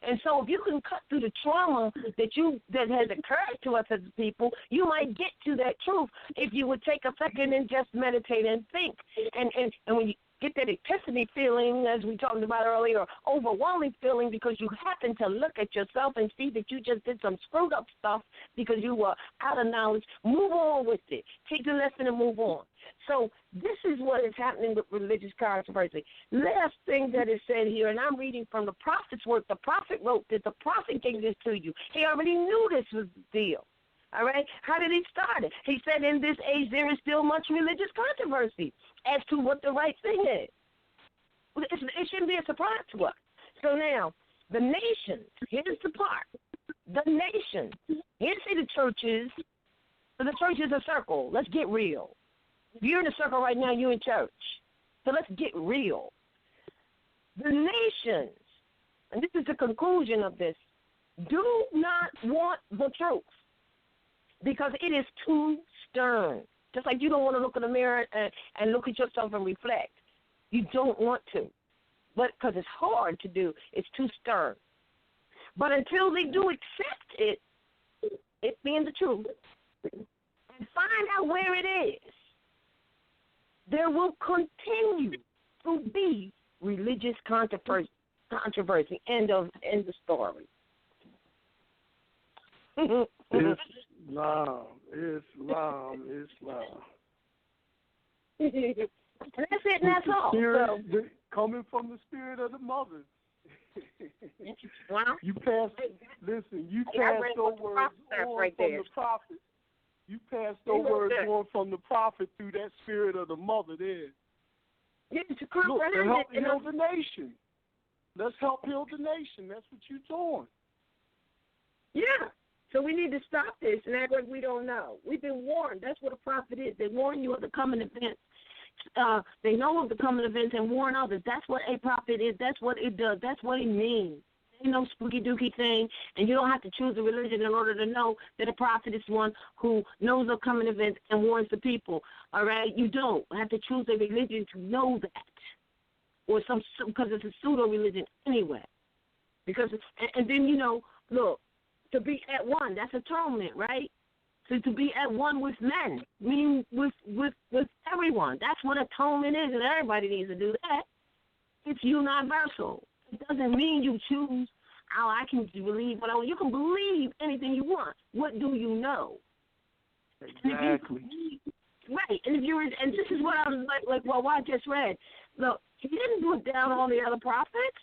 And so if you can cut through the trauma that has occurred to us as people, you might get to that truth if you would take a second and just meditate and think. And when you get that epiphany feeling, as we talked about earlier, overwhelming feeling because you happen to look at yourself and see that you just did some screwed up stuff because you were out of knowledge, move on with it. Take the lesson and move on. So this is what is happening with religious controversy. Last thing that is said here, and I'm reading from the prophet's work. The prophet wrote this. The prophet gave this to you. He already knew this was the deal. All right? How did he start it? He said, in this age there is still much religious controversy as to what the right thing is. It shouldn't be a surprise to us. So now, the nations, here's the part. The nations, you see the churches. The church is a circle. Let's get real. If you're in a circle right now, you're in church. So let's get real. The nations, and this is the conclusion of this, do not want the truth because it is too stern. Just like you don't want to look in the mirror and look at yourself and reflect. You don't want to, but because it's hard to do, it's too stern. But until they do accept it being the truth, and find out where it is, there will continue to be religious controversy. End of story. Islam. That's it, and that's all. Coming from the spirit of the mother. Wow. You passed those words on from the prophet. You passed those words on from the prophet through that spirit of the mother there. Yes, to look, to help heal the nation. Let's help heal the nation. That's what you're doing. Yeah. So we need to stop this and act like we don't know. We've been warned. That's what a prophet is. They warn you of the coming events. They know of the coming events and warn others. That's what a prophet is. That's what it does. That's what it means. Ain't no spooky dooky thing, and you don't have to choose a religion in order to know that a prophet is one who knows of coming events and warns the people. All right, you don't have to choose a religion to know that, or because it's a pseudo religion anyway. Because and then look, to be at one, that's atonement, right? So to be at one with men, meaning with everyone. That's what atonement is, and everybody needs to do that. It's universal. It doesn't mean you choose, I can believe what I want. You can believe anything you want. What do you know? Exactly. Right. And this is what I was like what I just read. Look, he didn't put down all the other prophets.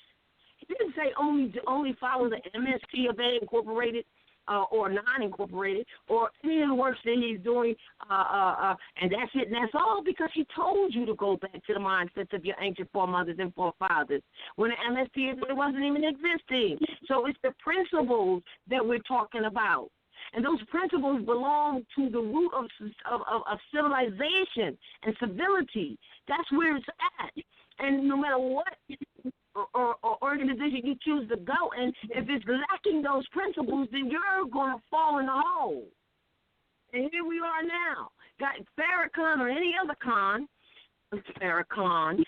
He didn't say only follow the MSP of A Incorporated or non-incorporated or any of the works that he's doing, and that's it and that's all, because he told you to go back to the mindsets of your ancient foremothers and forefathers when the MSP it wasn't even existing. So it's the principles that we're talking about. And those principles belong to the root of civilization and civility. That's where it's at. And no matter what or organization you choose to go in, if it's lacking those principles, then you're going to fall in the hole. And here we are now. Got Farrakhan or any other con, Farrakhan,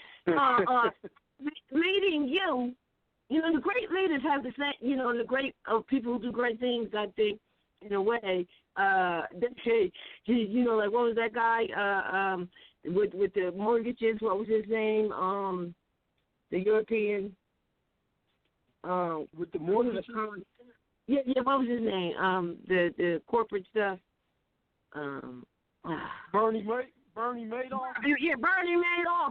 leading you. You know, the great leaders have the same, you know, the great people who do great things, I think, in a way, you know, like, what was that guy with the mortgages? What was his name? The European. With the mortgages? Yeah, what was his name? The corporate stuff. Bernie Madoff? Yeah, Bernie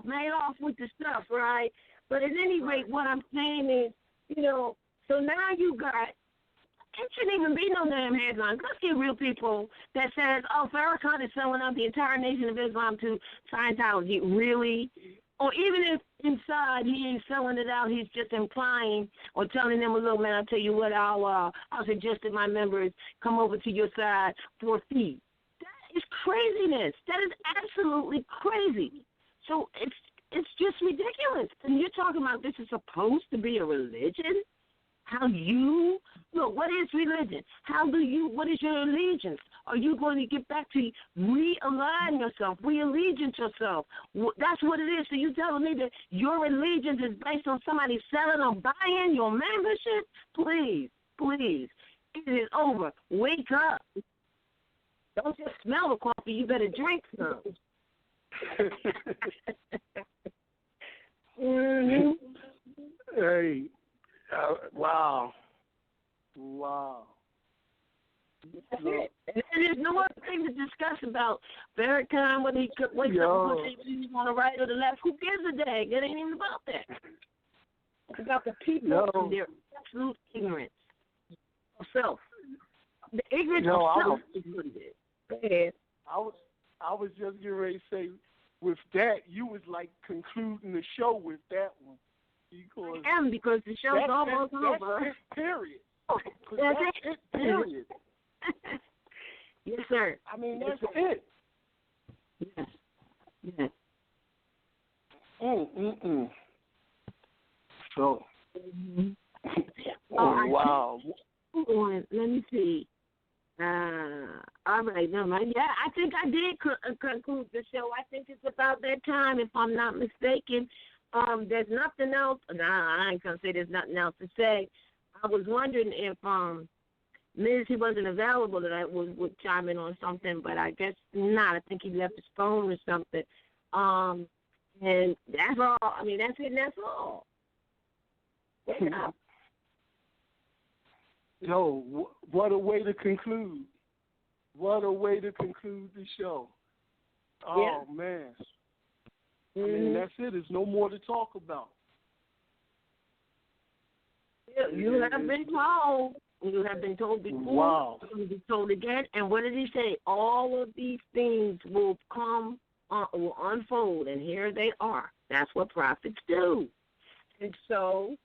Madoff with the stuff, right? But at any rate, what I'm saying is, you know, so now you got, it shouldn't even be no damn headlines. Let's get real people that says, oh, Farrakhan is selling out the entire Nation of Islam to Scientology. Really? Or even if inside he ain't selling it out, he's just implying or telling them, look, man, I'll tell you what, I'll suggest that my members come over to your side for a fee. That is craziness. That is absolutely crazy. So it's just ridiculous. And you're talking about this is supposed to be a religion? How you, look, what is religion? What is your allegiance? Are you going to get back to realign yourself, re-allegiance yourself? That's what it is. So you telling me that your allegiance is based on somebody selling or buying your membership? Please, please, it is over. Wake up. Don't just smell the coffee. You better drink some. Mm-hmm. Hey, wow. That's it. And there's no other thing to discuss about Farrakhan, whether he wakes up and puts his on the right or the left. Who gives a dang? It ain't even about that. It's about the people and their absolute ignorance of self. The ignorance of self is what it is. Go ahead. I was just getting ready to say, with that, you was like concluding the show with that one. Because the show's almost over. That's it, period. That's it, period. Yes, sir. I mean, that's it. Yes. So, wow. Hold on, let me see. All right, no mind. Yeah, I think I did conclude the show. I think it's about that time, if I'm not mistaken. There's nothing else. I ain't gonna say there's nothing else to say. I was wondering if Ms. he wasn't available, that I would chime in on something, but I guess not. I think he left his phone or something. And that's all. I mean, that's it. And that's all. Yeah. Yo, what a way to conclude. What a way to conclude the show. Oh, man. I mean, that's it. There's no more to talk about. Yeah, you have been told. You have been told before. Wow. You will be told again. And what did he say? All of these things will come, will unfold, and here they are. That's what prophets do. And so,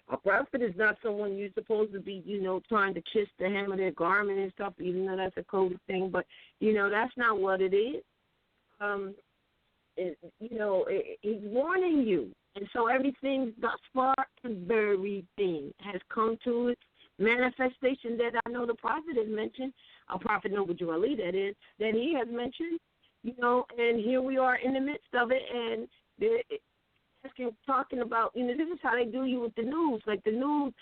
a prophet is not someone you're supposed to be, trying to kiss the hem of their garment and stuff, even though that's a coded thing. But, that's not what it is. He's warning you. And so everything thus far, everything has come to its manifestation that I know the prophet has mentioned, a prophet Noble Ali, that is, that he has mentioned, and here we are in the midst of it, and they're talking about, this is how they do you with the news. Like the news,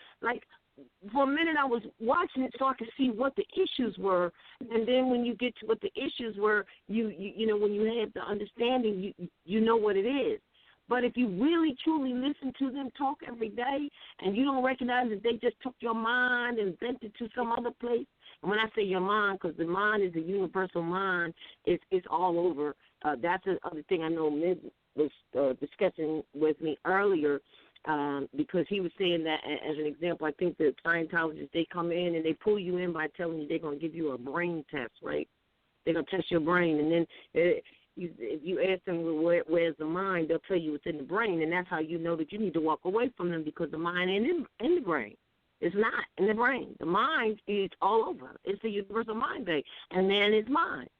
for a minute I was watching it so I could see what the issues were, and then when you get to what the issues were, you when you have the understanding, you know what it is. But if you really truly listen to them talk every day, and you don't recognize that they just took your mind and bent it to some other place, and when I say your mind, because the mind is a universal mind, it's all over. That's the other thing I know Mid was discussing with me earlier, because he was saying that as an example. I think the Scientologists, they come in and they pull you in by telling you they're going to give you a brain test, right? They're going to test your brain, and then if you ask them where's the mind, they'll tell you it's in the brain, and that's how you know that you need to walk away from them, because the mind ain't in the brain. It's not in the brain. The mind is all over. It's the universal mind base, and man is mind.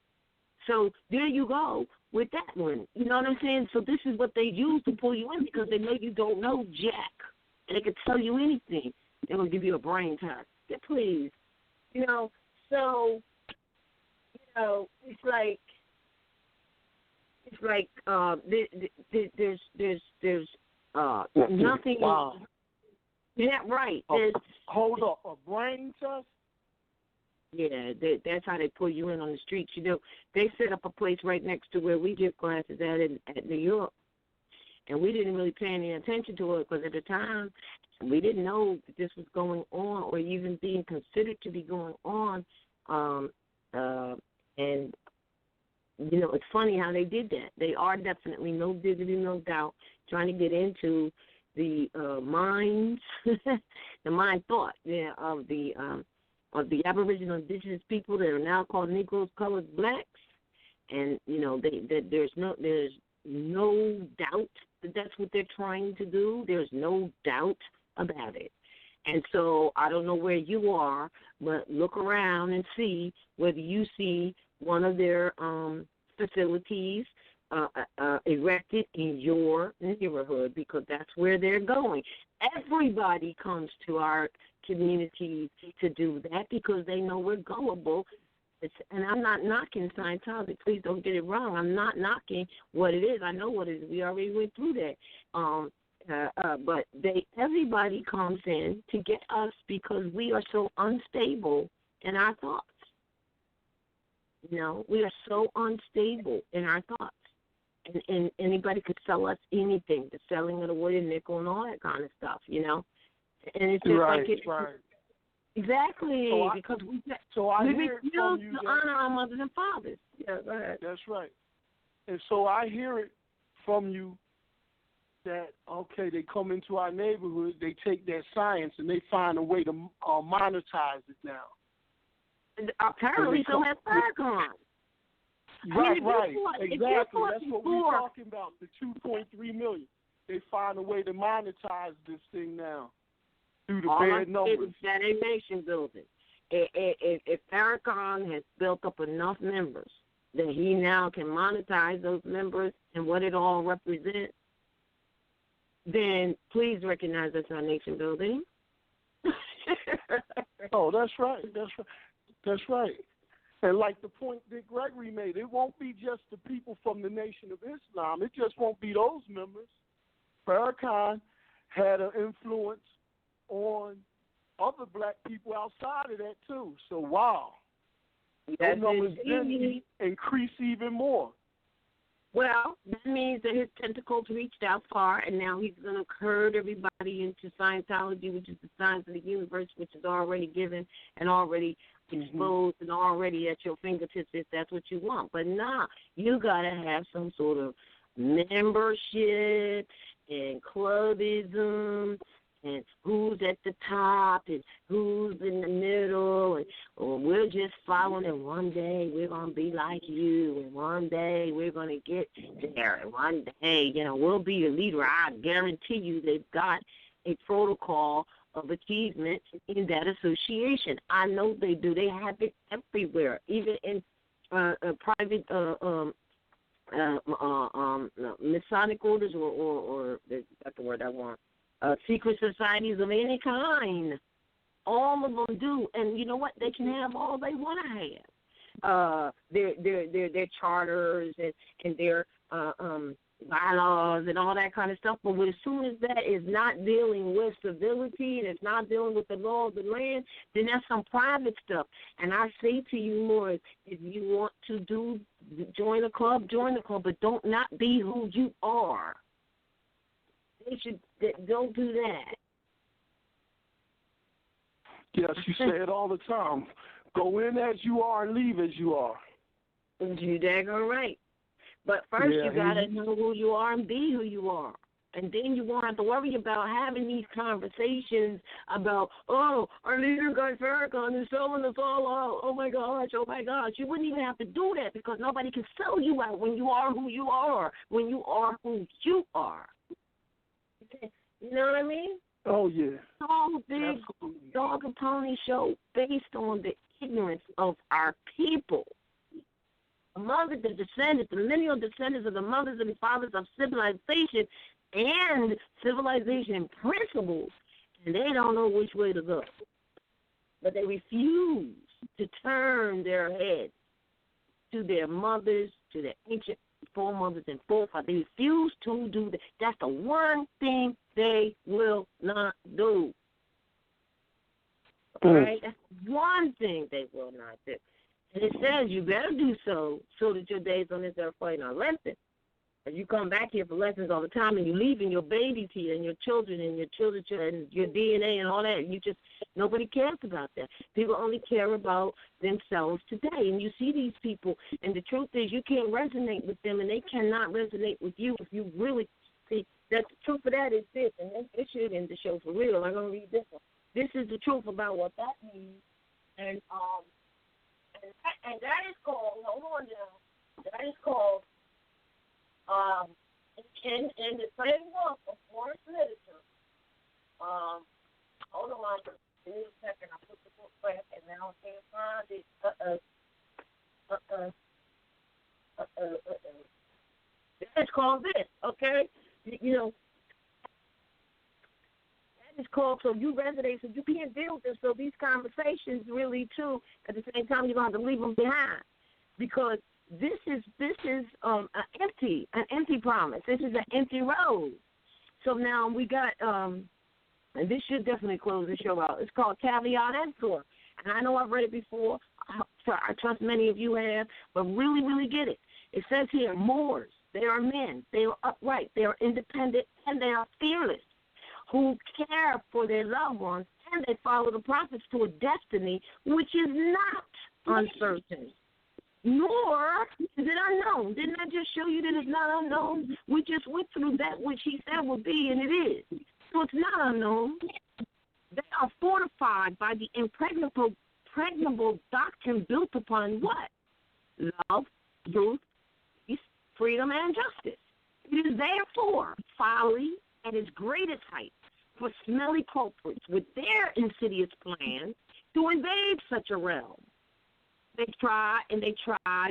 So there you go. with that one. You know what I'm saying? So this is what they use to pull you in because they know you don't know jack. And they can tell you anything. They're going to give you a brain test. Yeah, please. You know, so, you know, it's like there's nothing. Wow. Yeah, right. Hold up, a brain test? Yeah, that's how they pull you in on the streets. You know, they set up a place right next to where we give classes at New York, and we didn't really pay any attention to it because at the time we didn't know that this was going on or even being considered to be going on. And you know, it's funny how they did that. They are definitely, no diggity, no doubt, trying to get into the minds, the mind thought of the Aboriginal Indigenous people that are now called Negroes, Colored, Blacks, and you know there's no doubt that that's what they're trying to do. There's no doubt about it. And so I don't know where you are, but look around and see whether you see one of their facilities erected in your neighborhood, because that's where they're going. Everybody comes to our communities to do that because they know we're gullible. And I'm not knocking Scientology. Please don't get it wrong. I'm not knocking what it is. I know what it is. We already went through that. But everybody comes in to get us because we are so unstable in our thoughts. You know, we are so unstable in our thoughts. And anybody could sell us anything, the selling of the wood and nickel and all that kind of stuff, you know. And it's just right, like it, right. Exactly, because we refuse to honor our mothers and fathers. Yeah, go ahead. That's right. And so I hear it from you that, okay, they come into our neighborhood, they take that science, and they find a way to monetize it now. And apparently, so has Farrakhan. Right, exactly. That's what we're talking about, the 2.3 million. They find a way to monetize this thing now through the bad numbers. That ain't nation building. If Farrakhan has built up enough members that he now can monetize those members and what it all represents, then please recognize that's our nation building. Oh, that's right. That's right. And like the point that Gregory made, it won't be just the people from the Nation of Islam. It just won't be those members. Farrakhan had an influence on other black people outside of that too. So, wow. Those numbers then increase even more. Well, that means that his tentacles reached out far, and now he's going to herd everybody into Scientology, which is the science of the universe, which is already given and already exposed and already at your fingertips if that's what you want. But you got to have some sort of membership and clubism and who's at the top and who's in the middle, and we're just following, and one day we're going to be like you, and one day we're going to get there, and one day, we'll be a leader. I guarantee you they've got a protocol of achievement in that association. I know they do. They have it everywhere, even in private Masonic orders or that's the word I want. Secret societies of any kind. All of them do. And you know what? They can have all they want to have. Their charters and their bylaws and all that kind of stuff. But as soon as that is not dealing with civility and it's not dealing with the law of the land, then that's some private stuff. And I say to you, Moor, if you want to join the club, but don't not be who you are. Don't do that. Yes, you say it all the time. Go in as you are and leave as you are. You daggone right. But first you got to know who you are and be who you are. And then you won't have to worry about having these conversations about, our leader got Farrakhan is selling us all out. Oh, my gosh. You wouldn't even have to do that because nobody can sell you out when you are who you are, when you are who you are. You know what I mean? Oh, yeah. So big dog and pony show based on the ignorance of our people. among the descendants, the lineal descendants of the mothers and fathers of civilization and civilization principles, and they don't know which way to go. But they refuse to turn their head to their mothers, to their ancient foremothers and forefathers. They refuse to do that. That's the one thing they will not do. All right? That's one thing they will not do. And it says you better do so that your days on this earth are not lengthened. If you come back here for lessons all the time and you're leaving your babies here and your children and your children and your DNA and all that, and nobody cares about that. People only care about themselves today. And you see these people, and the truth is you can't resonate with them, and they cannot resonate with you if you really see. That the truth of that is this, and this should end the show for real. I'm going to read this one. This is the truth about what that means. And that is called, hold on now, that is called, in the framework of Moorish literature, hold on, give me a second, I put the book back and now I can't find it. That is called this, okay? You know, that is called, so you resonate, so you can't deal with this, so these conversations really, too, at the same time, you're going to have to leave them behind, because this is an empty promise. This is an empty road. So now we got, and this should definitely close the show out. It's called Caveat Emptor. And I know I've read it before. I trust many of you have, but really, really get it. It says here, Moors, they are men. They are upright. They are independent, and they are fearless, who care for their loved ones, and they follow the prophets to a destiny which is not uncertain. Nor is it unknown. Didn't I just show you that it's not unknown? We just went through that which he said would be, and it is. So it's not unknown. They are fortified by the impregnable doctrine built upon what? Love, truth, peace, freedom, and justice. It is therefore folly at its greatest height for smelly culprits with their insidious plans to invade such a realm. They try,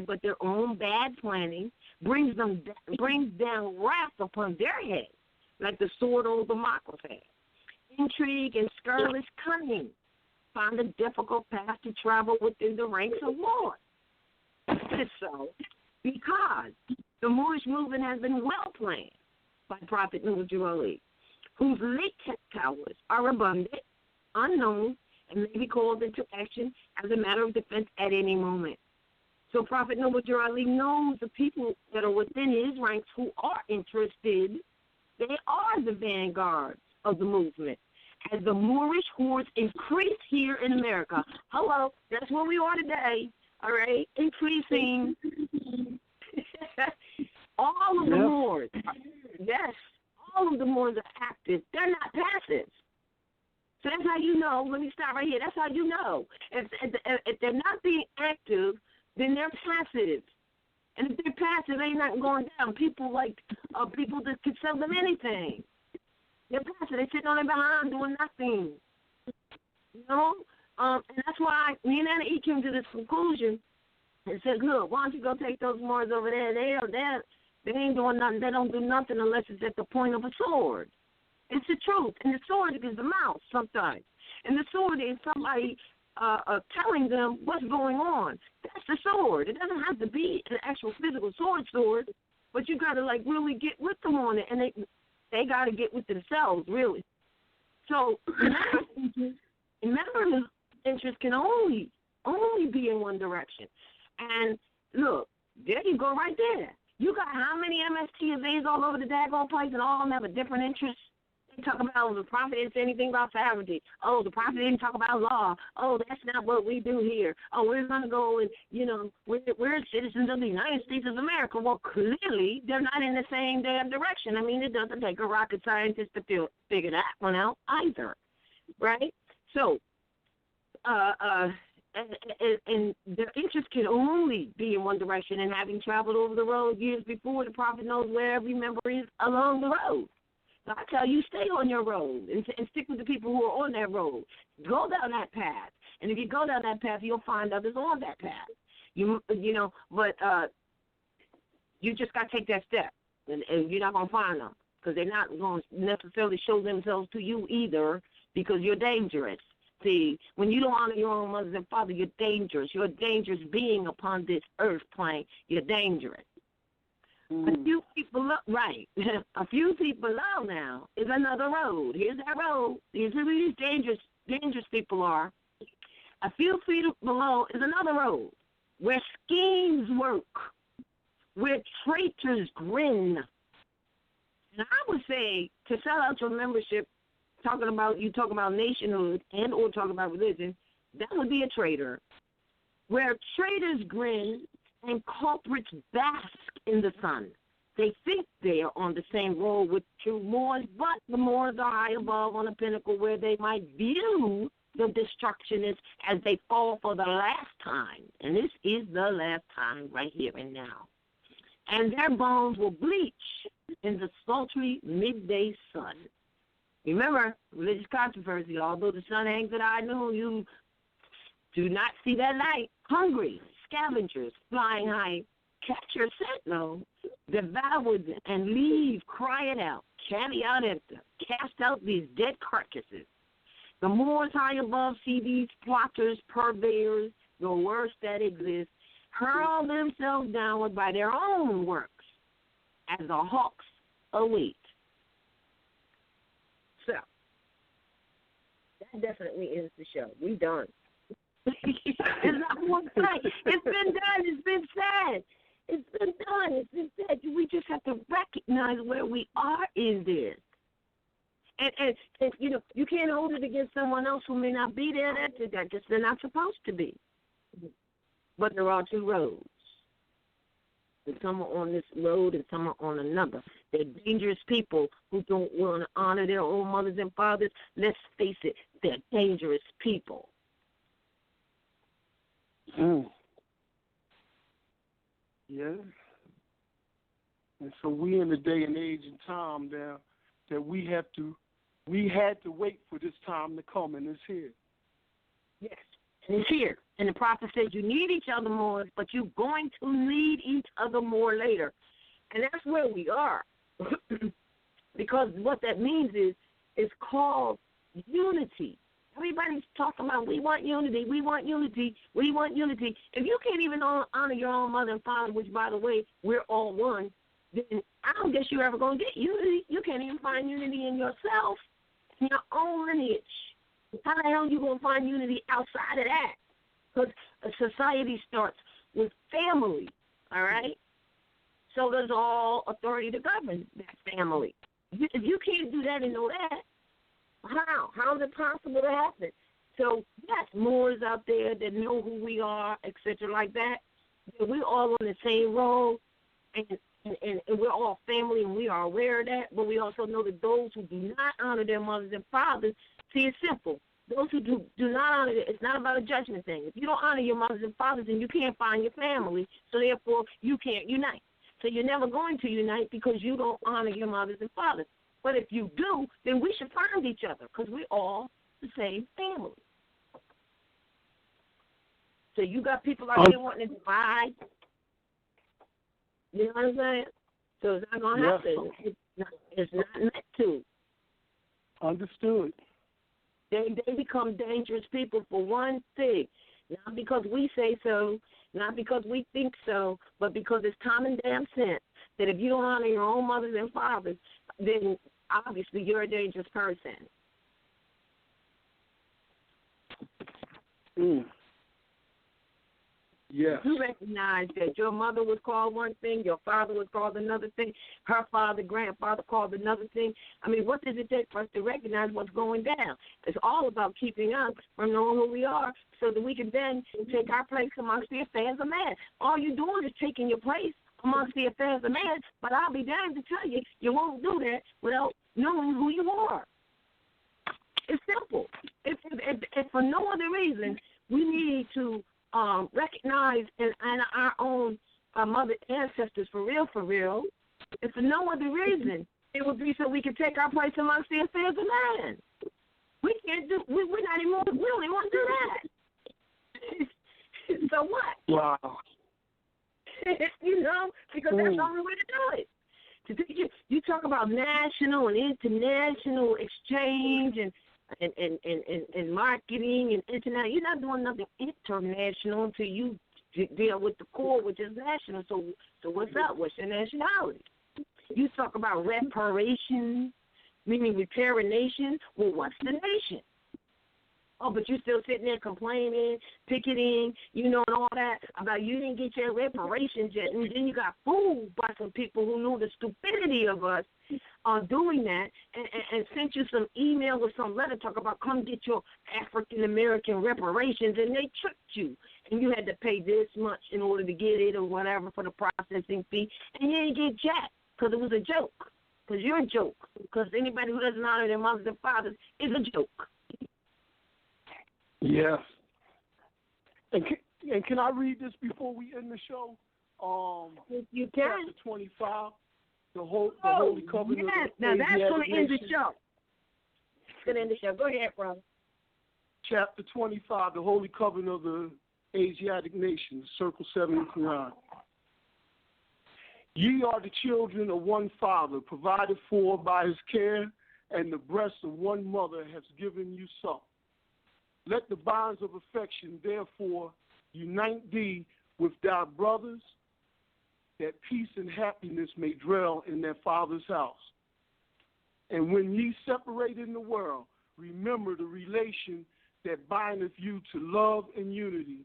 but their own bad planning brings down wrath upon their heads, like the sword old Democles had. Intrigue and scurrilous cunning find a difficult path to travel within the ranks of war. It is so because the Moorish movement has been well planned by Prophet Nuwuju, whose latent powers are abundant, unknown, and may be called into action as a matter of defense at any moment. So Prophet Nuwuju knows the people that are within his ranks who are interested. They are the vanguards of the movement. As the Moorish hordes increase here in America, hello, that's where we are today, all right, increasing. All of the Moors, yes, all of the Moors are active. They're not passive. So that's how you know. Let me stop right here. That's how you know. If they're not being active, then they're passive. And if they're passive, they ain't nothing going down. People people that can sell them anything. They're passive. They're sitting on their behind doing nothing. You know? And that's why me and Anna E came to this conclusion and said, look, why don't you go take those Moors over there? They ain't doing nothing. They don't do nothing unless it's at the point of a sword. It's the truth. And the sword is the mouth sometimes. And the sword is somebody telling them what's going on. That's the sword. It doesn't have to be an actual physical sword, but you got to, really get with them on it. And they got to get with themselves, really. So members' interest can only be in one direction. And, look, there you go right there. You got how many MSTs all over the daggone place, and all of them have a different interest? They talk about the prophet didn't say anything about sovereignty. Oh, the prophet didn't talk about law. Oh, that's not what we do here. Oh, we're going to go and, we're citizens of the United States of America. Well, clearly, they're not in the same damn direction. I mean, it doesn't take a rocket scientist to figure that one out either, right? So, and their interest can only be in one direction, and having traveled over the road years before, the prophet knows where every member is along the road. So I tell you, stay on your road and stick with the people who are on that road. Go down that path. And if you go down that path, you'll find others on that path. But you just got to take that step, and you're not going to find them because they're not going to necessarily show themselves to you either because you're dangerous. See, when you don't honor your own mothers and fathers, you're dangerous. You're a dangerous being upon this earth plane. You're dangerous. A few feet below, right, a few feet below now is another road. Here's that road. Here's where these dangerous people are. A few feet below is another road where schemes work, where traitors grin. And I would say to sell out your membership, talking about nationhood and or talking about religion, that would be a traitor. Where traitors grin and culprits bask in the sun. They think they are on the same road with true Moors, but the Moors are high above on a pinnacle where they might view the destructionists as they fall for the last time. And this is the last time right here and now. And their bones will bleach in the sultry midday sun. Remember, religious controversy, although the sun hangs at high noon, you do not see that light. Hungry, scavengers flying high, catch your scent, though, devour them and leave crying out, carry out empty, cast out these dead carcasses. The Moors high above see these plotters, purveyors, the worst that exists, hurl themselves downward by their own works as the hawks await. So, that definitely is the show. We done. It's not one thing. It's been done. It's been said. It's been done. It's been said. We just have to recognize where we are in this. And you can't hold it against someone else who may not be there. That just they're not supposed to be. But there are two roads. And some are on this road and some are on another. They're dangerous people who don't want to honor their own mothers and fathers. Let's face it, they're dangerous people. Yeah. And so we in the day and age and time now that we had to wait for this time to come, and it's here. Yes, and it's here. And the prophet says you need each other more, but you're going to need each other more later. And that's where we are. Because what that means is it's called unity. Everybody's talking about we want unity, we want unity, we want unity. If you can't even honor your own mother and father, which, by the way, we're all one, then I don't guess you're ever going to get unity. You can't even find unity in yourself, in your own lineage. How the hell are you going to find unity outside of that? Because a society starts with family, all right? So there's all authority to govern that family. If you can't do that and know that, how? How is it possible to happen? So, yes, Moors out there that know who we are, et cetera, like that. We're all on the same road, and we're all family, and we are aware of that. But we also know that those who do not honor their mothers and fathers, see, it's simple. Those who do not honor it, it's not about a judgment thing. If you don't honor your mothers and fathers, then you can't find your family, so therefore you can't unite. So you're never going to unite because you don't honor your mothers and fathers. But if you do, then we should find each other because we're all the same family. So you got people out there wanting to divide. You know what I'm saying? So it's not going to happen. It's not meant to. Understood. They become dangerous people for one thing. Not because we say so, not because we think so, but because it's common damn sense that if you don't honor your own mothers and fathers, then obviously you're a dangerous person. Yes. You recognize that your mother was called one thing, your father was called another thing, her father, grandfather called another thing. I mean, what does it take for us to recognize what's going down? It's all about keeping us from knowing who we are so that we can then take our place amongst the affairs of man. All you're doing is taking your place amongst the affairs of man, but I'll be damned to tell you, you won't do that without knowing who you are. It's simple. If for no other reason, we need to recognize and our own mother ancestors for real, if for no other reason, it would be so we can take our place amongst the affairs of man. We're not even, we don't even want to do that. So what? Wow. You know, because that's the only way to do it. You talk about national and international exchange and marketing and internet. You're not doing nothing international until you deal with the core, which is national. So what's up? What's your nationality? You talk about reparations, meaning repair a nation. Well, what's the nation? Oh, but you still sitting there complaining, picketing, and all that about you didn't get your reparations yet. And then you got fooled by some people who knew the stupidity of us on doing that and sent you some email or some letter talk about come get your African-American reparations, and they tricked you. And you had to pay this much in order to get it or whatever for the processing fee. And you didn't get jack because it was a joke. Because you're a joke. Because anybody who doesn't honor their mothers and fathers is a joke. Yes. And can I read this before we end the show? You can. Chapter 25, the Holy Covenant. Yes. Of Now the that's going to end the Nation. show. It's going to end the show. Go ahead, brother. Chapter 25, the Holy Covenant of the Asiatic Nations, Circle 79. Ye are the children of one father, provided for by his care, and the breast of one mother has given you suck. Let the bonds of affection, therefore, unite thee with thy brothers, that peace and happiness may dwell in their father's house. And when ye separate in the world, remember the relation that bindeth you to love and unity,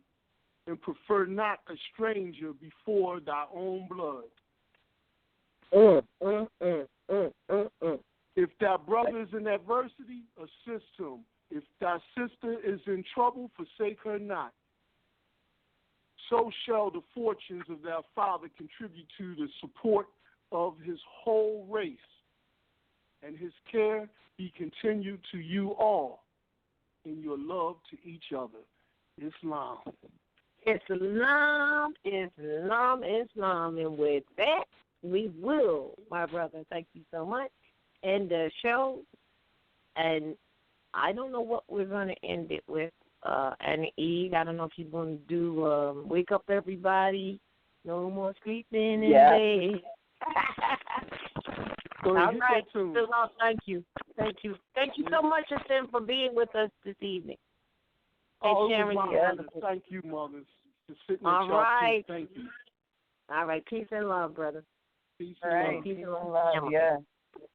and prefer not a stranger before thy own blood. If thy brother is in adversity, assist him. If thy sister is in trouble, forsake her not. So shall the fortunes of thy father contribute to the support of his whole race, and his care be continued to you all in your love to each other. Islam. Islam. And with that, we will, my brother, thank you so much, end the show. And I don't know what we're going to end it with. And Eve, I don't know if you're going to do wake up everybody, no more sleeping in bed. All right. Thank you. Thank you so much, Hassan, for being with us this evening. And sharing your Thank you, mothers. All right. Thank you. All right. Peace and love, brother. Peace All and right. love. Peace and love. Yeah.